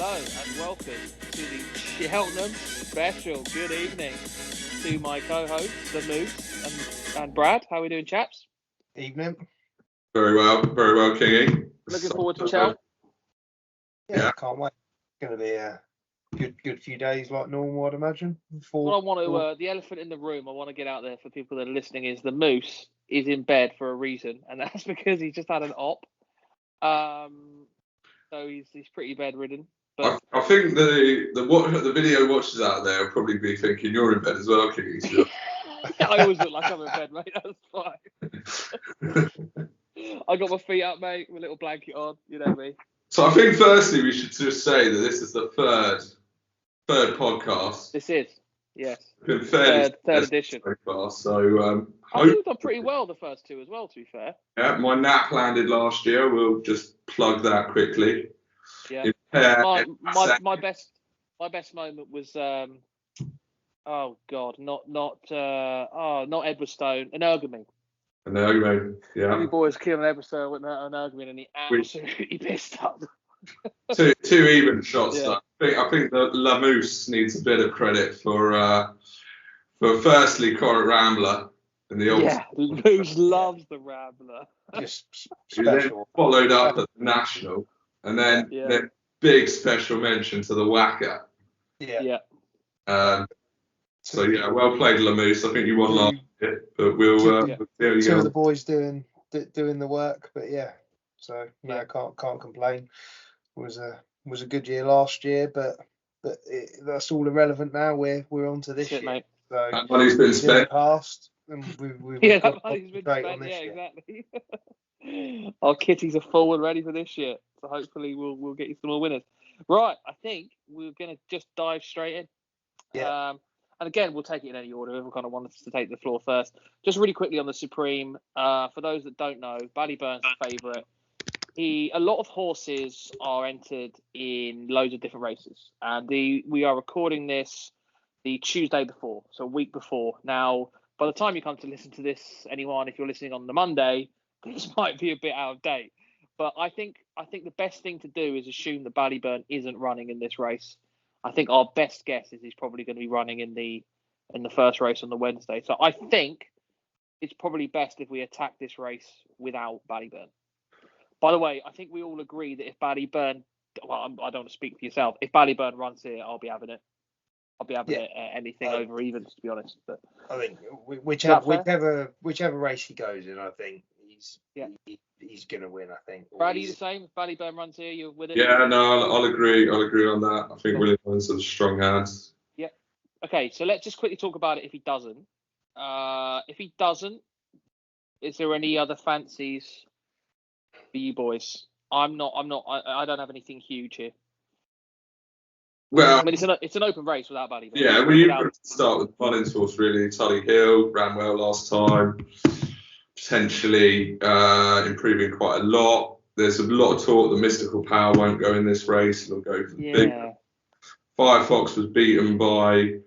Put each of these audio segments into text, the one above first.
Hello and welcome to the Cheltenham special. Good evening to my co-hosts, the Moose and Brad. How are we doing, chaps? Evening. Very well, Kingy. Looking forward to Chel. Yeah, can't wait. It's going to be a good few days like normal, I'd imagine. What I want to, the elephant in the room, I want to get out there for people that are listening is the Moose is in bed for a reason, and that's because he's just had an op. So he's pretty bedridden. But I think the video watchers out there will probably be thinking you're in bed as well, Kingy. So. I always look like I'm in bed, mate. That's fine. I got my feet up, mate, with a little blanket on. You know me. So I think firstly we should just say that this is the third podcast. This is, yes. Been fairly third edition. So far, so I think we've done pretty well the first two as well, to be fair. Yeah, my nap landed last year. We'll just plug that quickly. Yeah. My best moment was oh god, not Edwardstone, Energamy. Energamy, yeah. You boys killing Edwardstone with Energamy, and he absolutely pissed up. two even shots. Yeah. I think that La Mousse needs a bit of credit for firstly Corrit Rambler in the old. Yeah, Moose loves the Rambler. Just Then special. followed up at the National, and then big special mention to the Wacker. Yeah. So yeah, well played, La Mousse. I think you won last year, but we'll see how you Two go. of the boys doing the work, but yeah. So no, can't complain. It was a good year last year, but that's all irrelevant now. We're on to this year. Mate. That money's been spent. Past, and we've that got money's been concentrate spent. on this year. Exactly. Our kitties are full and ready for this year, so hopefully we'll get you some more winners. Right, I think we're gonna just dive straight in. Yeah. And again, we'll take it in any order. Whoever kind of wants to take the floor first. Just really quickly on the Supreme. For those that don't know, Ballyburn's the favourite. A lot of horses are entered in loads of different races, and we are recording this the Tuesday before, so a week before. Now, by the time you come to listen to this, anyone, if you're listening on the Monday, this might be a bit out of date. But I think the best thing to do is assume that Ballyburn isn't running in this race. I think our best guess is he's probably going to be running in the first race on the Wednesday. So I think it's probably best if we attack this race without Ballyburn. By the way, I think we all agree that if Ballyburn, well, I don't want to speak for yourself. If Ballyburn runs here, I'll be having it. I'll be having it anything over evens, to be honest. But I think whichever race he goes in, I think he's going to win. I think. Brad, are you the same? If Ballyburn runs here, you're with it? Yeah, no, I'll agree. I'll agree on that. I think William has a strong hand. Yeah. Okay, so let's just quickly talk about it. If he doesn't, is there any other fancies for you boys? I don't have anything huge here. Well, I mean, it's an open race without Ballyburn. Yeah, you've got to start with Mullins' horse, really. Tully Hill ran well last time, potentially improving quite a lot. There's a lot of talk that Mystical Power won't go in this race. It'll go for the big. Firefox was beaten by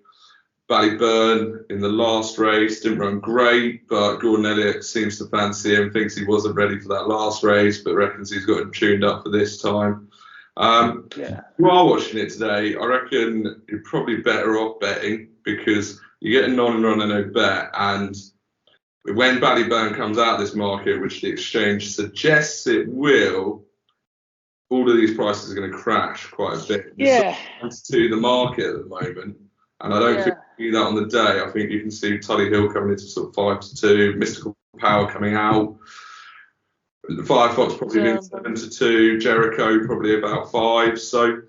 Ballyburn in the last race. Didn't run great, but Gordon Elliott seems to fancy him, thinks he wasn't ready for that last race, but reckons he's got him tuned up for this time. You are watching it today. I reckon you're probably better off betting because you get a non-run and no bet. And when Ballyburn comes out of this market, which the exchange suggests it will, all of these prices are going to crash quite a bit. Yeah. To the market at the moment. And I don't think you see that on the day. I think you can see Tully Hill coming into sort of 5-2, Mystical Power coming out. The Firefox probably being 7-2, Jericho probably about 5. So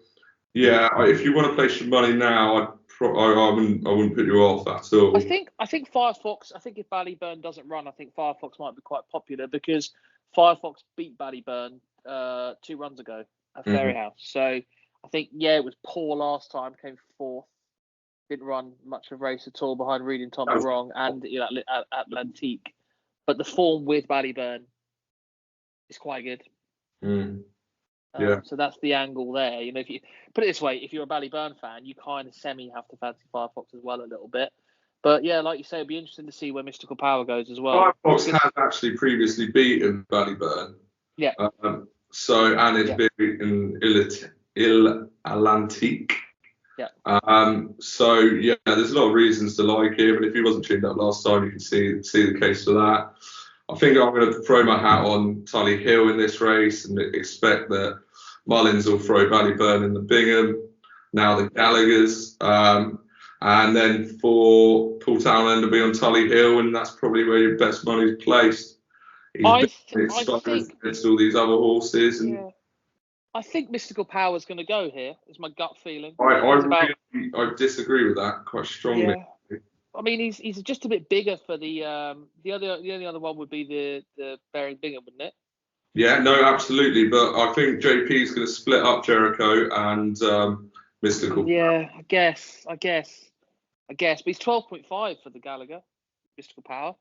yeah, if you want to place your money now, I wouldn't put you off at all. I think Firefox. I think if Ballyburn doesn't run, I think Firefox might be quite popular because Firefox beat Ballyburn 2 runs ago at Fairyhouse. So I think it was poor last time, came 4th. Didn't run much of a race at all behind Reading Tommy Wrong and at Atlantique. But the form with Ballyburn is quite good. So that's the angle there. You know, if you put it this way, if you're a Ballyburn fan, you kind of have to fancy Firefox as well a little bit. But yeah, like you say, it'd be interesting to see where Mystical Power goes as well. Firefox has actually previously beaten Ballyburn. Yeah. And it's beaten Il Atlantique. Yeah. So yeah, there's a lot of reasons to like him, and if he wasn't tuned up last time, you can see the case for that. I think I'm going to throw my hat on Tully Hill in this race and expect that Mullins will throw Ballyburn in the Bingham, now the Gallaghers, and then for Paul Townend to be on Tully Hill, and that's probably where your best money's placed. He's I exposed think against all these other horses, and yeah. I think Mystical Power's going to go here. Is my gut feeling. I disagree with that quite strongly. Yeah. I mean, he's just a bit bigger for the only other one would be the Bearing Bingham, wouldn't it? Yeah, no, absolutely. But I think JP's going to split up Jericho and Mystical. Yeah, I guess. But he's 12.5 for the Gallagher, Mystical Power,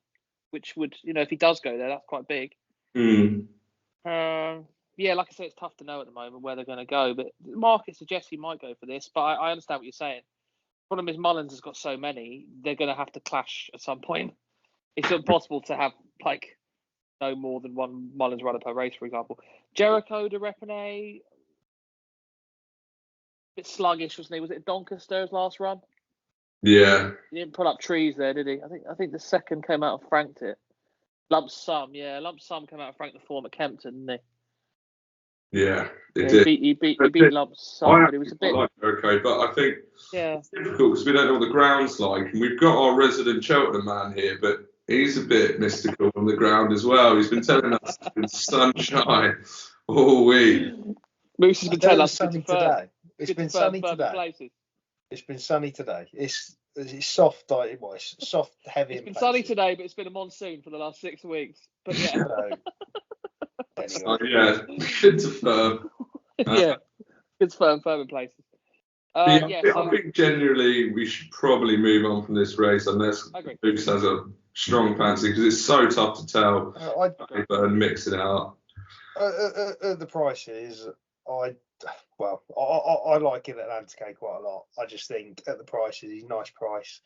which would, if he does go there, that's quite big. Yeah, like I say, it's tough to know at the moment where they're going to go, but the market suggests he might go for this. But I understand what you're saying. The problem is Mullins has got so many, they're going to have to clash at some point. It's impossible to have no more than one Mullins runner per race, for example. Jericho de Repene, a bit sluggish, wasn't he? Was it Doncaster's last run? Yeah. He didn't pull up trees there, did he? I think the second came out and franked it. Lump Sum came out and franked the form at Kempton, didn't he? Yeah, it did. He beat Lump Sum, but it was a bit. Like Jericho, but I think it's difficult because we don't know what the ground's like, and we've got our resident Cheltenham man here, but he's a bit mystical on the ground as well. He's been telling us it's been sunshine all week. Moose has been telling us sunny today. It's been sunny today. It's been sunny today. It's soft, it's soft, heavy. It's been sunny today, but it's been a monsoon for the last 6 weeks. But yeah. Anyway. Good to firm. Yeah, good firm in places. I think generally we should probably move on from this race unless Moose has a strong fancy, because it's so tough to tell. And mixing it up. The prices, I like it at Atlantique quite a lot. I just think at the prices, he's a nice price.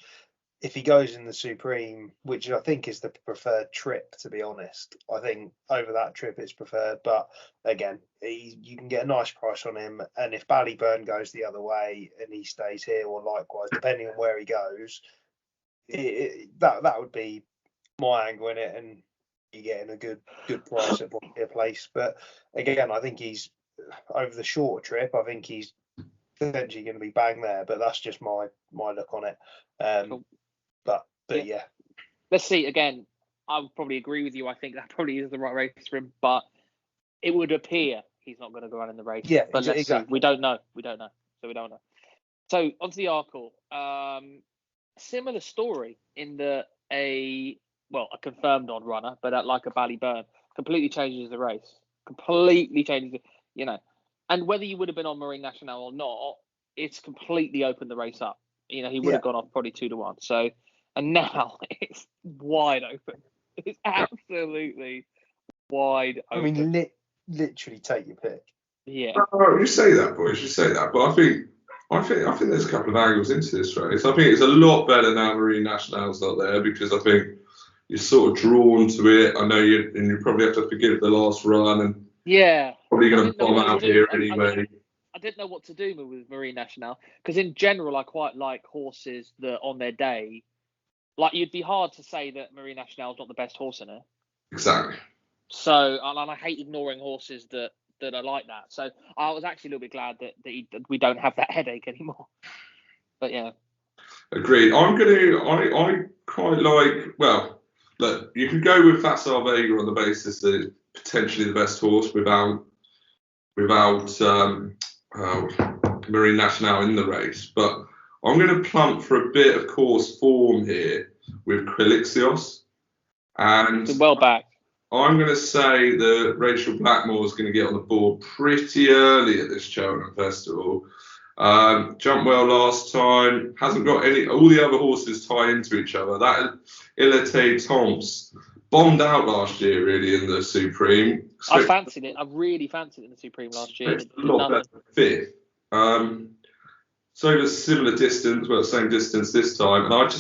If he goes in the Supreme, which I think is the preferred trip, to be honest, I think over that trip it's preferred. But again, you can get a nice price on him. And if Ballyburn goes the other way and he stays here, or likewise, depending on where he goes, that would be my angle in it, and you're getting a good price at a place. But again, I think he's over the shorter trip. I think he's potentially going to be bang there, but that's just my look on it. Cool. But yeah. Let's see. Again, I would probably agree with you. I think that probably is the right race for him, but it would appear he's not going to go on in the race. Yeah, but let's exactly. see. We don't know. So we don't know. So onto the Arkle. Similar story in that a confirmed odd runner, but like a Ballyburn, completely changes the race. Completely changes it, And whether you would have been on Marine Nationale or not, it's completely opened the race up. He would have gone off probably 2-1. So, and now it's wide open. It's absolutely wide open. I mean, literally take your pick. Yeah. Oh, you say that, boys. You say that, but I think there's a couple of angles into this race. I think it's a lot better now Marine Nationale's not there, because I think you're sort of drawn to it. I know you probably have to forgive the last run, and probably going to bomb out here anyway. I didn't know what to do with Marine Nationale, because in general I quite like horses that on their day, you'd be hard to say that Marine Nationale is not the best horse in it. Exactly. So, and I hate ignoring horses that are like that. So I was actually a little bit glad that we don't have that headache anymore. But yeah. Agreed. I quite like, look, you can go with Facile Vega on the basis that it's potentially the best horse without Marine Nationale in the race, but I'm going to plump for a bit of course form here with Quilixios, and well back. I'm going to say that Rachel Blackmore is going to get on the board pretty early at this Cheltenham Festival. Jumped well last time, hasn't got all the other horses tie into each other. That Ilate Tomps bombed out last year really in the Supreme. I fancied it. I really fancied it in the Supreme last year. It's a lot better than fifth. So does similar distance, same distance this time. And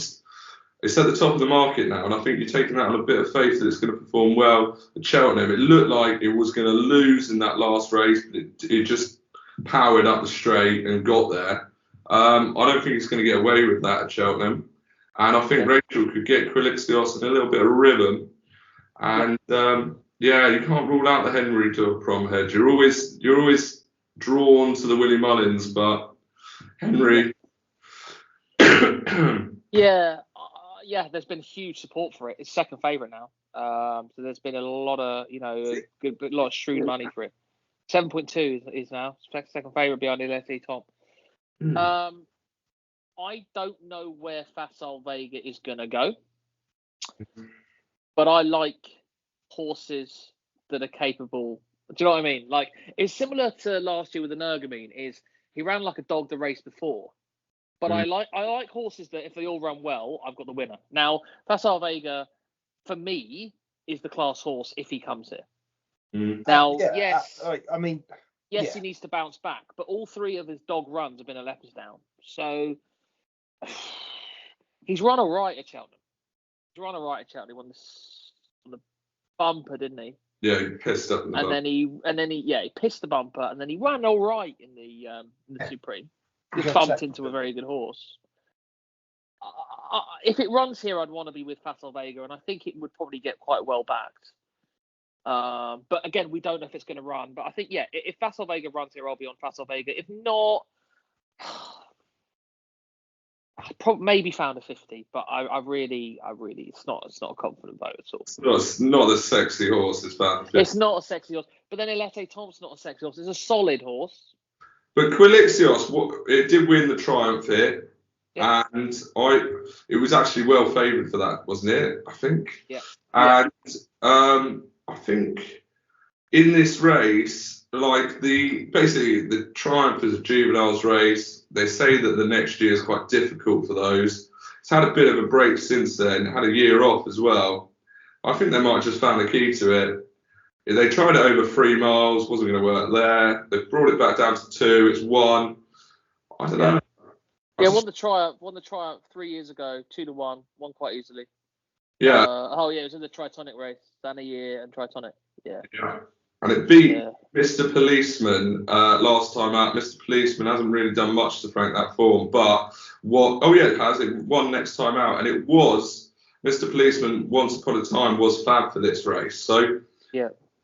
it's at the top of the market now, and I think you're taking that on a bit of faith that it's going to perform well at Cheltenham. It looked like it was going to lose in that last race, but it just powered up the straight and got there. I don't think he's going to get away with that at Cheltenham. And I think Rachel could get Quilixios in a little bit of rhythm. And you can't rule out the Henry to a prom head. You're always drawn to the Willie Mullins, but Henry. There's been huge support for it. It's second favourite now. So there's been a lot of, a lot of shrewd money for it. 7.2 is now second favourite behind Elete Tom. I don't know where Facile Vega is going to go, but I like horses that are capable. Do you know what I mean? Like, it's similar to last year with the Nergamine. Is he ran like a dog the race before, but I like horses that if they all run well, I've got the winner. Now, Facile Vega, for me, is the class horse if he comes here. Now, he needs to bounce back, but all three of his dog runs have been a Leopardstown. So he's run all right at Cheltenham. He won the bumper, didn't he? Yeah, he pissed up in the bumper. He pissed the bumper, and then he ran all right in the Supreme. He bumped into a very good horse. If it runs here, I'd want to be with Facile Vega, and I think it would probably get quite well backed. But again, we don't know if it's going to run. But I think, if Facile Vega runs here, I'll be on Facile Vega. If not, I'd probably maybe found a 50. But I really, it's not a confident vote at all. It's not a sexy horse. It's not a sexy horse. But then Elete Tom's not a sexy horse. It's a solid horse. But Quilixios, it did win the Triumph here. Yeah. And it was actually well favoured for that, wasn't it? I think. Yeah. And I think in this race, like the Triumph is a juveniles race. They say that the next year is quite difficult for those. It's had a bit of a break since then. Had a year off as well. I think they might have just found the key to it. They tried it over 3 miles, wasn't going to work there. They brought it back down to 2. It's 1. I don't know. Yeah, won the Triumph 3 years ago, 2-1, won quite easily. Yeah. It was in the Tritonic race, Dan a year and Tritonic. Yeah. And it beat Mr. Policeman last time out. Mr. Policeman hasn't really done much to frank that form, but it has. It won next time out, and it was Mr. Policeman once upon a time was fab for this race. So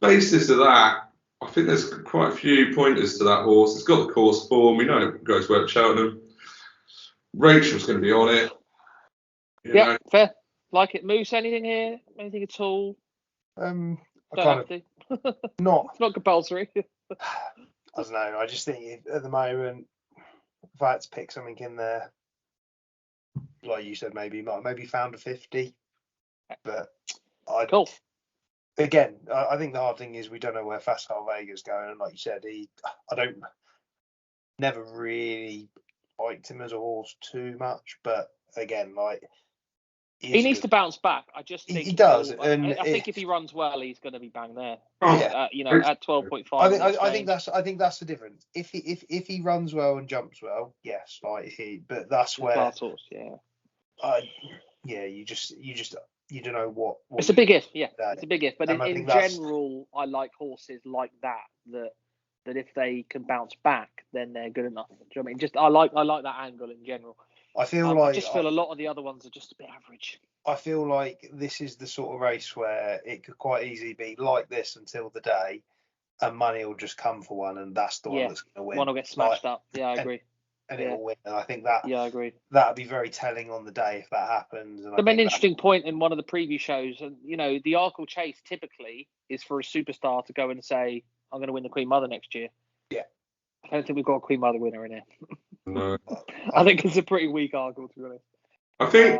basis of that, I think there's quite a few pointers to that horse. It's got the course form. We know it goes well at Cheltenham. Rachel's going to be on it. You know. Fair. Like it. Moose, anything here? Anything at all? Not. It's not compulsory. I don't know. I just think at the moment, if I had to pick something in there, like you said, maybe found a 50. But cool. Again, I think the hard thing is we don't know where Facile Vega's going. And like you said, never really liked him as a horse too much. But again, he needs to bounce back. I just think he does. I think if he runs well, he's going to be bang there. At 12.5. I think that's the difference. If he runs well and jumps well, yes, but that's where. Class horse, you don't know what it's a big if. Yeah, it's a big if. But in general, I like horses like that if they can bounce back, then they're good enough. Do you know what I mean? I like that angle in general. I feel I a lot of the other ones are just a bit average. I feel like this is the sort of race where it could quite easily be like this until the day, and money will just come for one, and that's the one that's going to win. One will get smashed up. Yeah, I agree. And it will win. And I think that. Yeah, I agree. That'd be very telling on the day if that happens. And I made an interesting point in one of the preview shows, and the Arkle Chase typically is for a superstar to go and say, "I'm going to win the Queen Mother next year." Yeah. I don't think we've got a Queen Mother winner in here. No. I think it's a pretty weak Arkle, to be honest. I think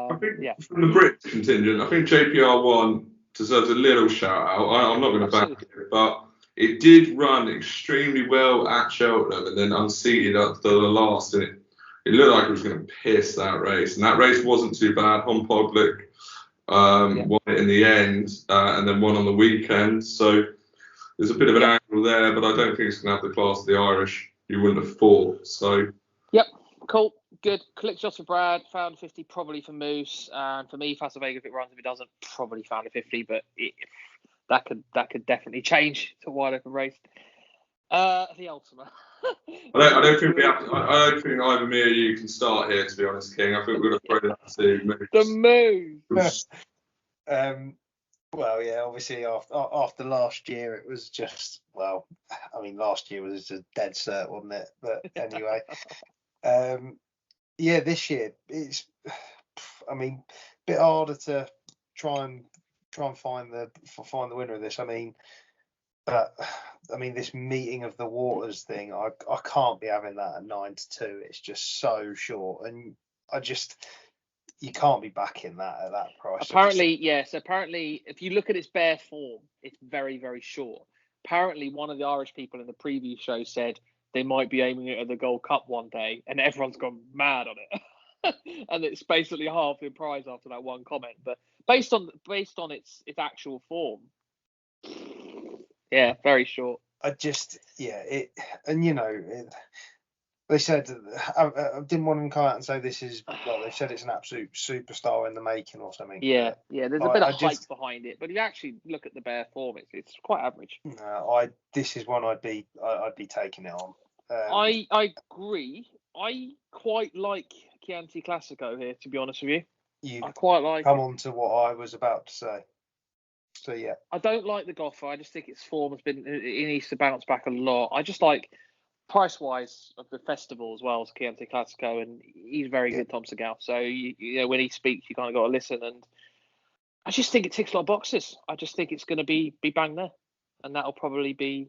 from the Brit contingent, I think JPR1 deserves a little shout out. I'm not going to back it, but it did run extremely well at Cheltenham and then unseated up to the last, and it looked like it was going to piss that race. And that race wasn't too bad. Hon Podlick won it in the end, and then won on the weekend. So there's a bit of an angle there, but I don't think it's going to have the class of the Irish you wouldn't have thought. So. Yep, cool, good. Quilixios for Brad, found 50 probably for Moose, and for me, Facile Vega if it runs, if it doesn't, probably found a 50, but that could definitely change to a wide open race. The Ultima. I don't think we have. I don't think either me or you can start here. To be honest, King, I think we're going to throw that to The Moose. Well, yeah, obviously after last year, it was just, well, I mean, last year was a dead cert, wasn't it? But anyway, yeah, this year it's, I mean, a bit harder to try and find the winner of this. I mean, this meeting of the waters thing, I can't be having that at 9-2. It's just so short, and you can't be backing that at that price. Apparently, yes. Apparently, if you look at its bare form, it's very, very short. Apparently, one of the Irish people in the preview show said they might be aiming it at the Gold Cup one day, and everyone's gone mad on it. And it's basically half the prize after that one comment. But based on its actual form, yeah, very short. They said, I didn't want them to come out and say this is, well, they said it's an absolute superstar in the making or something. Yeah, there's a bit of hype behind it, but if you actually look at the bare form, it's quite average. This is one I'd be taking it on. I agree. I quite like Chianti Classico here, to be honest with you. I quite like come on to what I was about to say. So, yeah. I don't like the Goffer. I just think its form has been, it needs to bounce back a lot. I just like, price-wise, of the festival as well as Chianti Classico, and he's very good, Tom Segal. So, you know, when he speaks, you kind of got to listen, and I just think it ticks a lot of boxes. I just think it's going to be bang there, and that'll probably be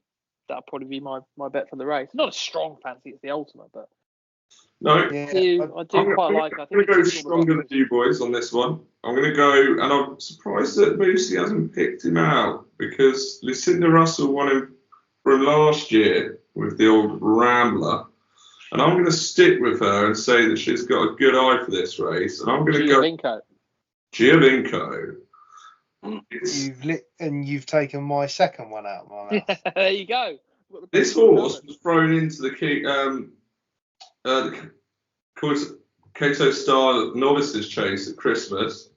my bet for the race. Not a strong fancy, it's the Ultima, but no, I do quite like it. I'm going to go stronger than you boys on this one. I'm going to go, and I'm surprised that Moosey hasn't picked him out, because Lucinda Russell won him from last year with the old Rambler, and I'm going to stick with her and say that she's got a good eye for this race, and I'm going to go Giovinco. You've taken my second one out of my mouth. There you go. This horse was thrown into the Cato Star Novices Chase at Christmas,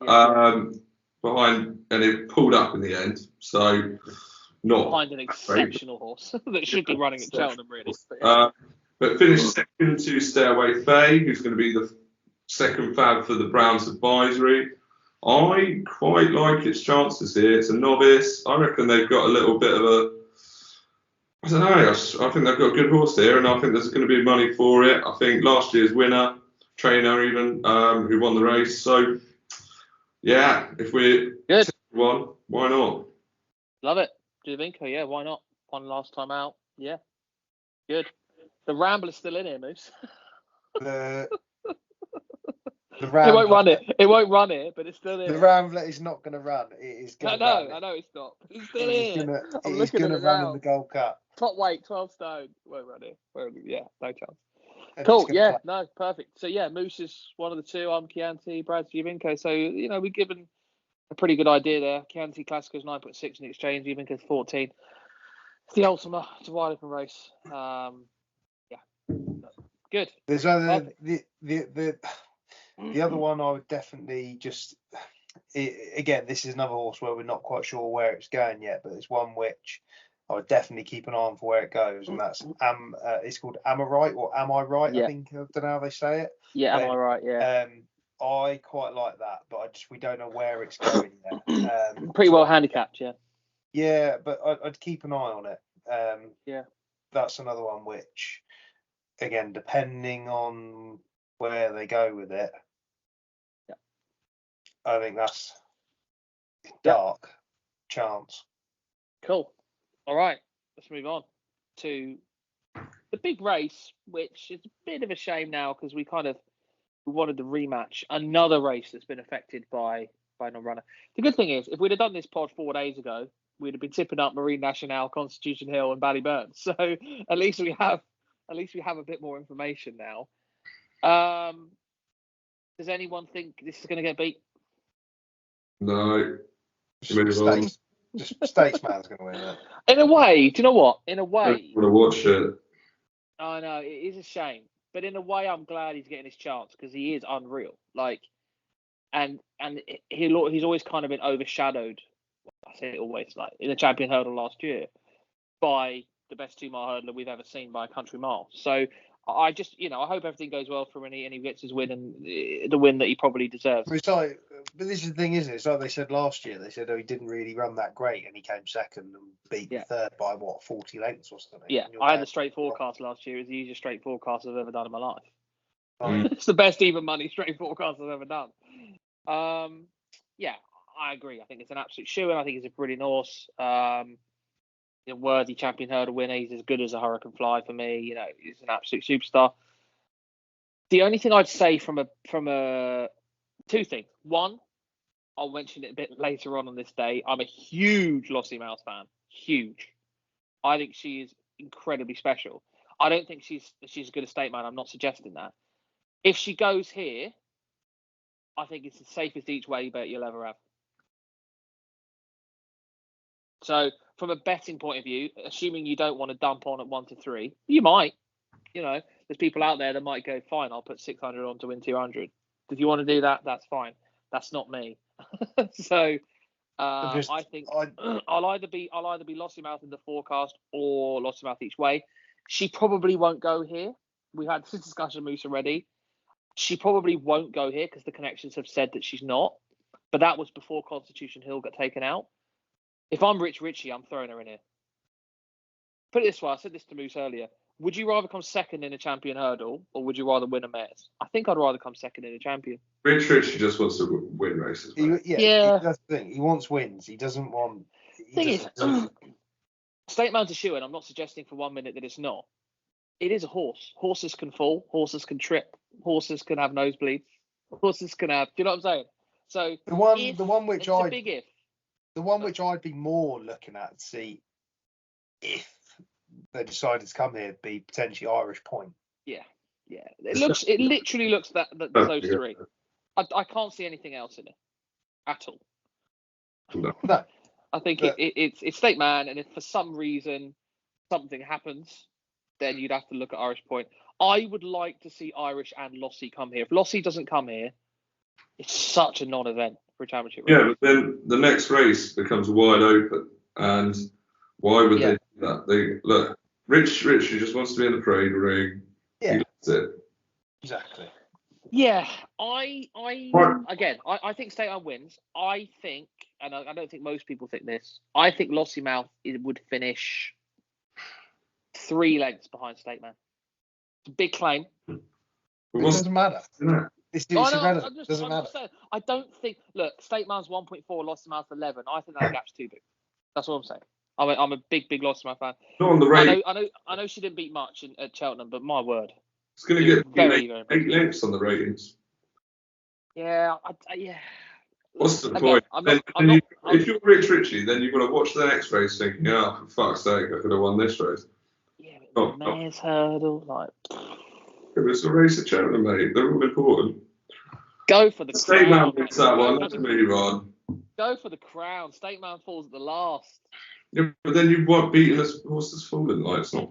behind, and it pulled up in the end. So not behind an exceptional horse that should be running at Cheltenham, really. But finished second to Stairway Faye, who's going to be the second fab for the Browns Advisory. I quite like its chances here. It's a novice. I reckon they've got a little bit of a, I don't know, I think they've got a good horse here, and I think there's going to be money for it. I think last year's winner, trainer even, who won the race. So, yeah, if we're good one, why not? Love it. Giovinco, yeah, why not? One last time out. Yeah, good. The Rambler's still in here, Moose. The Rambler, it won't run it, but it's still in. The Rambler is not going to run. It is going to run. I know it's not. But it's still in. It's going to run in the Gold Cup. Top weight, 12 stone. Won't run it. Yeah, no chance. Cool. Yeah, no, perfect. So yeah, Moose is one of the two. I'm Chianti, Brad's Giovinco. So you know, we've given a pretty good idea there. Chianti Classico's 9.6 in the exchange. Giovinco's 14. It's the Ultima. It's a wide open race. Yeah, good. There's other the other one I would definitely again, this is another horse where we're not quite sure where it's going yet, but it's one which I would definitely keep an eye on for where it goes, and that's it's called Am I Right or Am I Right? Yeah. I think, I don't know how they say it. Yeah, Am I Right? Yeah. I quite like that, but we don't know where it's going yet. Pretty well handicapped, yeah. Yeah, but I'd keep an eye on it. Yeah. That's another one which, again, depending on where they go with it, I think that's dark chance. Cool. All right, let's move on to the big race, which is a bit of a shame now because we wanted the rematch. Another race that's been affected by no runner. The good thing is, if we'd have done this pod 4 days ago, we'd have been tipping up Marine Nationale, Constitution Hill, and Ballyburn. So at least we have a bit more information now. Does anyone think this is going to get beat? No. Statesman's going to win it. In a way, do you know what? In a way, I want to watch it. I know it is a shame, but in a way, I'm glad he's getting his chance because he is unreal. Like, and he's always kind of been overshadowed. I say it always, like in the champion hurdle last year, by the best 2 mile hurdler we've ever seen by a country mile. So I just, I hope everything goes well for him and he gets his win and the win that he probably deserves. It's like, but this is the thing, isn't it? It's like they said last year. They said, he didn't really run that great, and he came second and beat third by 40 lengths or something. Yeah, I had the straight forecast last year. It was the easiest straight forecast I've ever done in my life. It's the best even money straight forecast I've ever done. Yeah, I agree. I think it's an absolute shoe, and I think he's a brilliant horse. A worthy champion hurdle winner. He's as good as a Hurricane Fly for me. He's an absolute superstar. The only thing I'd say from a 2 things. One, I'll mention it a bit later on this day. I'm a huge Lossie Mouse fan. Huge. I think she is incredibly special. I don't think she's as good a state man. I'm not suggesting that. If she goes here, I think it's the safest each way bet you'll ever have. So from a betting point of view, assuming you don't want to dump on at 1 to 3, you might. There's people out there that might go, fine, I'll put 600 on to win 200. If you want to do that, that's fine. That's not me. So I think I'll either be Lossie Mouth in the forecast or Lossie Mouth each way. She probably won't go here. We had this discussion, Moose, already. She probably won't go here because the connections have said that she's not. But that was before Constitution Hill got taken out. If I'm Rich Ritchie, I'm throwing her in here. Put it this way, I said this to Moose earlier. Would you rather come second in a champion hurdle or would you rather win a Mares? I think I'd rather come second in a champion. Rich Ritchie just wants to win races. That's the thing. He wants wins. He doesn't want... State Man's a shoe, and I'm not suggesting for 1 minute that it's not. It is a horse. Horses can fall. Horses can trip. Horses can have nosebleeds. Horses can have... Do you know what I'm saying? So the one which a big if. The one which I'd be more looking at to see if they decided to come here would be potentially Irish Point. Yeah. It literally looks that those 3. I can't see anything else in it at all. No. I think it's State Man, and if for some reason something happens, then you'd have to look at Irish Point. I would like to see Irish and Lossie come here. If Lossie doesn't come here, it's such a non-event for a championship race. Yeah, but then the next race becomes wide open, and why would they do that? Look, Rich just wants to be in the parade ring. Yeah, he loves it. Exactly. Yeah, I think State Man wins. I think, and I don't think most people think this, I think Lossie Mouth would finish 3 lengths behind State Man. It's a big claim. It doesn't matter. Yeah. It's irrelevant. It doesn't matter. I don't think. Look, State Man's 1.4, Lossie Mouth 11. I think that gap's too big. That's what I'm saying. I'm a big Lossie Mouth fan. Not on the rating. I know she didn't beat much at Cheltenham, but my word. It's going to get very 8 lengths on the ratings. Yeah, What's the point? If you're Rich Ritchie, then you've got to watch the next race thinking, for fuck's sake, I could have won this race. Yeah, but Mares hurdle, like... It's a race at Cheltenham, mate. They're all important. Go for the crown. State Man wins that one. Let's move on. Go for the crown. State Man falls at the last. Yeah, but then you want beating this horse that's fallen. Like, it's not...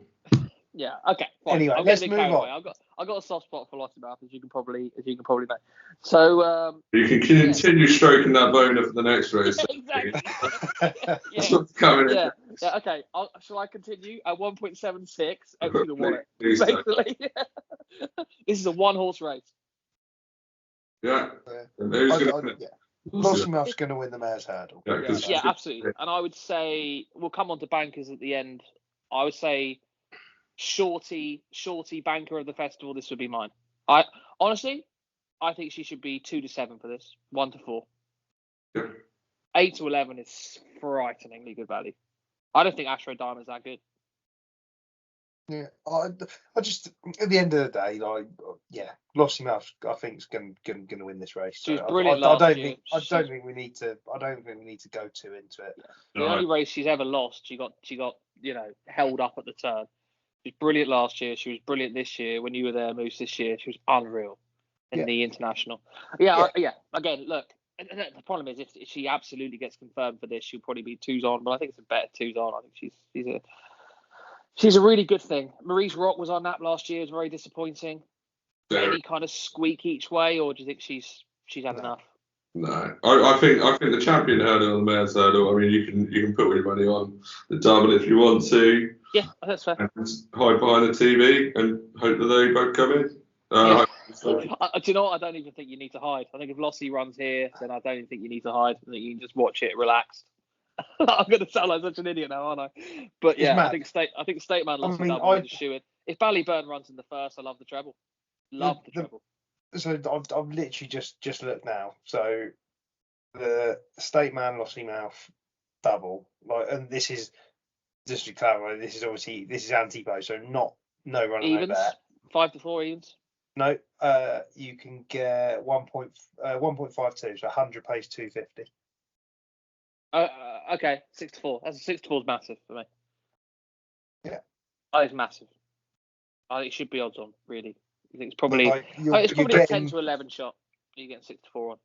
Yeah. Okay. Fine. Anyway, let's move on. I've got a soft spot for Lossie Mouth, as you can probably know. So you can continue stroking that boner for the next race. Exactly. That's what's coming in. Yeah. Okay. Shall I continue at 1.76? Empty the wallet. Basically. This is a 1-horse race. Yeah. And who's going to? Lossie Mouth's going to win the Mares hurdle. Yeah, absolutely. And I would say we'll come on to bankers at the end. I would say. Shorty banker of the festival, this would be mine. I think she should be 2 to 7 for this, 1 to 4. Yeah. 8 to 11 is frighteningly good value. I don't think Astro Diamond's that good. Yeah, I just at the end of the day, Lossie Mouth, I think is going to win this race. She was brilliant last year. I don't think we need to go too into it. The only race she's ever lost, she got held up at the turn. She was brilliant last year. She was brilliant this year. When you were there, Moose, this year, she was unreal in the international. Again, look, the problem is if she absolutely gets confirmed for this, she'll probably be 2s on. But I think it's a better 2s on. I think she's a really good thing. Maurice Rock was on that last year. It was very disappointing. Any kind of squeak each way, or do you think she's had enough? No, I think the champion hurdle and the Mares hurdle. I mean, you can put all your money on the double if you want to. Yeah, that's fair. And hide behind the TV and hope that they both come in. Do you know what? I don't even think you need to hide. I think if Lossie runs here, then I don't even think you need to hide. I think you can just watch it relaxed. I'm going to sound like such an idiot now, aren't I? But yeah, I think State Man Lossie double is a shoe-in. If Ballyburn runs in the first, I love the treble. Love the treble. So I've literally just looked now. So the State Man Lossie Mouth double, and this is just to clarify, this is anti-post, so no run Evens, no bet. 5-4 evens. No, you can get 1.52, so 100 pays 250. Okay, 6-4. That's 6-4 is massive for me. Yeah, it's massive. I think it should be odds on, really. I think it's probably a 10 to 11 shot. You get 6-4 on.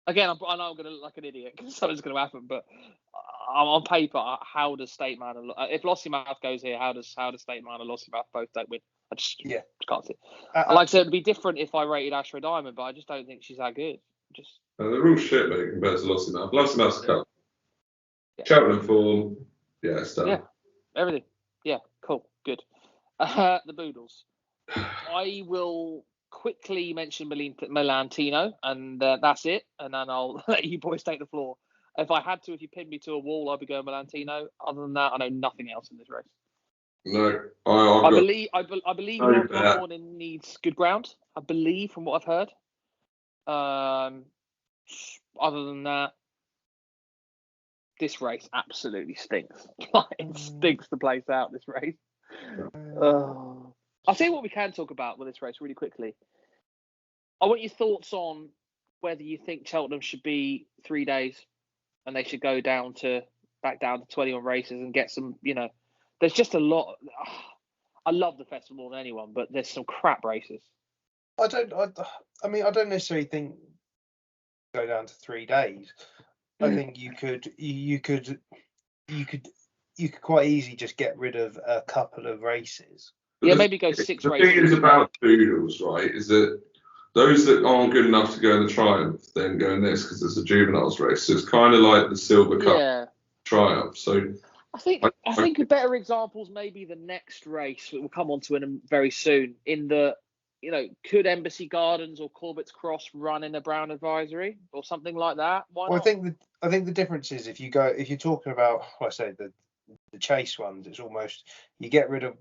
Again, I know I'm going to look like an idiot because something's going to happen, but on paper, how does State Man if Lossie Mouth goes here, how does State Man and Lossie Mouth both don't win? I just can't see it. Like I said, it'd be different if I rated Ashra Diamond, but I just don't think she's that good. They're all shit, mate, compared to Lossie Mouth. Lossie Mouth's a cup. Cheltenham form, it's done. Yeah, everything. Yeah, cool, good. The Boodles. I will quickly mention Melantino, and that's it. And then I'll let you boys take the floor. If I had to, if you pinned me to a wall, I'd be going Melantino. Other than that, I know nothing else in this race. No, I believe Mark Morning needs good ground. I believe, from what I've heard. Other than that, this race absolutely stinks. It stinks the place out. This race. I'll tell you what we can talk about with this race really quickly. I want your thoughts on whether you think Cheltenham should be 3 days and they should go back down to 21 races and get some, there's just a lot. I love the festival more than anyone, but there's some crap races. I don't necessarily think go down to 3 days. I think you could quite easily just get rid of a couple of races. Maybe go 6 races. The thing is about Boodles, right, is that those that aren't good enough to go in the Triumph then go in this because it's a juveniles race. So it's kind of like the Silver Cup Triumph. So I think a better example is maybe the next race that we'll come on to very soon. In the, could Embassy Gardens or Corbett's Cross run in a Brown Advisory or something like that? Why not? I think the difference is if you're talking about, like I say, the chase ones, it's almost you get rid of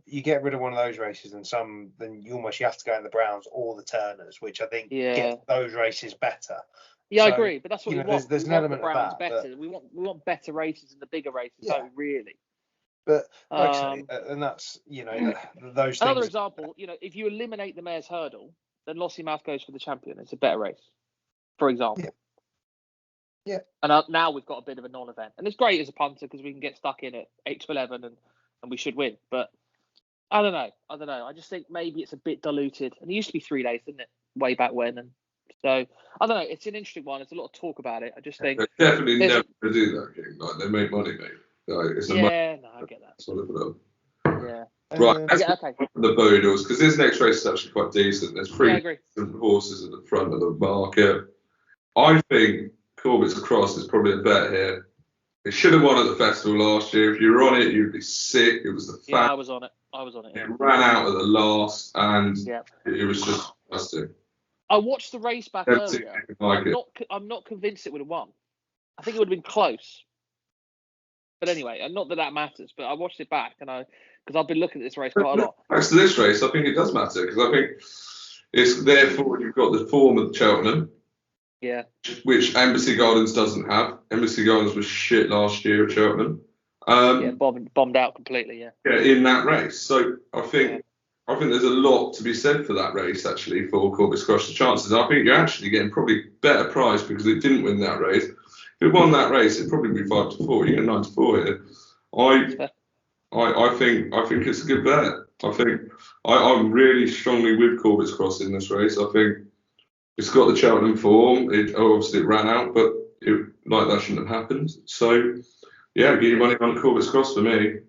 one of those races and then you have to go in the Browns or the Turners, which I think get those races better. Yeah, I agree, but that's what we want. There's an element of that. Better. We want better races in the bigger races, don't we, really? But like I say, and that's those things. Another example, if you eliminate the Mayor's Hurdle, then Lossie Mouth goes for the champion. It's a better race, for example. Yeah. And now we've got a bit of a non-event, and it's great as a punter because we can get stuck in at 8 to 11 and we should win. But I don't know. I just think maybe it's a bit diluted. And it used to be 3 days, didn't it? Way back when. And so I don't know. It's an interesting one. There's a lot of talk about it. I just think they're definitely never going to do that game. Like they make money, mate. Like, it's I get that. Sort of Yeah. Right, the Boodles, because this next race is actually quite decent. There's 3 horses at the front of the market. I think Corbett's Cross is probably a bet here. It should have won at the festival last year. If you were on it, you'd be sick. It was the fact. Yeah, I was on it. Yeah. It ran out at the last, and it was just disgusting. I watched the race back earlier. I'm not convinced it would have won. I think it would have been close. But anyway, and not that matters, but I watched it back because I've been looking at this race quite a lot. Next to this race, I think it does matter because I think it's therefore you've got the form of Cheltenham. Yeah. Which Embassy Gardens doesn't have. Embassy Gardens was shit last year at Cheltenham. Bombed out completely. Yeah. In that race, so I think there's a lot to be said for that race actually for Corbett's Cross. The chances, I think you're actually getting probably better price because it didn't win that race. If it won that race, it'd probably be 5-4. You get 9-4 here. I think it's a good bet. I think I'm really strongly with Corbett's Cross in this race. I think it's got the Cheltenham form. It ran out, but that shouldn't have happened. So yeah, get your money on Corbett's Cross for me.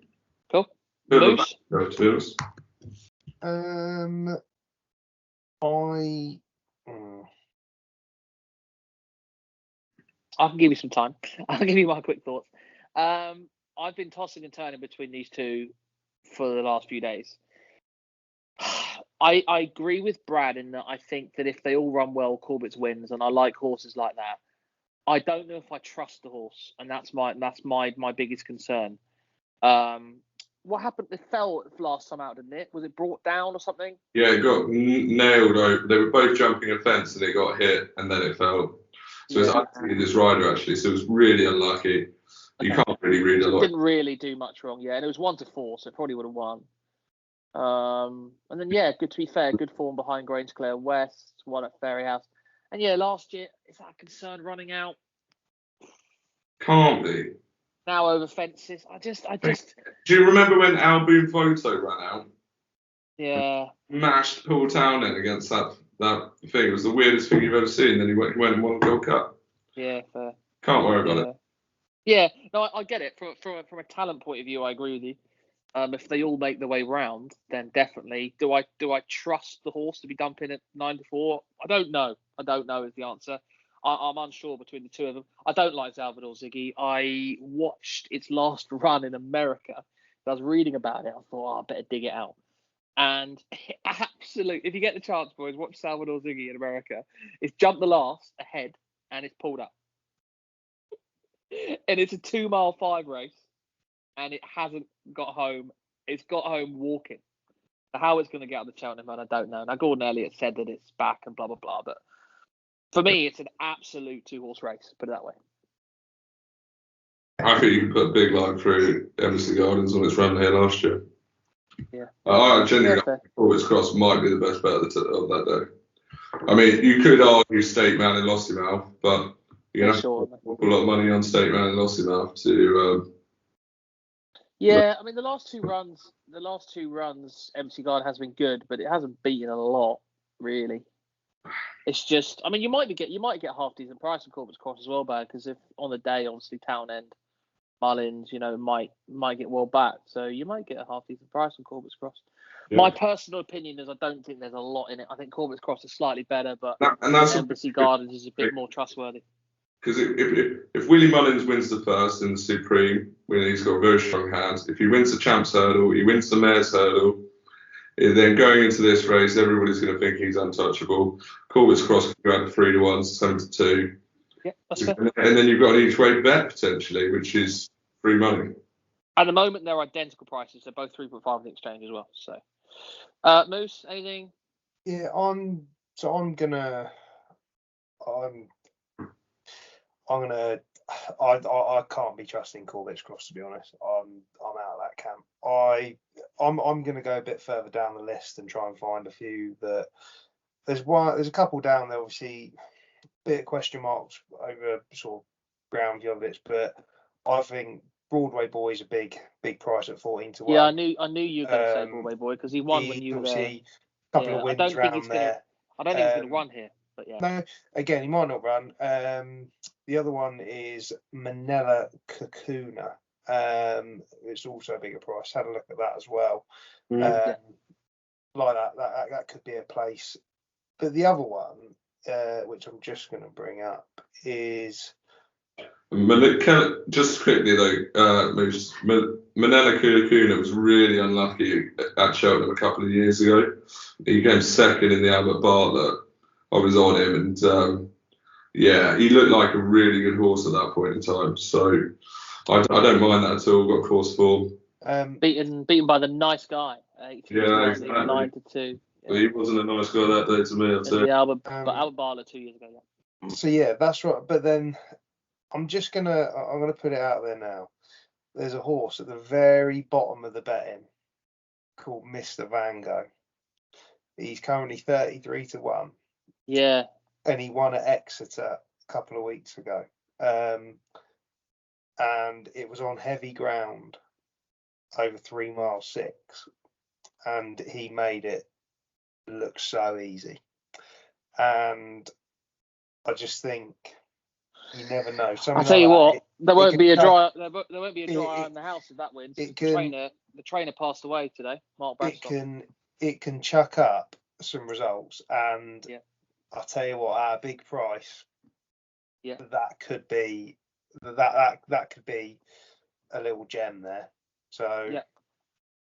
Cool. Moose? I can give you some time. I'll give you my quick thoughts. I've been tossing and turning between these two for the last few days. I agree with Brad in that I think that if they all run well, Corbett's wins, and I like horses like that. I don't know if I trust the horse, and that's my biggest concern. What happened? It fell last time out, didn't it? Was it brought down or something? Yeah, it got nailed over. They were both jumping a fence and it got hit and then it fell. So it's actually this rider actually. So it was really unlucky. You can't really read a lot. Didn't really do much wrong, yeah. And it was 1-4, so it probably would have won. And then good to be fair, good form behind Grangeclair West, won at Fairyhouse. And yeah, last year, is that a concern running out? Can't be. Now over fences. I just. Do you remember when Alboon Photo ran out? Yeah. Mashed Paul Townend against that thing. It was the weirdest thing you've ever seen. Then he went and won the Gold Cup. Yeah, fair. Can't worry about it. Yeah, no, I get it. From a talent point of view, I agree with you. If they all make the way round, then definitely. Do I trust the horse to be dumping at 9-4? I don't know. Is the answer. I'm unsure between the two of them. I don't like Salvador Ziggy. I watched its last run in America. I was reading about it. I thought, I better dig it out. And absolutely, if you get the chance, boys, watch Salvador Ziggy in America. It's jumped the last ahead and it's pulled up. And it's a 2-mile 5 race. And it hasn't got home. It's got home walking. How it's going to get out of the Cheltenham Run, I don't know. Now, Gordon Elliott said that it's back and blah, blah, blah. But for me, it's an absolute 2-horse race, put it that way. I think you can put a big line through Embassy Gardens on its run here last year. Yeah. I genuinely think Corbett's Cross might be the best bet of that day. I mean, you could argue State Man and Lossiemouth, but you're going to have to put a lot of money on State Man and Lossiemouth to... Yeah, I mean the last two runs, MC Guard has been good, but it hasn't beaten a lot, really. It's just, I mean, you might get a half decent price on Corbett's Cross as well, bad, because if on the day, obviously Townend, Mullins, might get well back, so you might get a half decent price on Corbett's Cross. Yeah. My personal opinion is I don't think there's a lot in it. I think Corbett's Cross is slightly better, but Embassy Gardens is a bit more trustworthy. Because if Willie Mullins wins the first in the Supreme, he's got a very strong hand. If he wins the Champs Hurdle, he wins the Mayor's Hurdle, then going into this race, everybody's going to think he's untouchable. Corbett's Cross can go out 3-1, 7-2. Yeah, that's fair. And then you've got an each-way bet potentially, which is free money. At the moment, they're identical prices. They're both 3.5 on the exchange as well. So, Moose, anything? Yeah, I can't be trusting Corbett's Cross, to be honest. I'm out of that camp. I'm gonna go a bit further down the list and try and find a few that there's a couple down there, obviously bit of question marks over sort of ground bits, but I think Broadway Boy is a big price at 14-1. Yeah, I knew you were going to say Broadway Boy because he won when you were there. A couple of wins around there. I don't think he's going to run here, but yeah. No, again, he might not run. The other one is Manila Kakuna. It's also a bigger price. Had a look at that as well. Like that could be a place. But the other one, which I'm just going to bring up, is just quickly though, Manila Kakuna was really unlucky at Cheltenham a couple of years ago. He came second in the Albert Bartlett. I was on him, and he looked like a really good horse at that point in time. So I don't mind that at all. Got course form. Beaten by the nice guy. Yeah, exactly. 9-2. Well, he wasn't a nice guy that day to me, I'll tell you. Albert Bartlett 2 years ago. Yeah. So yeah, that's right. But then I'm gonna put it out there now. There's a horse at the very bottom of the betting called Mr. Van Gogh. He's currently 33-1. Yeah. And he won at Exeter a couple of weeks ago. And it was on heavy ground over 3 miles 6. And he made it look so easy. And I just think you never know. I'll tell you what, there won't be a dry eye in the house if that wins. The trainer passed away today, Mark Bradstock. It can chuck up some results, and I'll tell you what, at a big price, that could be a little gem there. So Yeah.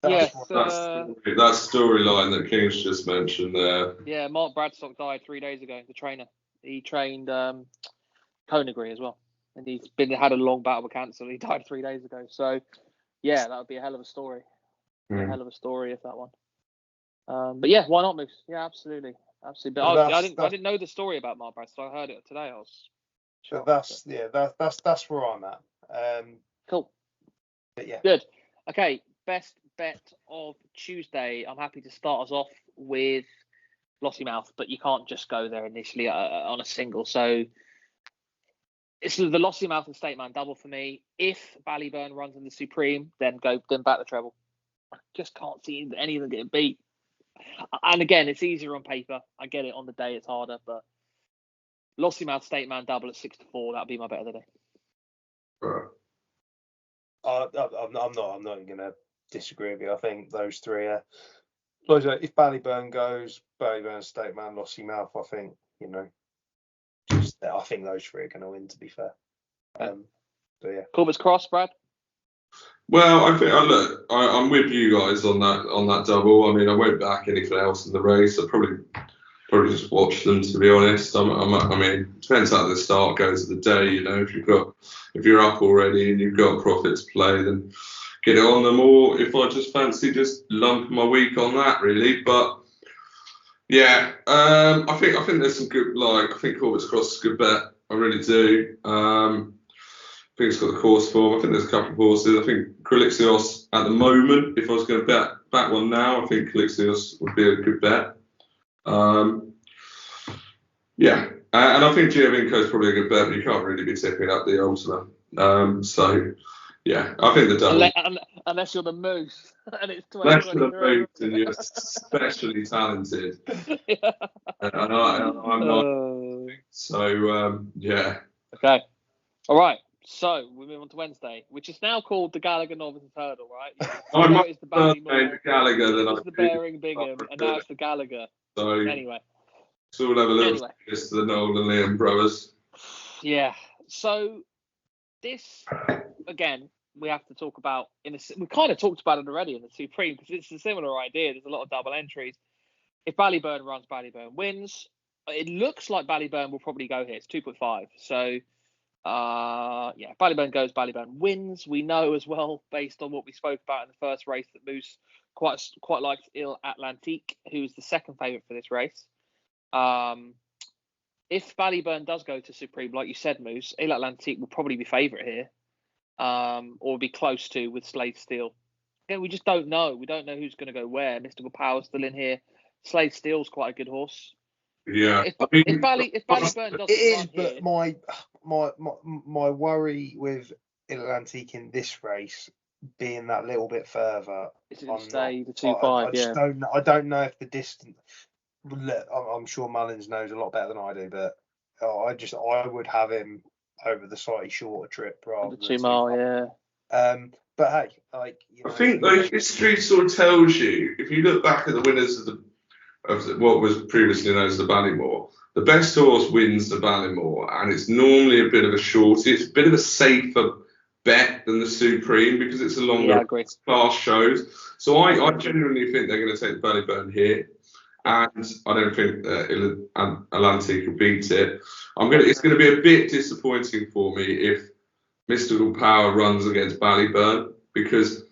that's Yes. That storyline that King's just mentioned there. Yeah, Mark Bradstock died 3 days ago. The trainer. He trained Conagry as well, and he's had a long battle with cancer. He died 3 days ago. So yeah, that would be a hell of a story. A hell of a story if that one. But yeah, why not, Moose? Yeah, absolutely. But I didn't know the story about Mark Bradstock. I heard it today. I was shocked. That's where I'm at. Cool. But yeah. Good. Okay, best bet of Tuesday. I'm happy to start us off with Lossiemouth, but you can't just go there initially on a single. So it's the Lossiemouth and State Man double for me. If Ballyburn runs in the Supreme, then back the treble. I just can't see any of them getting beat. And again, it's easier on paper. I get it. On the day, it's harder, but Lossiemouth State Man double at 6-4. That'd be my bet of the day. I'm not going to disagree with you. I think those three are. If Ballyburn goes, Ballyburn, State Man, Lossiemouth, I think I think those three are going to win. To be fair, so yeah. Corbett's Cross, Brad. Well, I think I'm with you guys on that double. I mean, I won't back anything else in the race. I probably just watch them, to be honest. I mean, depends how the start goes of the day. If you're up already and you've got profit to play, then get it on them. Or if I just fancy just lumping my week on that, really. But yeah, I think there's some good. I think Corbett's Cross is a good bet. I really do. I think it's got the course form. I think there's a couple of horses. I think Crilixios at the moment, if I was going to bet one now, I think Crilixios would be a good bet. Yeah, and I think Giovinco is probably a good bet, but you can't really be tipping up the Ultima. So, yeah, I think the double. Unless you're the Moose, and it's 2023. Unless you're the Moose and you're especially talented. Yeah. And I'm not. So, yeah. Okay. All right. So we move on to Wednesday, which is now called the Gallagher Northern Hurdle, right? I'm not it's the Ballymore, Gallagher than it's the Bearing Bingham, and now it's the Gallagher. So anyway, so we'll have a little just to the Noel and Liam brothers. Yeah. So this again, we have to talk about we kind of talked about it already in the Supreme because it's a similar idea. There's a lot of double entries. If Ballyburn runs, Ballyburn wins. It looks like Ballyburn will probably go here. It's 2.5. So. Ballyburn goes, Ballyburn wins. We know as well, based on what we spoke about in the first race, that Moose quite likes Il Atlantique, who's the second favourite for this race. If Ballyburn does go to Supreme, like you said, Moose, Il Atlantique will probably be favourite here, or be close to with Slade Steel. Again, we just don't know. We don't know who's going to go where. Mystical Power's still in here. Slade Steel's quite a good horse. Yeah, if Ballyburn doesn't it is, run but here, my worry with Atlantique in this race being that little bit further. Is it stay the 2.5? I don't know if the distance. I'm sure Mullins knows a lot better than I do, but I would have him over the slightly shorter trip rather the than 2 mile. Yeah. But hey, I think history sort of tells you, if you look back at the winners of what was previously known as the Ballymore, the best horse wins the Ballymore, and it's normally a bit of a shorty. It's a bit of a safer bet than the Supreme because it's a longer class shows. So I genuinely think they're going to take the Ballyburn here, and I don't think Atlantique will beat it. It's going to be a bit disappointing for me if Mystical Power runs against Ballyburn because.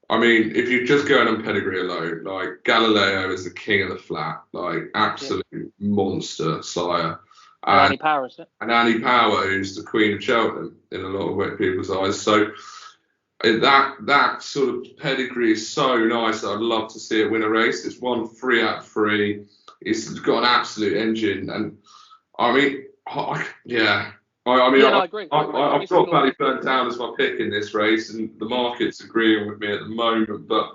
I mean, if you're just going on pedigree alone, like Galileo is the king of the flat, like absolute monster sire. And Annie Power, is it? And Annie Power, who's the queen of Cheltenham in a lot of people's eyes. So that sort of pedigree is so nice that I'd love to see it win a race. It's won 3 out of 3. It's got an absolute engine. And I mean, I agree. I've got Ballyburn down as my pick in this race, and the market's agreeing with me at the moment. But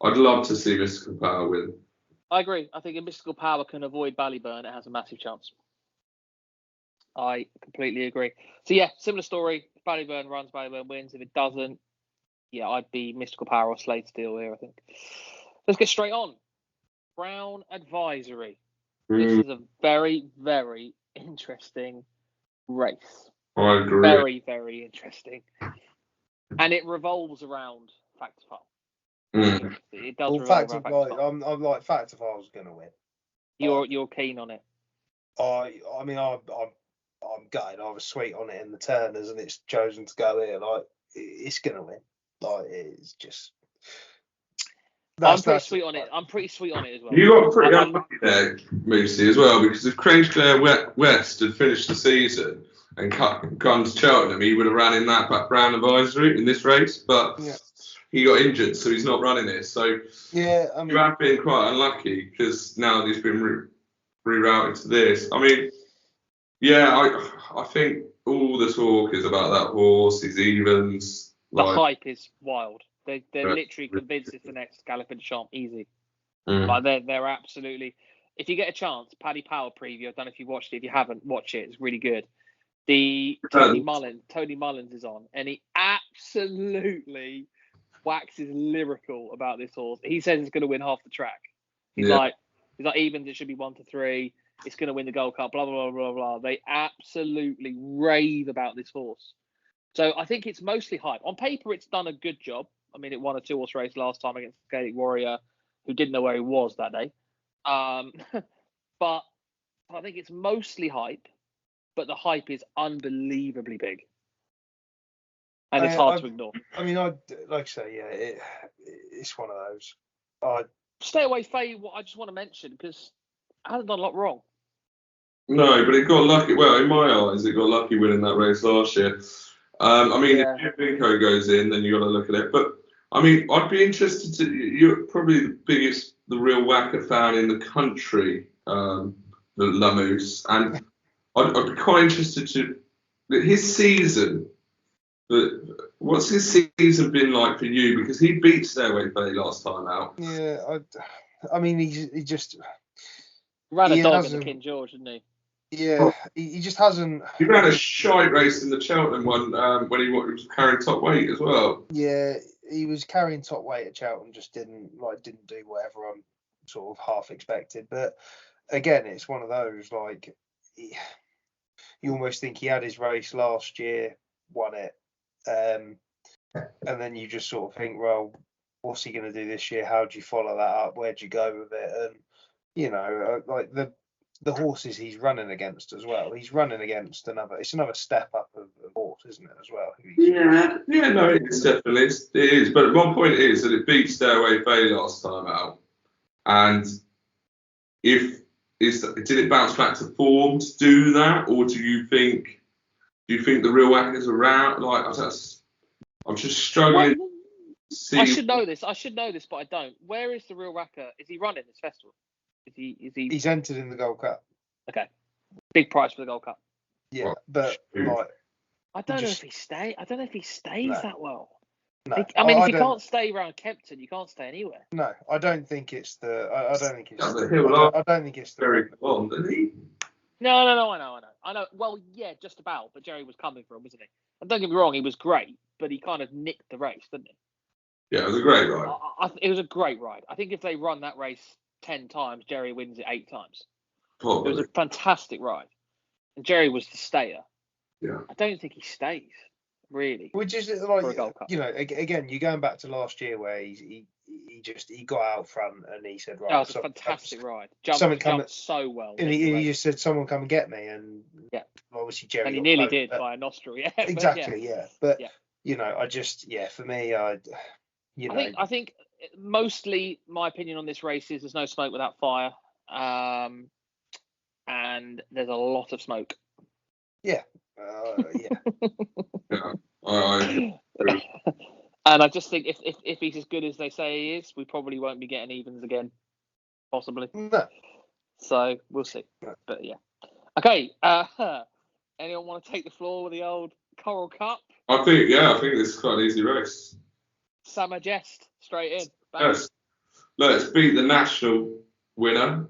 I'd love to see Mystical Power win. I agree. I think if Mystical Power can avoid Ballyburn, it has a massive chance. I completely agree. So yeah, similar story. If Ballyburn runs, Ballyburn wins. If it doesn't, I'd be Mystical Power or Slade Steel here, I think. Let's get straight on. Brown Advisory. This is a very, very interesting race. I agree. Very, very interesting. And it revolves around Factifile. It does Well, revolve around Factifile. I'm like Factifile's going to win. You're keen on it. I mean, I'm gutted. I was sweet on it in the Turners, and it's chosen to go here. Like, it's going to win. Like, it's just. I'm pretty sweet on it. I'm pretty sweet on it as well. You got pretty unlucky there, Moosey, as well, because if Crange-Clare West had finished the season and gone to Cheltenham, he would have ran in that Brown Advisory in this race, but he got injured, so he's not running it. So yeah, I mean, you have been quite unlucky because now he's been rerouted to this. I mean, yeah, I think all the talk is about that horse, his evens. The hype is wild. They're literally convinced it's the next Galopin de Champs easy. Like they're absolutely. If you get a chance, Paddy Power preview. I don't know if you watched it. If you haven't, watch it. It's really good. Tony Mullins is on, and he absolutely waxes lyrical about this horse. He says it's going to win half the track. He's like evens. It should be 1-3. It's going to win the Gold Cup. Blah blah blah blah blah. They absolutely rave about this horse. So I think it's mostly hype. On paper, it's done a good job. I mean, it won a 2-horse race last time against Gaelic Warrior, who didn't know where he was that day. But I think it's mostly hype, but the hype is unbelievably big. And it's hard to ignore. I mean, like I say, it's one of those. Stay away, Faye, what I just want to mention, because I haven't done a lot wrong. No, but it got lucky. Well, in my eyes, it got lucky winning that race last year. I mean, if Vinco goes in, then you got to look at it. But I mean, I'd be interested to. You're probably the real whacker fan in the country, the Lamoose, and I'd be quite interested to his season. What's his season been like for you? Because he beat Stairway Bay last time out. Yeah, I mean, he just ran a dog in the King George, didn't he? Yeah, he just hasn't. He ran a shite race in the Cheltenham one when he was carrying top weight as well. Yeah, he was carrying top weight at Cheltenham, just didn't do whatever I'm sort of half expected. But again, it's one of those like you almost think he had his race last year, won it, and then you just sort of think, well, what's he going to do this year? How do you follow that up? Where do you go with it? And you know, like the horses he's running against as well. He's running against another step up of horse, isn't it, as well? No, it's definitely it is. But one point is that it beat Stairway Bay last time out, and did it bounce back to form to do that, or do you think the real whackers are around? Like I'm just struggling. I should know this, but I don't. Where is the real whacker? Is he running this festival? Is he? He's entered in the Gold Cup. Okay, big price for the Gold Cup. Yeah, but like, I don't know if he stays that well. No, I mean, if you can't stay around Kempton, you can't stay anywhere. No, I don't think it's the. I don't think it's. I don't think it's the. Very on, didn't he? No. I know. Well, yeah, just about. But Jerry was coming for him, wasn't he? And don't get me wrong, he was great, but he kind of nicked the race, didn't he? Yeah, it was a great ride. It was a great ride. I think if they run that race 10 times, Jerry wins it 8 times. Probably. It was a fantastic ride. And Jerry was the stayer. Yeah. I don't think he stays, really. Which is like, you know, again, you're going back to last year where he got out front and he said, right. That was a fantastic ride. Jumped so well. And he just said, someone come and get me. And obviously Jerry. And he nearly did by a nostril, yeah. Exactly, yeah. But, you know, for me, I think mostly my opinion on this race is there's no smoke without fire, and there's a lot of smoke. Yeah. And I just think if he's as good as they say he is, we probably won't be getting evens again, possibly. No. So we'll see. But yeah. Okay. Anyone want to take the floor with the old Coral Cup? I think this is quite an easy race. Summer Jest, straight in. Yes. Let's beat the national winner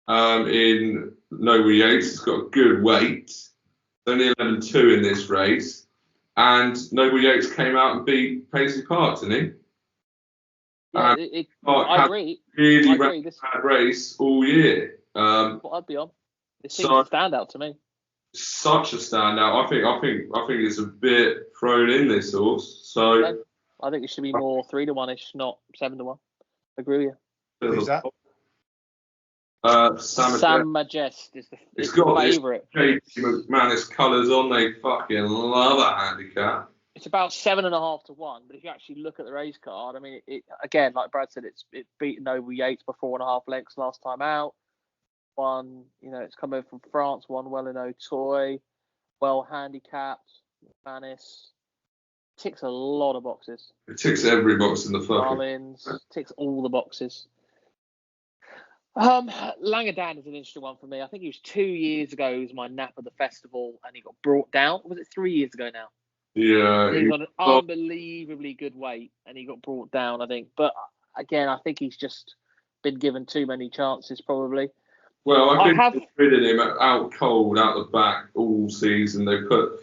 in Noble Yates. It's got a good weight. Only 11-2 in this race. And Noble Yates came out and beat Paisley Park, didn't he? Yeah, I agree. Really bad race all year. What I'd be on. It seems to stand out to me. such a standout. I think it's a bit thrown in, this horse. So Okay. I think it should be more 3-1-ish, not 7-1. Agree with you. Who's that? Sam Majest is the favourite. Katie McManus colours on. They fucking love that handicap. It's about 7.5 to 1, but if you actually look at the race card, I mean, it again, like Brad said, it's beaten Noble Yates by 4.5 lengths last time out. One, it's come over from France. One well in Auteuil, well handicapped. Manis ticks a lot of boxes. It ticks every box in the fucking. Marlins ticks all the boxes. Langadan is an interesting one for me. I think it was 2 years ago. He was my nap at the festival, and he got brought down. Was it 3 years ago now? Yeah, he was on an unbelievably good weight, and he got brought down, I think. But again, I think he's just been given too many chances, probably. Well, I think they've ridden him out cold, out the back all season. They put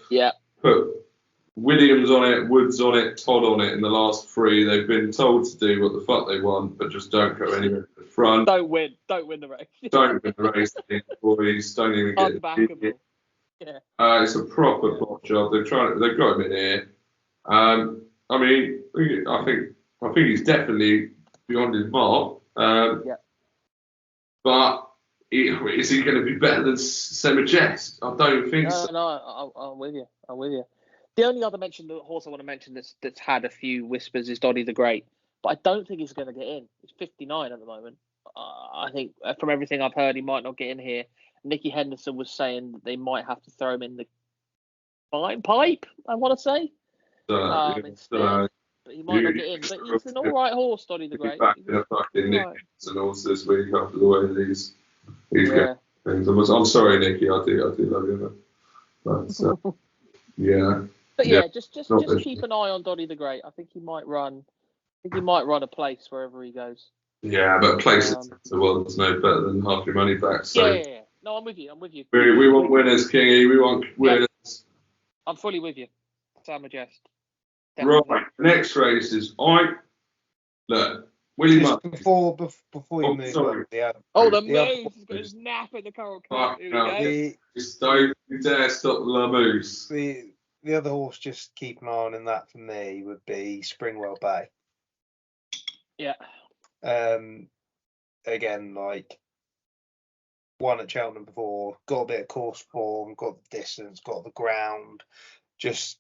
Williams on it, Woods on it, Todd on it in the last 3. They've been told to do what the fuck they want, but just don't go anywhere to the front. Don't win the race. Don't win the race, boys. Don't even get unbackable. Yeah. It's a proper block job. They've got him in here. I mean, I think he's definitely beyond his mark. But is he going to be better than Semajest? I don't think so. No, I'm with you. The only other horse I want to mention that's had a few whispers is Doddy the Great, but I don't think he's going to get in. He's 59 at the moment. I think from everything I've heard, he might not get in here. Nicky Henderson was saying that they might have to throw him in the fine pipe, I want to say. Instead. But he might not get in. But he's an all right horse, Doddy the Great. Back in a fucking Nicky Henderson horse this week after the way he's going things. I'm sorry, Nicky. I do love you. But yeah. But yeah, just keep an eye on Doddy the Great. I think he might run. A place wherever he goes. Yeah, but places there's no better than half your money back. So yeah. No, I'm with you. We want winners, Kingy. We want winners. I'm fully with you. Sam Majest. Definitely. Right, next race is Willie Just before you move on, the Moose has got his nap in the Coral Cup. Just don't you dare stop La Moose. The other horse just keep an eye on, and that for me would be Springwell Bay. Yeah. Again, like won at Cheltenham before, got a bit of course form, got the distance, got the ground. Just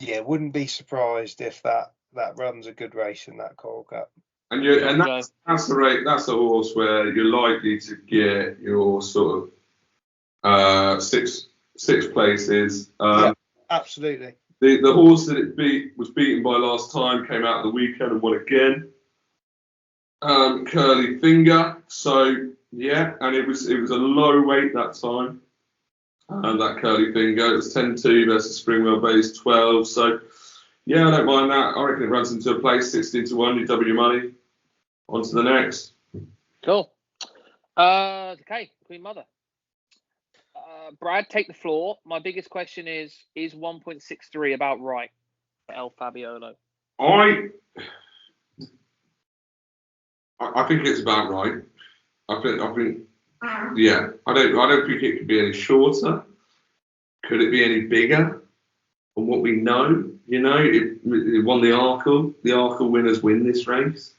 wouldn't be surprised if that runs a good race in that Coral Cup. And that's the rate. That's a horse where you're likely to get your sort of six places. Absolutely. The horse that it was beaten by last time came out of the weekend and won again. Curly Finger. So and it was a low weight that time. That Curly Finger. It was 10-2 versus Springwell Bay's 12. So I don't mind that. I reckon it runs into a place 16-1. You double your money. On to the next. Cool. Okay, Queen Mother. Brad, take the floor. My biggest question is 1.63 about right for El Fabiolo? I think it's about right. I think I don't think it could be any shorter. Could it be any bigger? From what we know, it won the Arkle. The Arkle winners win this race.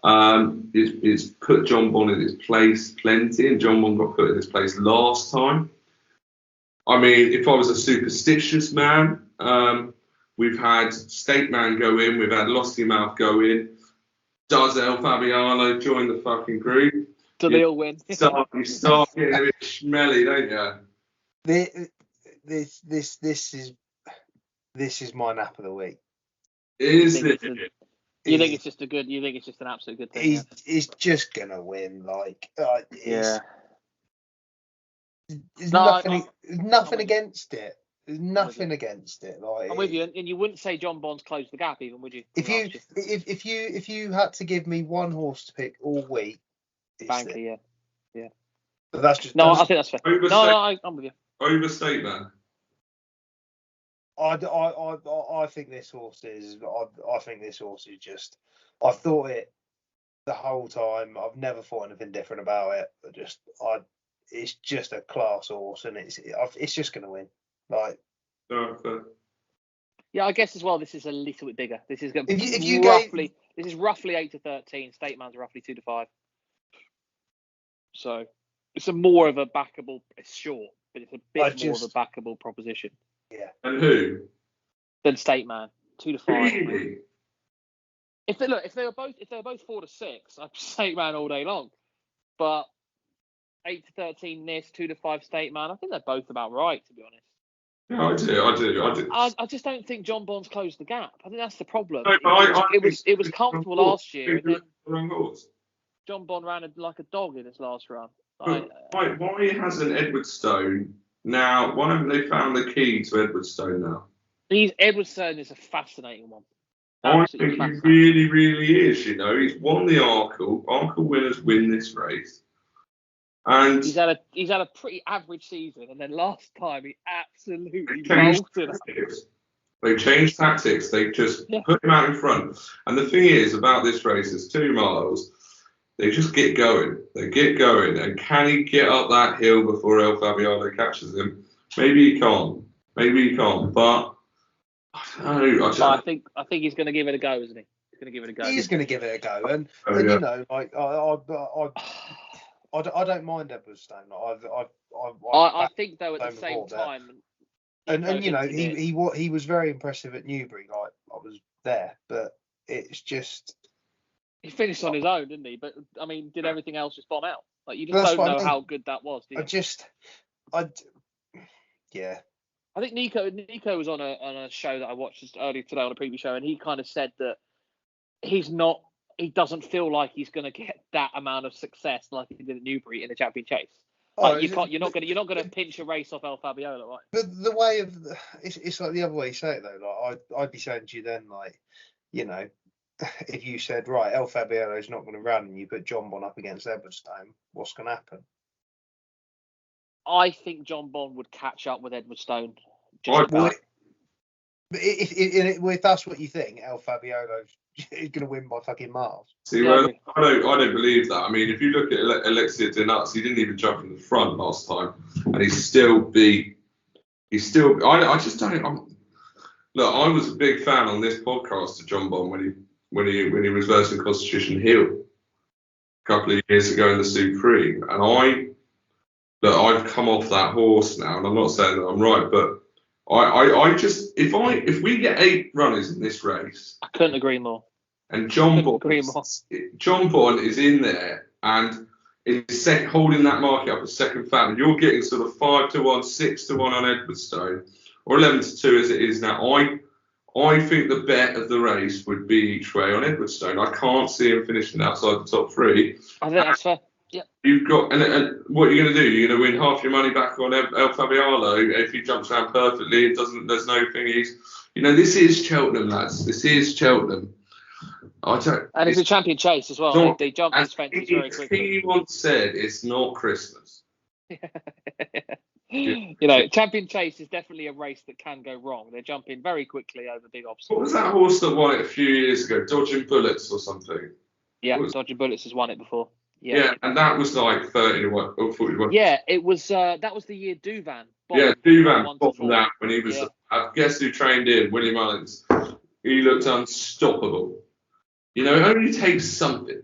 It's put John Bond in his place plenty, and John Bond got put in his place last time. I mean, if I was a superstitious man, we've had State Man go in, we've had Losty Mouth go in. Does El Fabiano join the fucking group? Do they all win? You start getting a bit smelly, don't you? This is my nap of the week. You think it's just an absolute good thing? He's just gonna win. There's nothing against it. There's nothing against it. I'm with you, and you wouldn't say John Bond's closed the gap, even, would you? If you had to give me one horse to pick all week, Banker, yeah. But that's just I think that's fair. I'm with you. Overstate, man. I think this horse is. I think this horse is just. I've thought it the whole time. I've never thought anything different about it. But it's just a class horse, and it's just going to win. Like, yeah, I guess as well. This is a little bit bigger. This is going to this is roughly 8-13. State Man's roughly 2-5. So it's a more of a backable. It's short, but it's a bit more of a backable proposition. Yeah. And who? Than State Man 2-5. Really? If they were both 4-6, I'd State Man all day long. But 8-13 Nis, 2-5 State Man. I think they're both about right, to be honest. Yeah, I do. I just don't think John Bond's closed the gap. I think that's the problem. No, it was comfortable last year, and then wrong horse. John Bond ran like a dog in his last run. Why hasn't Edwardstone now? Why haven't they found the key to Edwardstone now? Edwardstone is a fascinating one. I think he really, really is. You know, he's won the Arkle. Arkle winners win this race. And he's had a pretty average season, and then last time he absolutely bolted. They changed tactics. They just put him out in front. And the thing is about this race, it's 2 miles. They just get going. They get going, and can he get up that hill before El Fabiano catches him? Maybe he can't. But I don't know. I think he's going to give it a go, isn't he? He's going to give it a go. He's going to give it a go, and you know, like I don't mind Edwardstone. I think though at the same time, and you know, he was very impressive at Newbury. Like, I was there, but it's just he finished on his own, didn't he? But I mean, did everything else just bomb out? Like, you just don't know how good that was, do you? Yeah. I think Nico was on a show that I watched just earlier today on a preview show, and he kind of said that he doesn't feel like he's going to get that amount of success like he did at Newbury in the Champion Chase. You're not going to pinch a race off El Fabiola, right? But the way of it's like the other way you say it though. Like I'd be saying to you then, like, you know, if you said, right, El Fabiano is not going to run, and you put John Bond up against Edwardstone, what's going to happen? I think John Bond would catch up with Edwardstone. If that's what you think, El Fabiano is going to win by fucking miles. See, well, I don't believe that. I mean, if you look at Alexia Denuts, he didn't even jump from the front last time, and he still beat. I just don't. Look, I was a big fan on this podcast of John Bond when he was versing Constitution Hill a couple of years ago in the Supreme, and I've come off that horse now, and I'm not saying that I'm right, but I just if we get 8 runners in this race, I couldn't agree more. And John Bond is in there and is holding that market up at second fat, and you're getting sort of 5-1, 6-1 on Edwardstone, or 11-2 as it is now. I think the bet of the race would be each way on Edwardstone. I can't see him finishing outside the top 3. I think that's fair. Yeah. You've got and what are you going to do? You're going to win half your money back on El Fabiano if he jumps around perfectly. There's no thingies. You know, this is Cheltenham, lads. This is Cheltenham. And it's a Champion Chase as well. They jump these fences very quickly. He once said it's not Christmas. You know, Champion Chase is definitely a race that can go wrong. They're jumping very quickly over big obstacles. What was that horse that won it a few years ago? Dodging Bullets or something? Yeah, Dodging Bullets has won it before. Yeah, and that was like 30-1 or 41. Yeah, it was. That was the year Duvan. Duvan bottomed out when he was. Guess who trained in? Willie Mullins. He looked unstoppable. You know, it only takes something.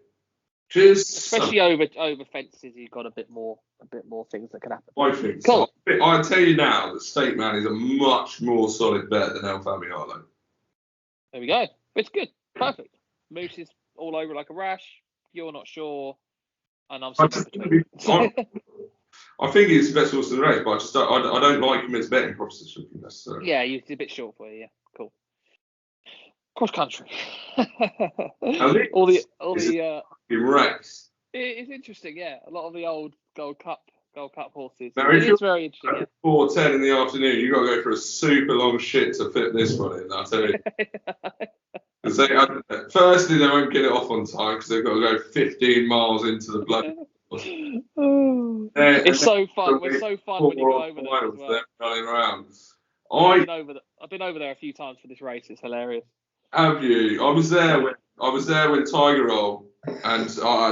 Especially over fences, you've got a bit more things that can happen. I think cool. So. I tell you now that State Man is a much more solid bet than El Fabiano. There we go. It's good. Perfect. Moose is all over like a rash. You're not sure. And I'm between. I think he's the best horse in the race, but I don't like him as betting proposition necessarily. Yeah, he's a bit short for you. Yeah, cool. Cross country. all the race. It's interesting, yeah. A lot of the old Gold Cup horses. Now, it's very interesting. At 4:10 in the afternoon, you got to go for a super long shit to fit this one in. I'll tell you. Firstly, they won't get it off on time because they've got to go 15 miles into the bloody. It's so fun. It's so fun when you go over there as well. Running around. I've been over there a few times for this race. It's hilarious. Have you? I was there when Tiger Roll, and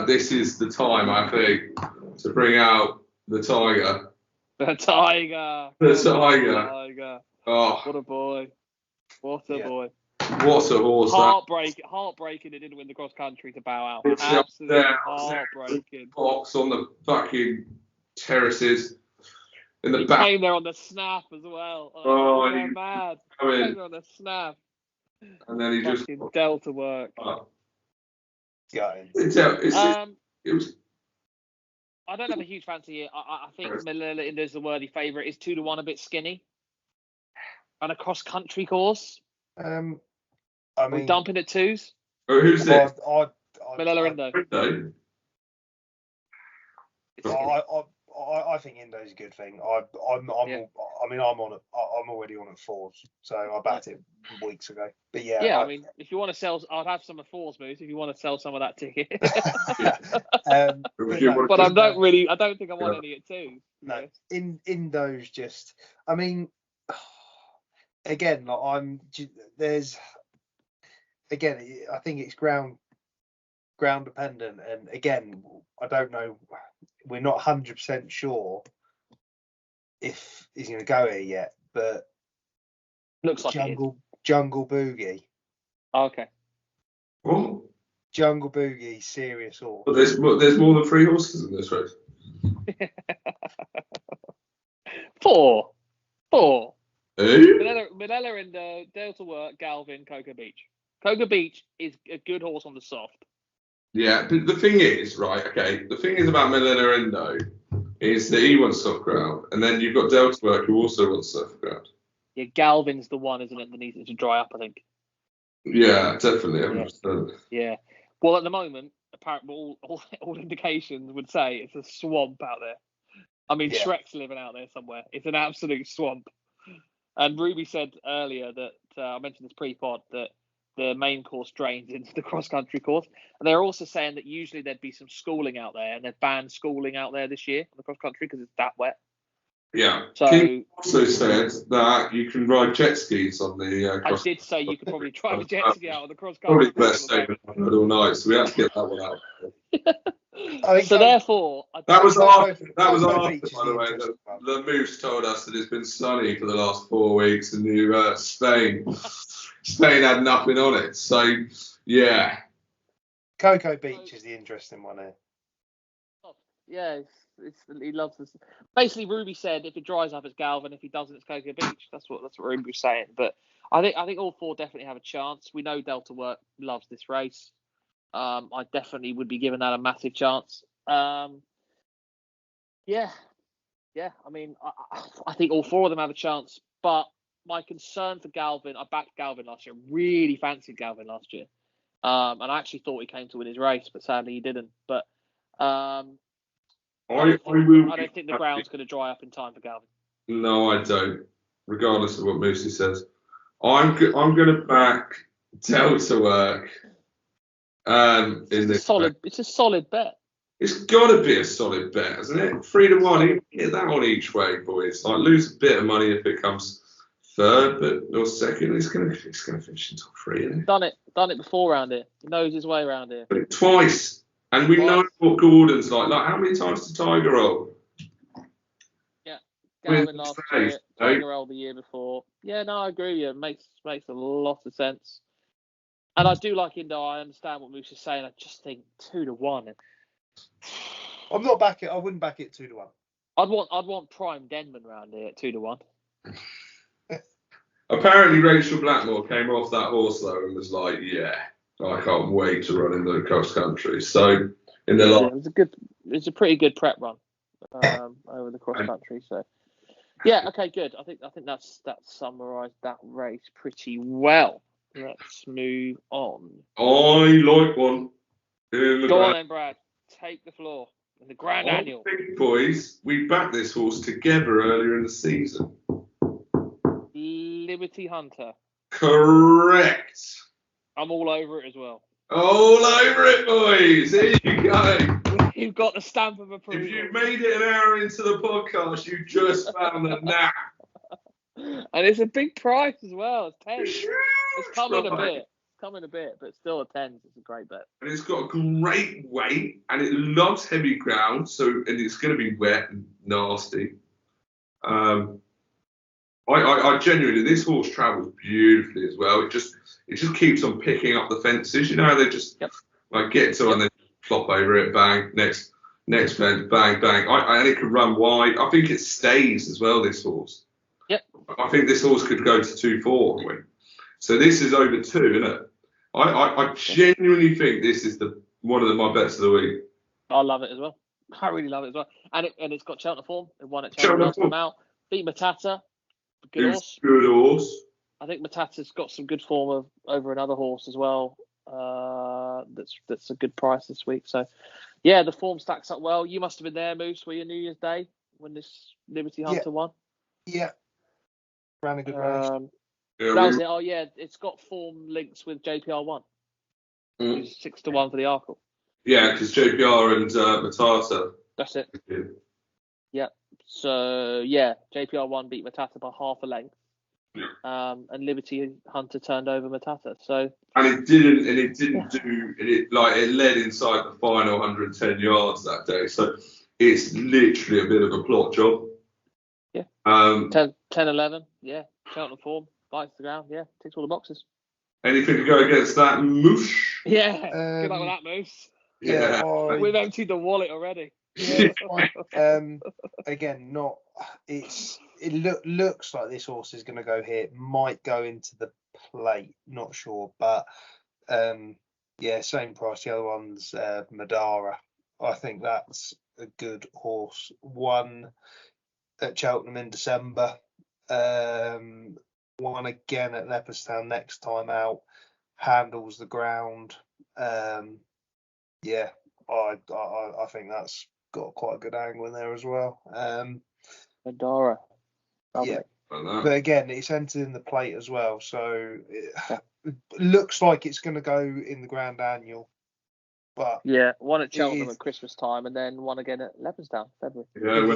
this is the time I think to bring out The Tiger. The Tiger. The Tiger. Oh, what a boy. What a boy. What a horse. Heartbreaking it didn't win the cross country to bow out. Absolutely heartbreaking. Box on the fucking terraces in the he back. Came there on the snap as well. They're mad. He came there on the snap. And then he just Delta work. Yeah. It was. I don't have a huge fancy here. I think Melinda is the worthy favourite. Is 2-1 a bit skinny? And a cross country course. I mean, we're dumping at 2s. Oh, who's this? Indo. I think Indo's a good thing. I'm already on at 4s, so I backed it weeks ago. But yeah. I mean, if you want to sell, I'd have some of 4s, Moose. If you want to sell some of that ticket. But I don't think I want any at 2. No, Indo's just. I mean, again, I think it's ground dependent, and again, I don't know. We're not 100% sure if he's going to go here yet, but looks like Jungle Boogie. Oh, okay. What? Jungle Boogie, serious horse. But there's more than 3 horses in this race. 4. Who? Manila and Delta Work, Galvin, Cocoa Beach. Cocoa Beach is a good horse on the soft. Yeah, but the thing is, right, okay, the thing is about Milena Indo is that he wants soft ground, and then you've got Delta Work who also wants soft ground. Yeah, Galvin's the one, isn't it, that needs it to dry up, I think. Yeah, definitely, 100%. Yeah. Well, at the moment, apparently all indications would say it's a swamp out there. I mean, Shrek's living out there somewhere. It's an absolute swamp. And Ruby said earlier that, I mentioned this pre-pod, that the main course drains into the cross-country course. And they're also saying that usually there'd be some schooling out there, and they've banned schooling out there this year on the cross-country because it's that wet. Yeah. So King also said that you can ride jet skis on the I did say you could probably drive a jet ski out on the cross-country. Probably the best statement I've heard all night, so we had to get that one out. Therefore, that was after, by the way, the Moose told us that it's been sunny for the last 4 weeks in Spain. Spain had nothing on it, so yeah. Cocoa Beach is the interesting one here. Yeah, he loves this. Basically, Ruby said if it dries up, it's Galvin. If he doesn't, it's Cocoa Beach. That's what Ruby was saying. But I think all 4 definitely have a chance. We know Delta Work loves this race. I definitely would be giving that a massive chance. I mean, I think all 4 of them have a chance. But my concern for Galvin, I backed Galvin last year. Really fancied Galvin last year. And I actually thought he came to win his race, but sadly he didn't. But I don't think the ground's going to dry up in time for Galvin. No, I don't. Regardless of what Moosey says, I'm going to back Delta Work. It's a solid bet. It's got to be a solid bet, hasn't it? 3-1. Hit that one each way, boys. Like lose a bit of money if it comes third, or second. He's going to finish in top 3. Isn't he? Done it before round here. He knows his way around here. But twice, and we know what Gordon's like. Like how many times did Tiger roll? Yeah, Galvin last year, Tiger rolled the year before. Yeah, no, I agree with you. It makes a lot of sense. And I do like Indo. I understand what Moose is saying. I just think 2-1. I'm not backing. I wouldn't back it 2-1. I'd want Prime Denman round here at 2-1. Apparently, Rachel Blackmore came off that horse though and was like, "Yeah, I can't wait to run in the cross country." So in the it's a pretty good prep run over the cross country. So yeah, okay, good. I think that's summarised that race pretty well. Let's move on. I like one. Go on then, Brad. Take the floor in the Grand Annual. Big boys, we backed this horse together earlier in the season. Liberty Hunter. Correct. I'm all over it as well. All over it, boys. Here you go. You've got the stamp of approval. If you made it an hour into the podcast, you just found a nap. And it's a big price as well. It's 10. It's coming a bit. come in a bit, but still a 10s. It's a great bet. And it's got a great weight, and it loves heavy ground, and it's going to be wet and nasty. I genuinely, this horse travels beautifully as well. It just keeps on picking up the fences. You know how they just like get to and then flop over it, bang, next fence, bang, bang. And it can run wide. I think it stays as well, this horse. Yep. I think this horse could go to 2-4 and win. So this is over 2, isn't it? I genuinely think this is one of my bets of the week. I love it as well. I really love it as well. And it's got Cheltenham form. It won at Cheltenham last time out. Beat Matata. Good horse. Good horse. I think Matata's got some good form over another horse as well. That's a good price this week. So, yeah, the form stacks up well. You must have been there, Moose, were you New Year's Day when this Liberty Hunter won? Yeah. Ran a good race. That was it. Oh, yeah, it's got form links with JPR1. It's 6-1 for the Arkle. Yeah, because JPR and Matata. That's it. Yeah. So, yeah, JPR1 beat Matata by half a length. Yeah. And Liberty Hunter turned over Matata. So. And it didn't do it. Like, it led inside the final 110 yards that day. So it's literally a bit of a plot job. Yeah. 10-11. Yeah. Cheltenham form. Bites the ground. Yeah. Ticks all the boxes. Anything to go against that, Moosh? Yeah. Good luck with that, Moose. Yeah. We've emptied the wallet already. Yeah, again, it looks like this horse is going to go here. Might go into the plate, not sure, but same price. The other one's Madara. I think that's a good horse. Won at Cheltenham in December. Won again at Leopardstown next time out. Handles the ground. I think that's got quite a good angle in there as well. Madara. Yeah. But again, it's entered in the plate as well, so it looks like it's going to go in the Grand Annual. But yeah, one at Cheltenham at Christmas time, and then one again at Leopardstown, February. Yeah,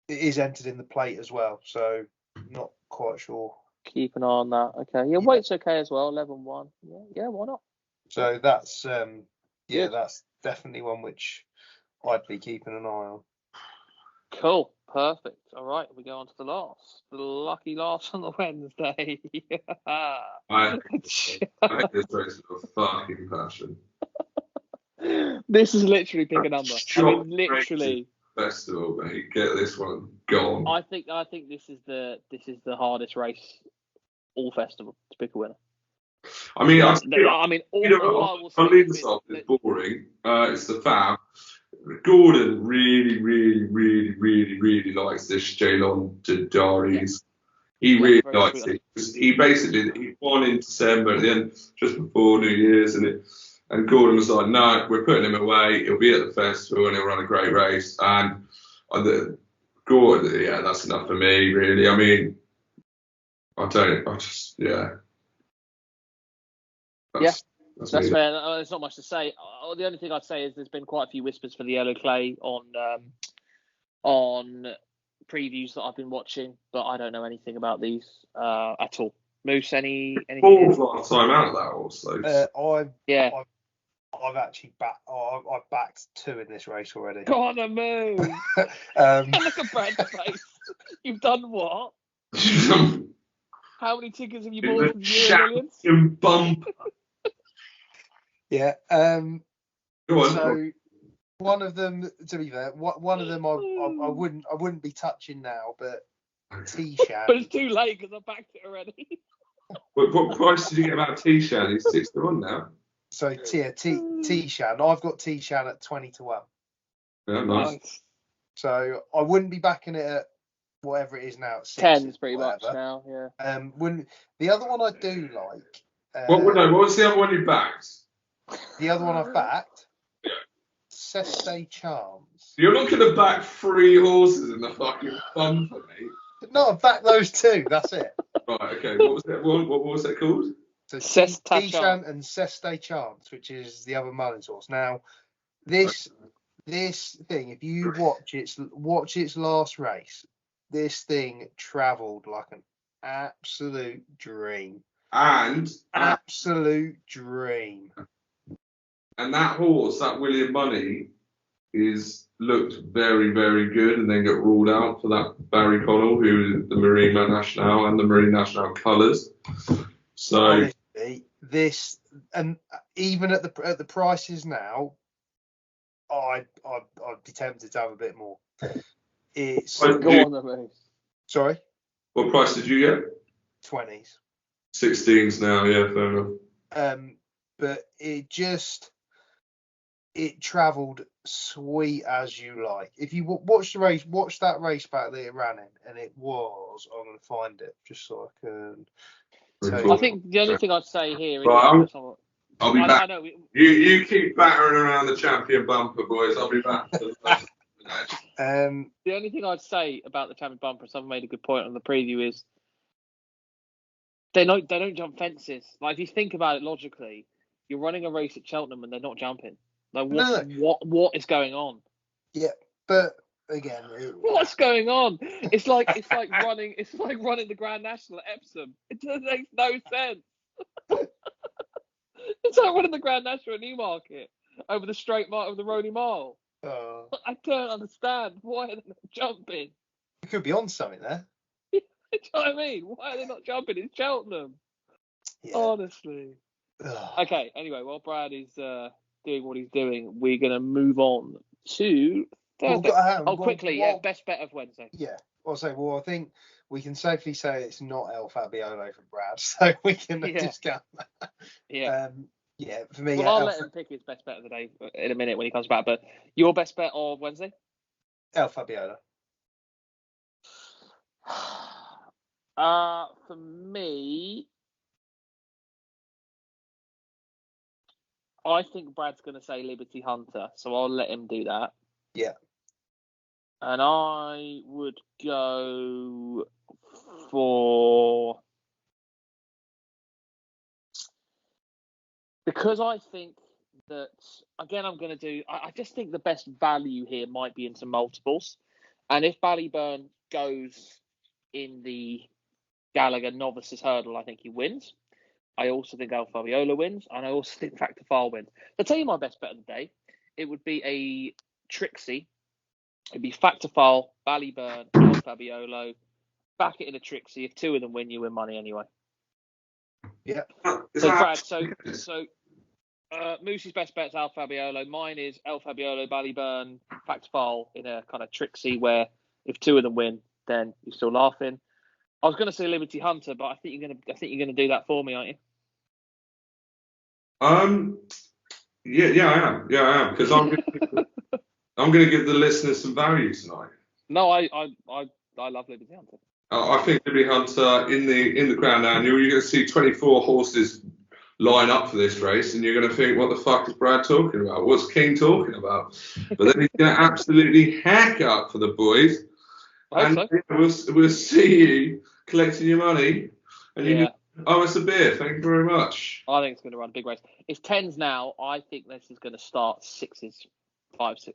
it is entered in the plate as well, so not quite sure. Keep an eye on that. Okay, weight's okay as well, 11-1. Yeah, why not? So that's that's definitely one which I'd be keeping an eye on. Cool, perfect. All right, we go on to the lucky last on the Wednesday. I think this race is a fucking passion. This is literally pick a number. I mean, literally. Festival, mate. Get this one gone. I think this is the hardest race all festival to pick a winner. I mean, all I will say I'll leave this off. It's boring. It's the fab. Gordon really, really, really, really, really likes this Jalon Dadaris. He really likes it. He won in December at the end, just before New Year's, and Gordon was like, no, we're putting him away. He'll be at the festival and he'll run a great race. And Gordon, yeah, that's enough for me, really. I mean, That's fair. There's not much to say. The only thing I'd say is there's been quite a few whispers for the Yellow Clay on previews that I've been watching, but I don't know anything about these at all. Moose, anything? Last time out of that also. I've actually I've backed 2 in this race already. Go on the move. Look at Brad's face. You've done what? How many tickets have you bought from Euro Bump. Yeah. Go on. So one of them, to be fair, one of them I wouldn't be touching now, but T-Shan. But it's too late because I backed it already. What price did you get about T-Shan? He's 6-1 now. So T-Shan. I've got T-Shan at 20-1. Yeah, nice. So I wouldn't be backing it at whatever it is now. 10's pretty much now. Yeah. The other one I do like. What was the other one you backed? The other one I've backed. Seste Chance. You're not going to back 3 horses in the fucking fun for me. No, I've backed those 2. That's it. Right. Okay. What was that one? What was that called? So T-Shan and Seste Chance, which is the other Mullins horse. Now, this thing, if you watch its last race, this thing travelled like an absolute dream. And absolute dream. And that horse, that William Money, looked very, very good, and then got ruled out for that Barry Connell, who is the Marine National and the Marine National colours. So honestly, this, and even at the prices now, I'd be tempted to have a bit more. It's go on the race. Sorry. What price did you get? 20s. 16s now, yeah, fair enough. But it travelled sweet as you like. If you watch that race back that it ran in, and it was, I'm going to find it just so I can tell you. I think the only thing I'd say here is I'll be back. I know you keep battering around the champion bumper, boys. I'll be back. The only thing I'd say about the champion bumper, someone made a good point on the preview, is they don't jump fences. Like, if you think about it logically, you're running a race at Cheltenham and they're not jumping. Like, what is going on? Yeah, but again, what's going on? It's like running the Grand National at Epsom. It makes no sense. It's like running the Grand National at Newmarket over the straight mile of the Rowley Mile. I don't understand. Why are they not jumping? You could be on something there. Do you know what I mean? Why are they not jumping? It's Cheltenham. Yeah. Honestly. Okay, anyway, while Brad is doing what he's doing, we're going to move on to Thursday. Quickly, best bet of Wednesday. Yeah, I think we can safely say it's not El Fabiolo for Brad, so we can discount that. Yeah. Yeah, for me. Well, I'll let him pick his best bet of the day in a minute when he comes back, but your best bet of Wednesday? El Fabiolo. For me, I think Brad's going to say Liberty Hunter, so I'll let him do that. Yeah. And I would go for... Because I think that, again, I just think the best value here might be into multiples. And if Ballyburn goes in the Gallagher Novices Hurdle, I think he wins. I also think El Fabiolo wins, and I also think Factor File wins. I'll tell you my best bet of the day. It would be a Trixie. It'd be Factor File, Ballyburn, El Fabiolo. Back it in a Trixie. If two of them win, you win money anyway. Yeah. So Brad, Moose's best bet's El Fabiolo. Mine is El Fabiolo, Ballyburn, Factor File in a kind of Trixie where if two of them win, then you're still laughing. I was going to say Liberty Hunter, but I think you're going to do that for me, aren't you? Yeah, I am. Yeah, I am, because I'm going to give the listeners some value tonight. No, I love Liberty Hunter. I think Liberty Hunter in the Grand Annual, you're going to see 24 horses line up for this race, and you're going to think, what the fuck is Brad talking about? What's King talking about? But then he's going to absolutely hack up for the boys. And we'll see you collecting your money, and you owe us a beer. Thank you very much. I think it's going to run a big race. It's 10s now. I think this is going to start 6s, 5 6s.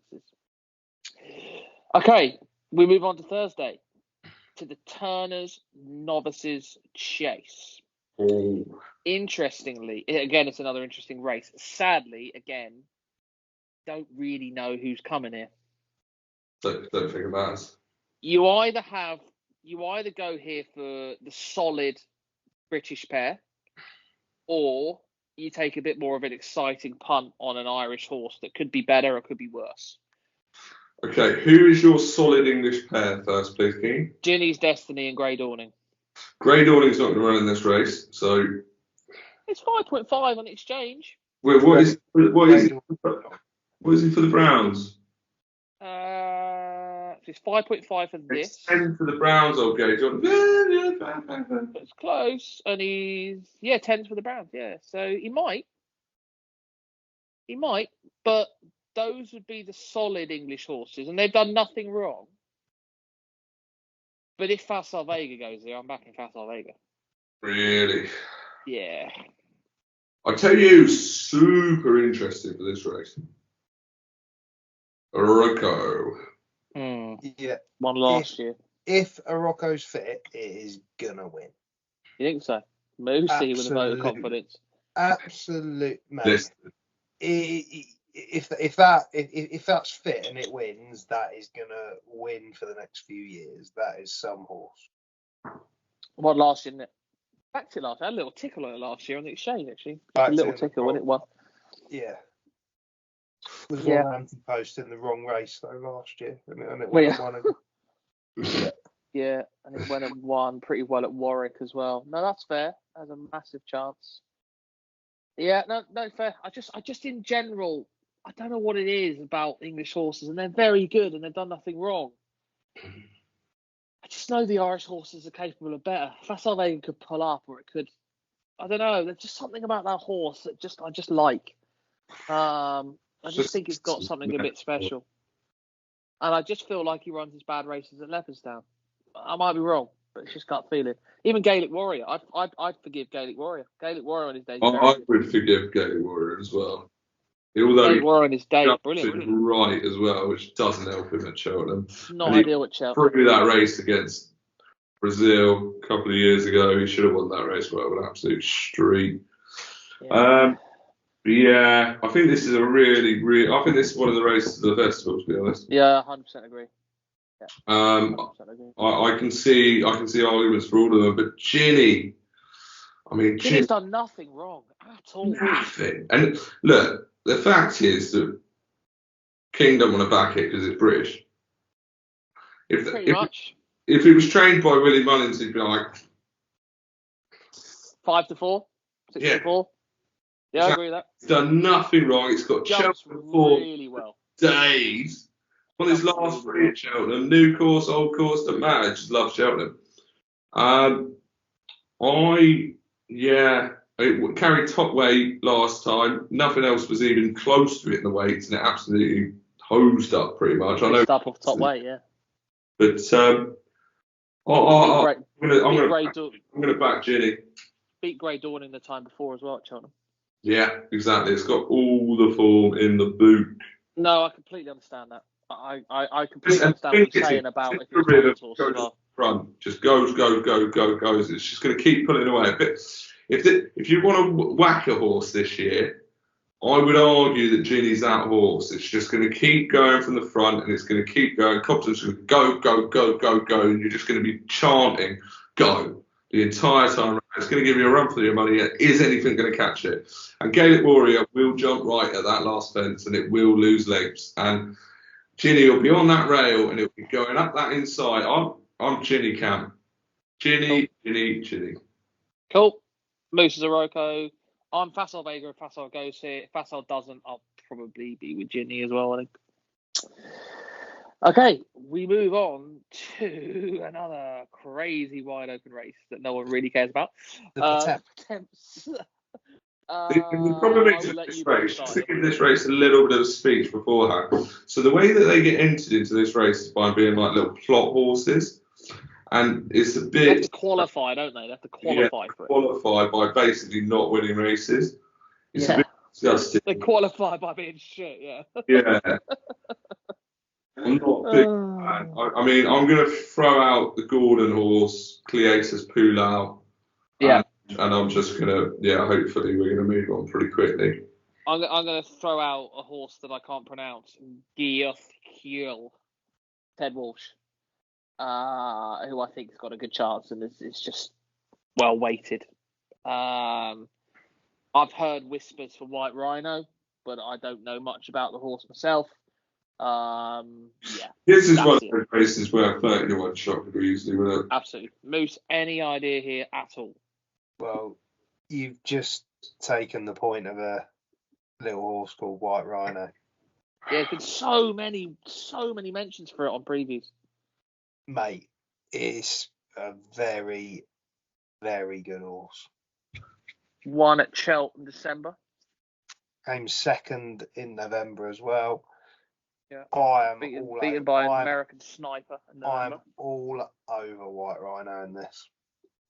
Okay, we move on to Thursday, to the Turners Novices Chase. Oh. Interestingly, again, it's another interesting race. Sadly, again, don't really know who's coming here. Don't think about it. You either go here for the solid British pair, or you take a bit more of an exciting punt on an Irish horse that could be better or could be worse. Okay, who is your solid English pair first, please, King? Ginny's Destiny and Grey Dawning. Grey Dawning's not going to run in this race, so... It's 5.5 on exchange. Wait, what is it for the Browns? It's 5.5 for this. It's 10 for the Browns, old Gage. It's close, and he's 10 for the Browns. Yeah, so he might, but those would be the solid English horses, and they've done nothing wrong. But if Facile Vega goes there, I'm backing Facile Vega. Really? Yeah. I tell you, super interested for this race. Rocco. Yeah. Won last year. If Rocco's fit, it is gonna win. You think so? Moosey with a vote of confidence. Absolute, mate. Listen. If that's fit and it wins, that is gonna win for the next few years. That is some horse. What last year, didn't it? Backed it last year. I had a little tickle on it last year on the exchange, actually. Backed A little it tickle when it won. Yeah. Was Yeah. one anti-post in the wrong race though last year, and it Well, went and won again. Yeah, and it went and won pretty well at Warwick as well. No, that's fair. Has a massive chance. Yeah, no, fair. I just in general, I don't know what it is about English horses, and they're very good and they've done nothing wrong. I just know the Irish horses are capable of better. If that's how they could pull up, or it could, I don't know. There's just something about that horse that I just like. I just think it's got something a bit special, and I just feel like he runs his bad races at Leopardstown. I might be wrong, but it's just gut feeling. Even Gaelic Warrior, I'd forgive Gaelic Warrior. Gaelic Warrior on his day. I would forgive Gaelic Warrior as well. Although Gaelic Warrior on his day, brilliant. Right as well, which doesn't help him at Cheltenham. Not ideal at Cheltenham. Through that race against Brazil a couple of years ago, he should have won that race well, an absolute streak. Yeah. I think this is I think this is one of the races of the festival, to be honest. Yeah, 100% agree. Yeah, 100% agree. I can see arguments for all of them, but Ginny, Ginny's done nothing wrong at all. Nothing. And look, the fact is that King don't want to back it because it's British. Pretty much. If it was trained by Willie Mullins, he'd be like 5-4, 6-4. Yeah, I agree with that. It's done nothing wrong. It's got Cheltenham really well. Days. On his last three at Cheltenham, new course, old course, doesn't matter. Just love Cheltenham. It carried top weight last time. Nothing else was even close to it in the weights, and it absolutely hosed up pretty much. I know. Up off top weight, yeah. But I'm gonna back Ginny. Beat Grey Dawn in the time before as well at Cheltenham. Yeah, exactly. It's got all the form in the boot. No, I completely understand that. I completely understand what you're saying about if it's horse as well. Front just goes. It's just going to keep pulling away. But if you want to whack a horse this year, I would argue that Ginny's that horse. It's just going to keep going from the front, and it's going to keep going. Compton's going to go, and you're just going to be chanting go the entire time. It's going to give you a run for your money. Is anything going to catch it? And Gaelic Warrior will jump right at that last fence, and it will lose legs. And Ginny will be on that rail, and it'll be going up that inside. I'm Ginny camp. Ginny. Cool. Moose is a Rocco. I'm Facile Vega if Facile goes here. If Facile doesn't, I'll probably be with Ginny as well, I think. Okay, we move on to another crazy wide open race that no one really cares about. The Temps. The problem is this race, just to give this race a little bit of speech beforehand. So the way that they get entered into this race is by being like little plot horses. And it's a bit... They have to qualify, don't they? They have to qualify for it. Qualify by basically not winning races. It's a bit disgusting. They qualify by being shit, yeah. Yeah. I'm not a big fan. I'm going to throw out the Gordon horse, Cleatus Pulau. Yeah. And I'm just going to, hopefully we're going to move on pretty quickly. I'm going to throw out a horse that I can't pronounce, Giothiel, Ted Walsh, who I think has got a good chance and is just well weighted. I've heard whispers for White Rhino, but I don't know much about the horse myself. This is one of those races where 30-1 shot could be easily with it. Absolutely. Moose, any idea here at all? Well, you've just taken the point of a little horse called White Rhino. Yeah, there's been so many mentions for it on previews. Mate, it's a very, very good horse. Won at Cheltenham in December. Came second in November as well. Yeah. I am beaten by an American sniper. I'm all over White Rhino in this.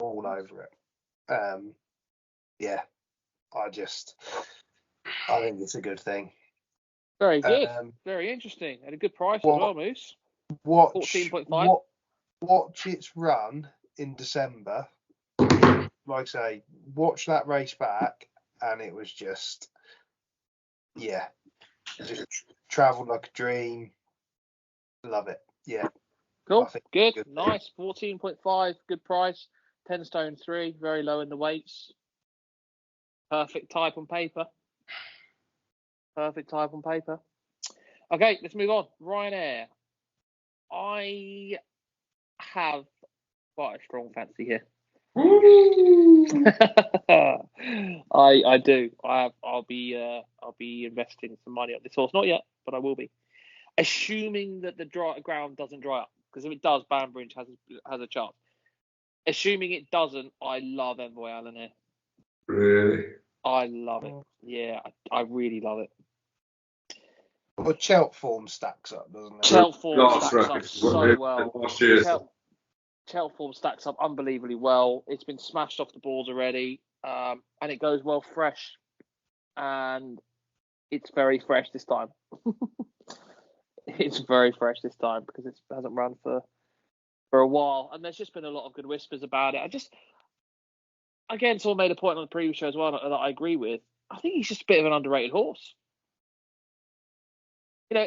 All over it. I think it's a good thing. Very good. Very interesting. At a good price as well, Moose. 14.5. Watch its run in December. like I say, watch that race back, and it was just travelled like a dream. Love it. Yeah. Cool. Good. Nice. 14.5. Good price. 10 stone 3. Very low in the weights. Perfect type on paper. Okay, let's move on. Ryanair. I have quite a strong fancy here. I do. I'll be investing some money on this horse. Not yet, but I will be. Assuming that the ground doesn't dry up, because if it does, Banbridge has a chance. Assuming it doesn't, I love Envoy Allen here. Really? I love it. Yeah, I really love it. But Chelt form stacks up, doesn't it? Chelt form stacks up so well. Last year. Chelt form stacks up unbelievably well. It's been smashed off the boards already, and it goes well fresh. And it's very fresh this time. It's very fresh this time because it hasn't run for a while. And there's just been a lot of good whispers about it. Again, someone made a point on the previous show as well that I agree with. I think he's just a bit of an underrated horse. You know,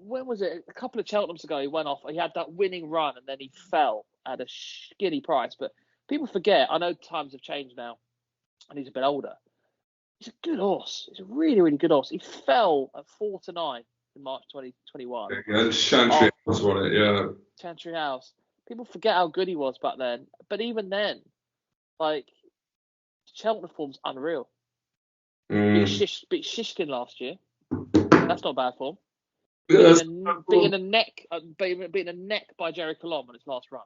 when was it? A couple of Cheltenhams ago, he went off. He had that winning run, and then he fell at a skinny price. But people forget. I know times have changed now, and he's a bit older. He's a good horse. He's a really, really good horse. He fell at 4-9 in March 2021. And Chantry House won it, yeah. Chantry House. People forget how good he was back then. But even then, like, Cheltenham form's unreal. Beat Shishkin last year. That's not bad form. Beating a neck by Jerry Colomb on his last run.